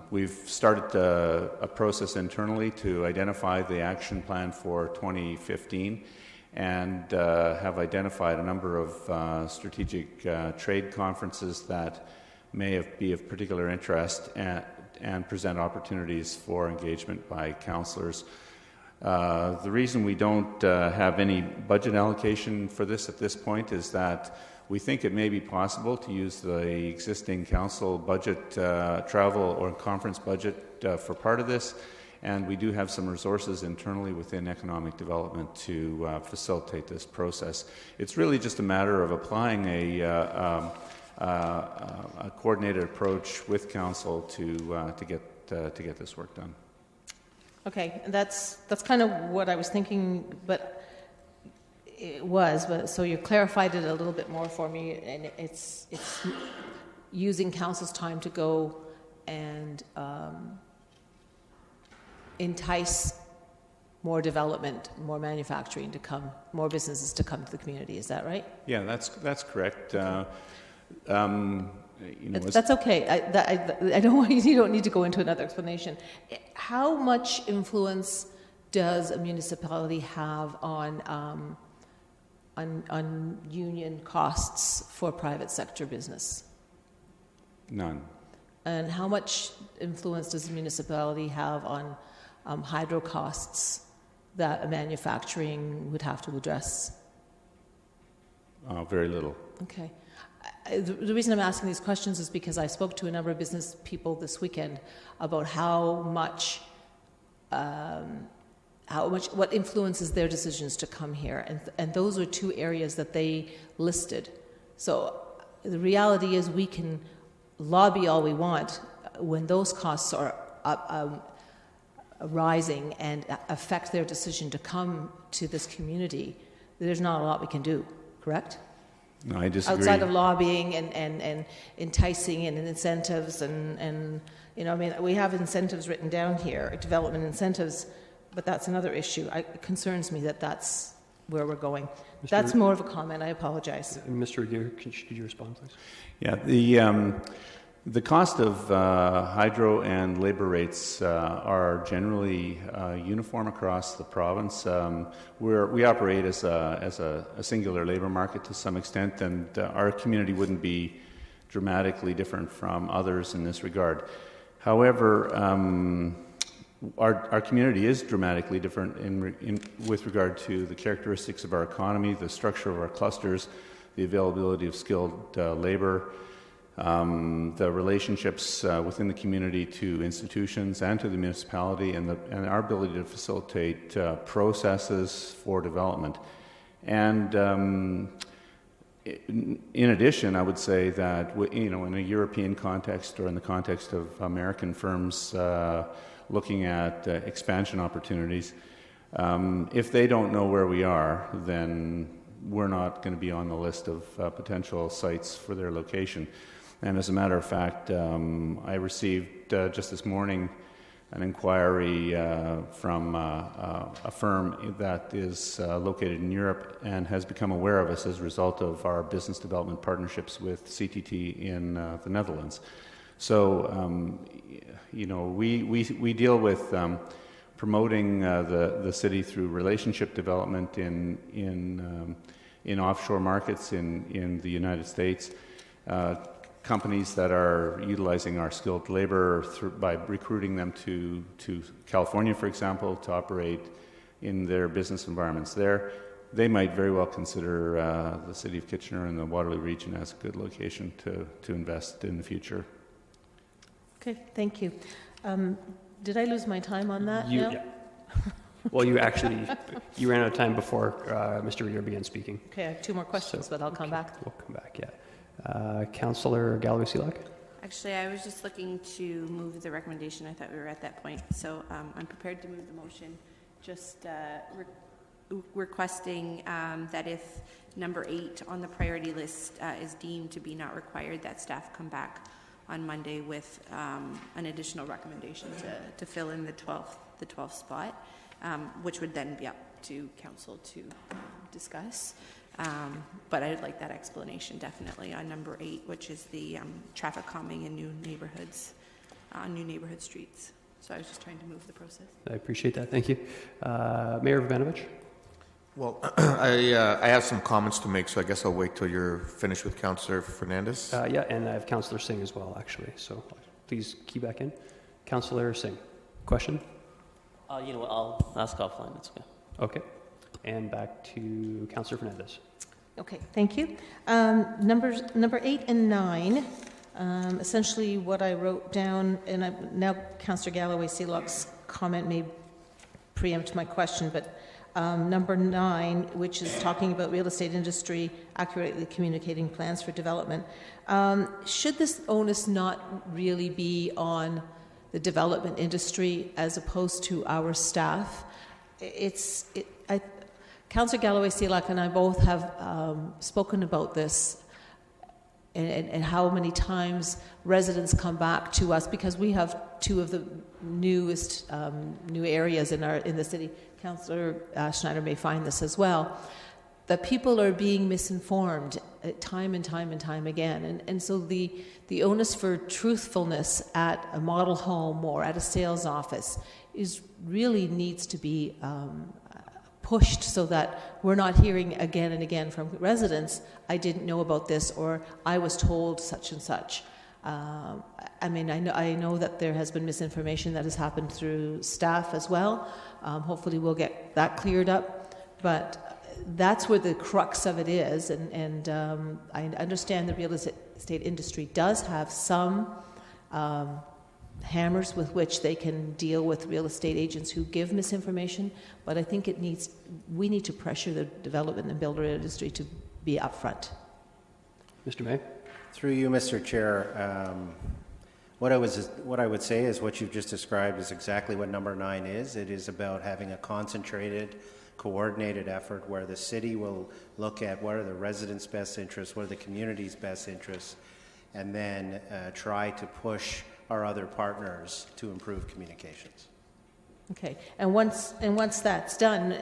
We've started a process internally to identify the action plan for 2015 and have identified a number of strategic trade conferences that may be of particular interest and present opportunities for engagement by councillors. The reason we don't have any budget allocation for this at this point is that we think it may be possible to use the existing council budget, travel or conference budget for part of this, and we do have some resources internally within economic development to facilitate this process. It's really just a matter of applying a coordinated approach with council to get this work done. Okay, that's kind of what I was thinking, but so you clarified it a little bit more for me, and it's using council's time to go and entice more development, more manufacturing to come, more businesses to come to the community. Is that right? Yeah, that's correct. That's okay. I don't want you don't need to go into another explanation. How much influence does a municipality have on union costs for private sector business? None. And how much influence does a municipality have on hydro costs that a manufacturing would have to address? Very little. Okay. The reason I'm asking these questions is because I spoke to a number of business people this weekend about what influences their decisions to come here, and those are two areas that they listed. So the reality is we can lobby all we want when those costs are rising and affect their decision to come to this community. There's not a lot we can do, correct? No, I disagree. Outside of lobbying and enticing and incentives and we have incentives written down here, development incentives, but that's another issue. It concerns me that that's where we're going. That's more of a comment. I apologize. Mr. Regier, could you respond, please? Yeah, the cost of hydro and labor rates are generally uniform across the province. We operate as a singular labor market to some extent, and our community wouldn't be dramatically different from others in this regard. However, our community is dramatically different with regard to the characteristics of our economy, the structure of our clusters, the availability of skilled labor, the relationships within the community to institutions and to the municipality, and our ability to facilitate processes for development. And in addition, I would say that in a European context or in the context of American firms looking at expansion opportunities, if they don't know where we are, then we're not going to be on the list of potential sites for their location. And as a matter of fact, I received just this morning an inquiry from a firm that is located in Europe and has become aware of us as a result of our business development partnerships with CTT in the Netherlands. So, we deal with promoting the city through relationship development in offshore markets in the United States. Companies that are utilizing our skilled labor by recruiting them to California, for example, to operate in their business environments there, they might very well consider the city of Kitchener and the Waterloo region as a good location to invest in the future. Okay, thank you. Did I lose my time on that? Yeah. Well, you ran out of time before Mr. Regier began speaking. Okay, I have two more questions, but I'll come back. We'll come back, yeah. Councillor Galloway-Seelock? Actually, I was just looking to move the recommendation. I thought we were at that point. So I'm prepared to move the motion, just requesting that if number 8 on the priority list is deemed to be not required, that staff come back on Monday with an additional recommendation to fill in the 12th spot, which would then be up to council to discuss. But I'd like that explanation definitely on number 8, which is the traffic calming in new neighborhoods, on new neighborhood streets. So I was just trying to move the process. I appreciate that. Thank you. Mayor Vavanovich? Well, I have some comments to make, so I guess I'll wait till you're finished with Councillor Fernandez. Yeah, and I have Councillor Singh as well, actually. So please key back in. Councillor Singh, question? You know what, I'll ask offline. That's okay. Okay. And back to Councillor Fernandez. Okay, thank you. Number 8 and 9, essentially what I wrote down, and now Councillor Galloway-Seelock's comment may preempt my question, but number 9, which is talking about real estate industry accurately communicating plans for development. Should this onus not really be on the development industry as opposed to our staff? Councillor Galloway-Seelock and I both have spoken about this and how many times residents come back to us because we have two of the newest new areas in the city. Councillor Schneider may find this as well, that people are being misinformed time and time and time again. And so the onus for truthfulness at a model home or at a sales office really needs to be pushed so that we're not hearing again and again from residents, I didn't know about this, or I was told such and such. I mean, I know that there has been misinformation that has happened through staff as well. Hopefully we'll get that cleared up. But that's where the crux of it is. And I understand the real estate industry does have some hammers with which they can deal with real estate agents who give misinformation, but I think we need to pressure the development and builder industry to be upfront. Mr. May? Through you, Mr. Chair, what I would say is what you've just described is exactly what number 9 is. It is about having a concentrated, coordinated effort where the city will look at what are the residents' best interests, what are the community's best interests, and then try to push our other partners to improve communications. Okay, and once that's done,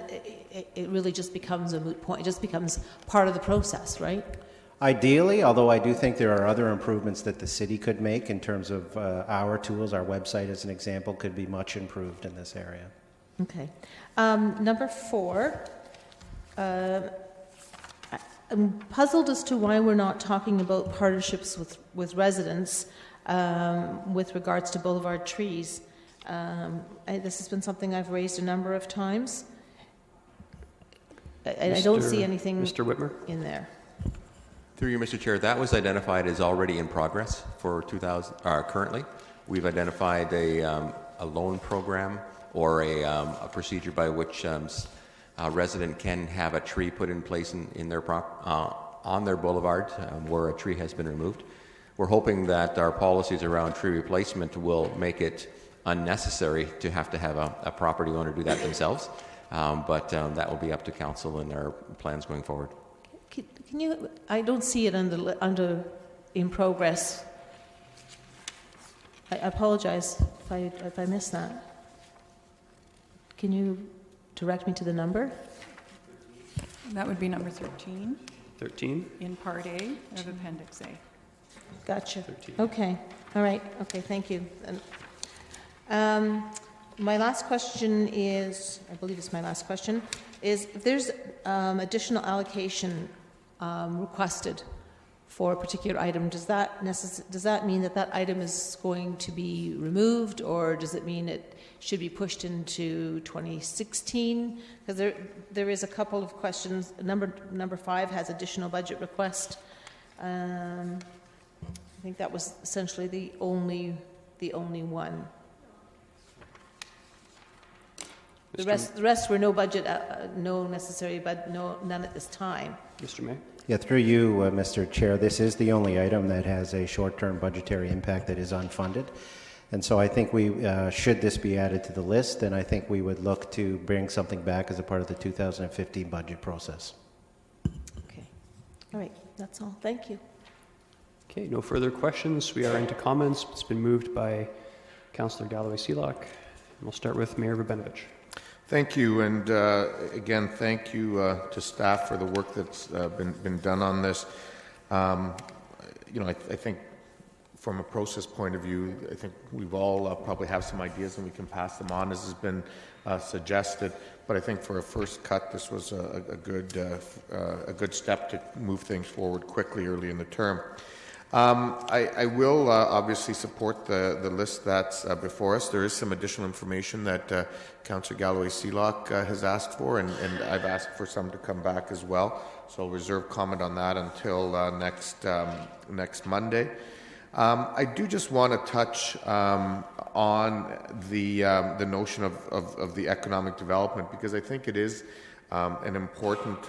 it really just becomes a moot point. It just becomes part of the process, right? Ideally, although I do think there are other improvements that the city could make in terms of our tools. Our website, as an example, could be much improved in this area. Okay. Number 4, I'm puzzled as to why we're not talking about partnerships with residents with regards to boulevard trees. This has been something I've raised a number of times. I don't see anything Mr. Whitmer? in there. Through you, Mr. Chair, that was identified as already in progress for currently. We've identified a loan program or a procedure by which a resident can have a tree put in place in their on their boulevard where a tree has been removed. We're hoping that our policies around tree replacement will make it unnecessary to have a property owner do that themselves, but that will be up to council and our plans going forward. Can you? I don't see it under in progress. I apologize if I missed that. Can you direct me to the number? That would be number 13. 13? In Part A of Appendix A. Gotcha. 13. Okay. All right. Okay. Thank you. My last question is, I believe it's my last question, is if there's additional allocation requested for a particular item, does that mean that item is going to be removed, or does it mean it should be pushed into 2016? Because there is a couple of questions. Number 5 has additional budget request. I think that was essentially the only one. The rest were no budget, no necessary, but none at this time. Mr. May? Yeah, through you, Mr. Chair, this is the only item that has a short-term budgetary impact that is unfunded. And so I think should this be added to the list, then I think we would look to bring something back as a part of the 2015 budget process. Okay. All right. That's all. Thank you. Okay, no further questions. We are into comments. It's been moved by Councillor Galloway-Seelock. We'll start with Mayor Rabinovich. Thank you, and again, thank you to staff for the work that's been done on this. I think from a process point of view, I think we've all probably have some ideas and we can pass them on as has been suggested. But I think for a first cut, this was a good step to move things forward quickly early in the term. I will obviously support the list that's before us. There is some additional information that Councillor Galloway-Seelock has asked for, and I've asked for some to come back as well. So I'll reserve comment on that until next Monday. I do just want to touch on the notion of the economic development, because I think it is an important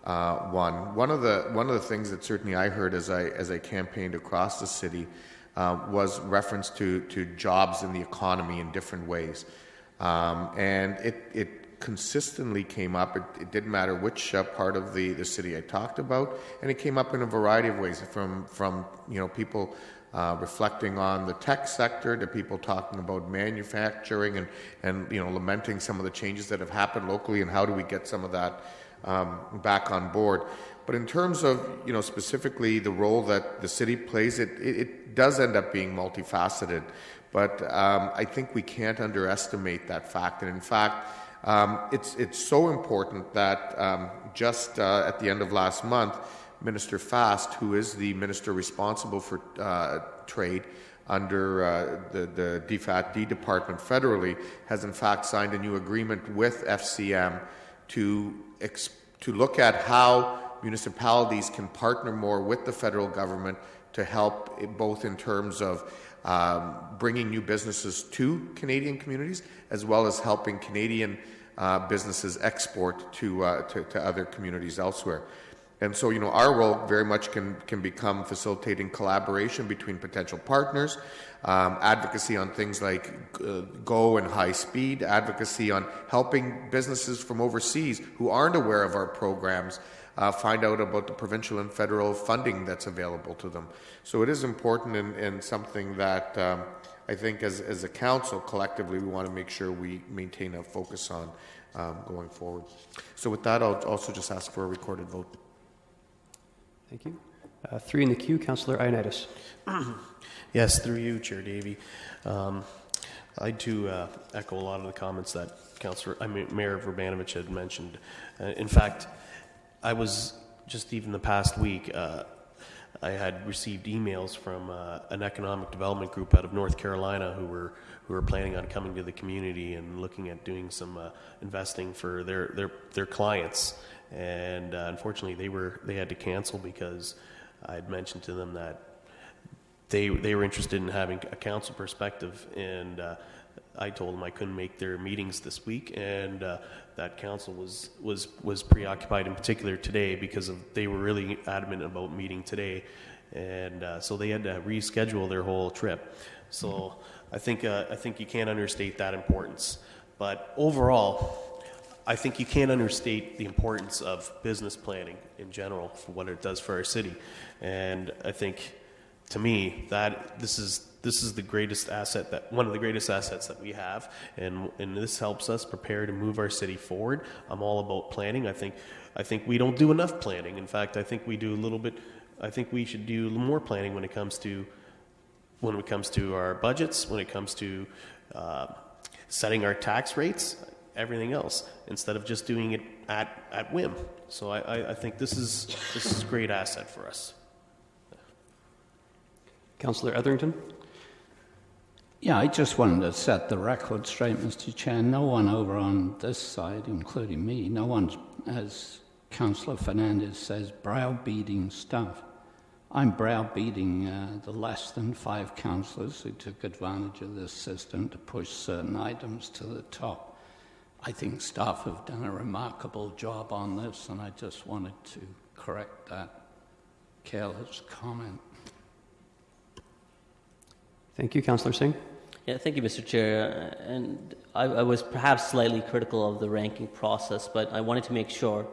one. One of the things that certainly I heard as I campaigned across the city was reference to jobs in the economy in different ways, and it consistently came up. It didn't matter which part of the city I talked about, and it came up in a variety of ways, from people reflecting on the tech sector to people talking about manufacturing and lamenting some of the changes that have happened locally and how do we get some of that back on board. But in terms of specifically the role that the city plays, it does end up being multifaceted. But I think we can't underestimate that fact. And in fact, it's so important that just at the end of last month, Minister Fast, who is the minister responsible for trade under the DFAT-D department federally, has in fact signed a new agreement with FCM to look at how municipalities can partner more with the federal government to help both in terms of bringing new businesses to Canadian communities, as well as helping Canadian businesses export to other communities elsewhere. And so, our role very much can become facilitating collaboration between potential partners, advocacy on things like GO and high speed, advocacy on helping businesses from overseas who aren't aware of our programs find out about the provincial and federal funding that's available to them. So it is important and something that I think as a council, collectively, we want to make sure we maintain a focus on going forward. So with that, I'll also just ask for a recorded vote. Thank you. 3 in the queue, Councillor Ioannidis. Yes, through you, Chair Davey. I too echo a lot of the comments that Mayor Vrbanovich had mentioned. In fact, I was just even the past week, I had received emails from an economic development group out of North Carolina who were planning on coming to the community and looking at doing some investing for their clients. And unfortunately, they had to cancel because I had mentioned to them that they were interested in having a council perspective, and I told them I couldn't make their meetings this week, and that council was preoccupied in particular today because they were really adamant about meeting today, and so they had to reschedule their whole trip. So I think you can't understate that importance. But overall, I think you can't understate the importance of business planning in general for what it does for our city, and I think, to me, that this is the greatest asset, one of the greatest assets that we have, and this helps us prepare to move our city forward. I'm all about planning. I think we don't do enough planning. In fact, I think we do a little bit. I think we should do more planning when it comes to our budgets, when it comes to setting our tax rates, everything else, instead of just doing it at whim. So I think this is a great asset for us. Councillor Etherington. Yeah, I just wanted to set the record straight, Mr. Chair. No one over on this side, including me, no one, as Councillor Fernandez says, browbeating stuff. I'm browbeating the less than 5 councillors who took advantage of this system to push certain items to the top. I think staff have done a remarkable job on this, and I just wanted to correct that careless comment. Thank you, Councillor Singh. Yeah, thank you, Mr. Chair. And I was perhaps slightly critical of the ranking process, but I wanted to make sure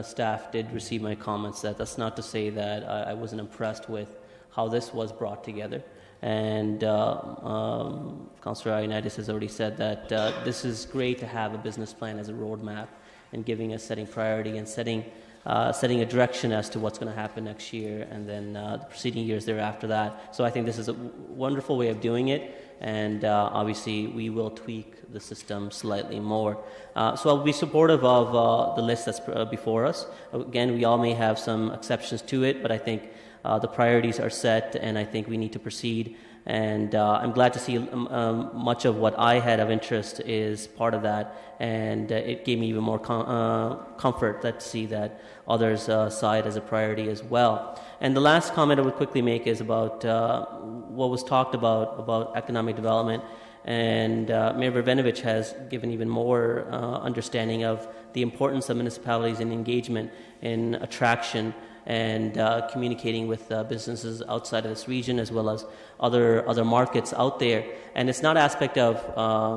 staff did receive my comments. That's not to say that I wasn't impressed with how this was brought together. And Councillor Ioannidis has already said that this is great to have a business plan as a roadmap and giving us setting priority and setting a direction as to what's going to happen next year and then the preceding years thereafter that. So I think this is a wonderful way of doing it, and obviously we will tweak the system slightly more. So I'll be supportive of the list that's before us. Again, we all may have some exceptions to it, but I think the priorities are set, and I think we need to proceed. And I'm glad to see much of what I had of interest is part of that, and it gave me even more comfort to see that others saw it as a priority as well. And the last comment I would quickly make is about what was talked about economic development. And Mayor Verbenovich has given even more understanding of the importance of municipalities in engagement in attraction and communicating with businesses outside of this region as well as other markets out there. And it's not an aspect of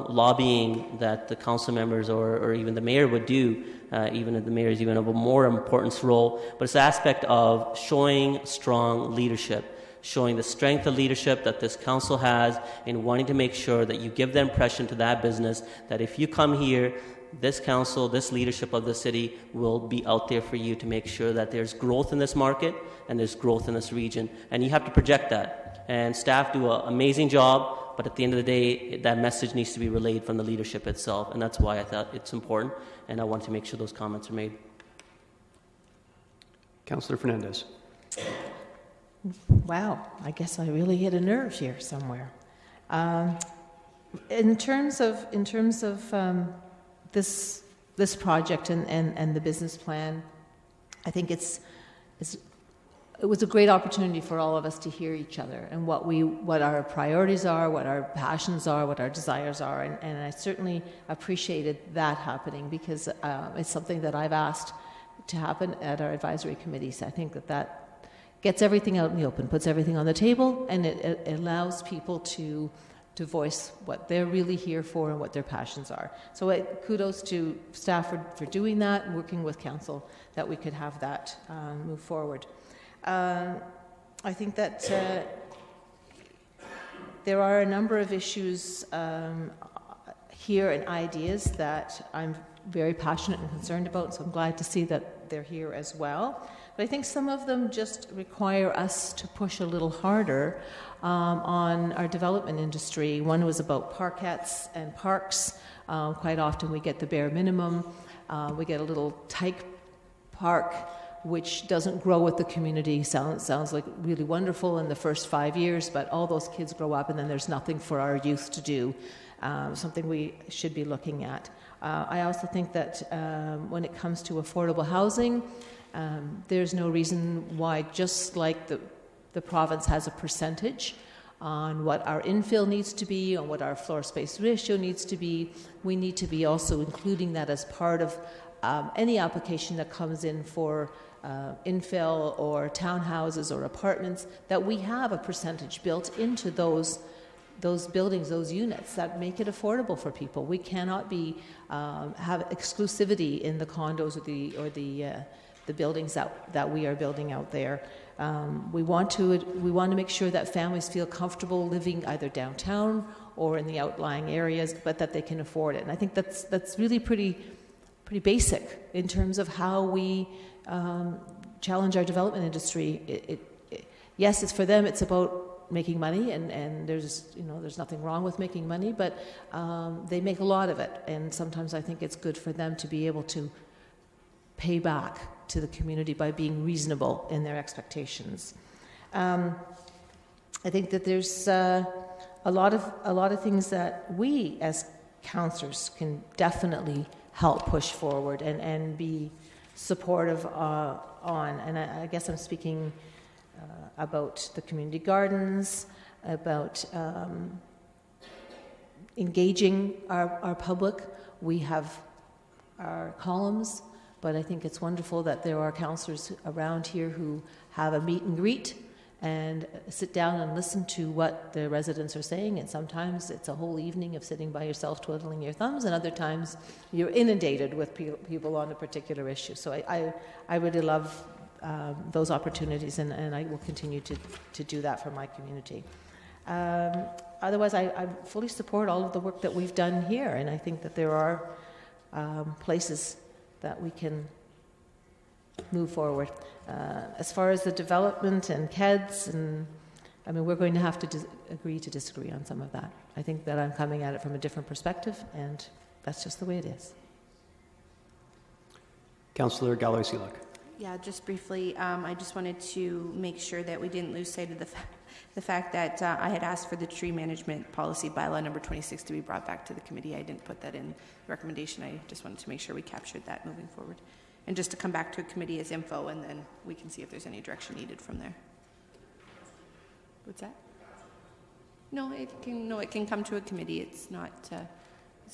lobbying that the council members or even the mayor would do, even if the mayor is even of a more importance role, but it's an aspect of showing strong leadership, showing the strength of leadership that this council has in wanting to make sure that you give the impression to that business that if you come here, this council, this leadership of the city will be out there for you to make sure that there's growth in this market and there's growth in this region. And you have to project that. And staff do an amazing job, but at the end of the day, that message needs to be relayed from the leadership itself. And that's why I thought it's important, and I want to make sure those comments are made. Councillor Fernandez. Wow, I guess I really hit a nerve here somewhere. In terms of this project and the business plan, I think it was a great opportunity for all of us to hear each other and what our priorities are, what our passions are, what our desires are, and I certainly appreciated that happening because it's something that I've asked to happen at our advisory committees. I think that gets everything out in the open, puts everything on the table, and it allows people to voice what they're really here for and what their passions are. So kudos to staff for doing that and working with council that we could have that move forward. I think that there are a number of issues here and ideas that I'm very passionate and concerned about, so I'm glad to see that they're here as well. But I think some of them just require us to push a little harder on our development industry. One was about parkettes and parks. Quite often we get the bare minimum. We get a little tyke park which doesn't grow with the community. Sounds like really wonderful in the first 5 years, but all those kids grow up and then there's nothing for our youth to do. Something we should be looking at. I also think that when it comes to affordable housing, there's no reason why, just like the province has a percentage on what our infill needs to be, on what our floor space ratio needs to be, we need to be also including that as part of any application that comes in for infill or townhouses or apartments, that we have a percentage built into those buildings, those units that make it affordable for people. We cannot be have exclusivity in the condos or the buildings that we are building out there. We want to make sure that families feel comfortable living either downtown or in the outlying areas, but that they can afford it. And I think that's really pretty basic in terms of how we challenge our development industry. Yes, it's for them. It's about making money, and there's nothing wrong with making money, but they make a lot of it, and sometimes I think it's good for them to be able to pay back to the community by being reasonable in their expectations. I think that there's a lot of things that we as councillors can definitely help push forward and be supportive on. And I guess I'm speaking about the community gardens, about engaging our public. We have our columns, but I think it's wonderful that there are councillors around here who have a meet and greet and sit down and listen to what the residents are saying. And sometimes it's a whole evening of sitting by yourself twiddling your thumbs, and other times you're inundated with people on a particular issue. So I really love those opportunities, and I will continue to do that for my community. Otherwise, I fully support all of the work that we've done here, and I think that there are places that we can move forward. As far as the development and KEDS, we're going to have to agree to disagree on some of that. I think that I'm coming at it from a different perspective, and that's just the way it is. Councillor Galloway-Seelock. Yeah, just briefly, I just wanted to make sure that we didn't lose sight of the fact that I had asked for the tree management policy bylaw number 26 to be brought back to the committee. I didn't put that in the recommendation. I just wanted to make sure we captured that moving forward. And just to come back to a committee as info, and then we can see if there's any direction needed from there. What's that? No, it can come to a committee. It's not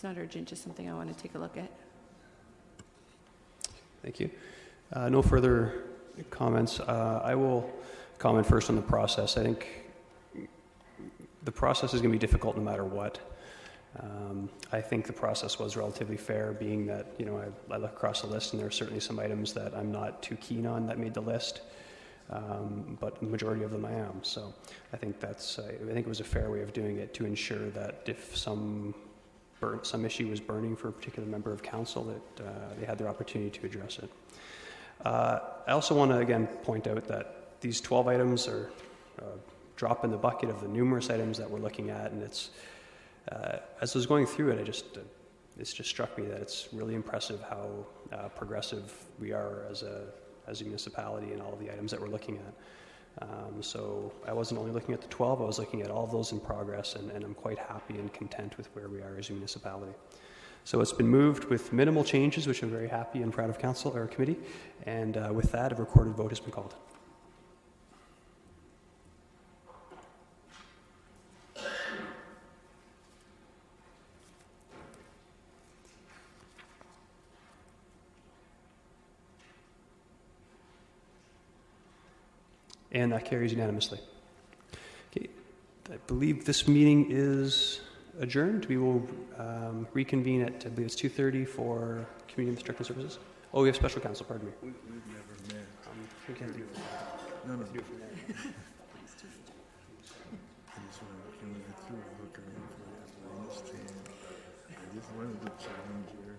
urgent, just something I want to take a look at. Thank you. No further comments. I will comment first on the process. I think the process is going to be difficult no matter what. I think the process was relatively fair, being that, you know, I look across the list and there are certainly some items that I'm not too keen on that made the list, but the majority of them I am. So I think I think it was a fair way of doing it to ensure that if some issue was burning for a particular member of council, that they had their opportunity to address it. I also want to again point out that these 12 items are a drop in the bucket of the numerous items that we're looking at, and it's as I was going through it, it's just struck me that it's really impressive how progressive we are as a municipality in all of the items that we're looking at. So I wasn't only looking at the 12, I was looking at all of those in progress, and I'm quite happy and content with where we are as a municipality. So it's been moved with minimal changes, which I'm very happy and proud of council or committee, and with that, a recorded vote has been called. And that carries unanimously. Okay, I believe this meeting is adjourned. We will reconvene at, I believe it's 2:30 for Community Infrastructure Services. Oh, we have special counsel, pardon me. We've never met. We can't do it. No. We can do it from there. I just want to, can we get through and look around for it? I understand. I just wanted to challenge her.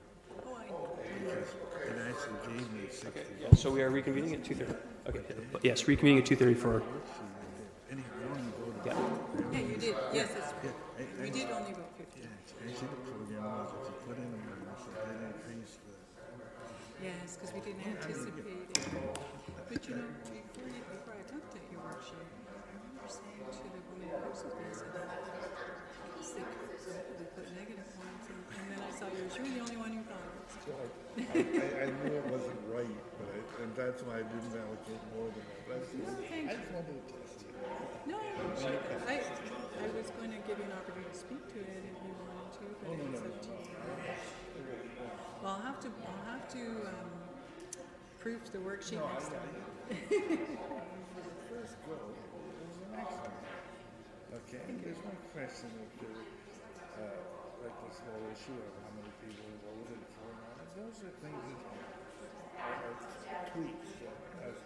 Because it actually gave me 60. Yeah, so we are reconvening at 2:30. Okay. Yes, reconvening at 2:30 for. Yeah. Yeah, you did. Yes, we did only vote 50. Yeah, actually the program was that you put in the numbers and then increase the. Yes, because we didn't anticipate it. But you know, before I looked at your worksheet, I remember saying to the woman who was with me, I said, we put negative points, and then I saw yours. You were the only one who thought it. I knew it wasn't right, but and that's why I didn't allocate more than that. I just wanted to test you. No, I was going to give you an opportunity to speak to it if you wanted to, but it's up to you. Well, I'll have to proof the worksheet next time. First go, it was an excellent. Okay, and there's one question like this whole issue of how many people voted for and all that. Those are things that are tweaks that as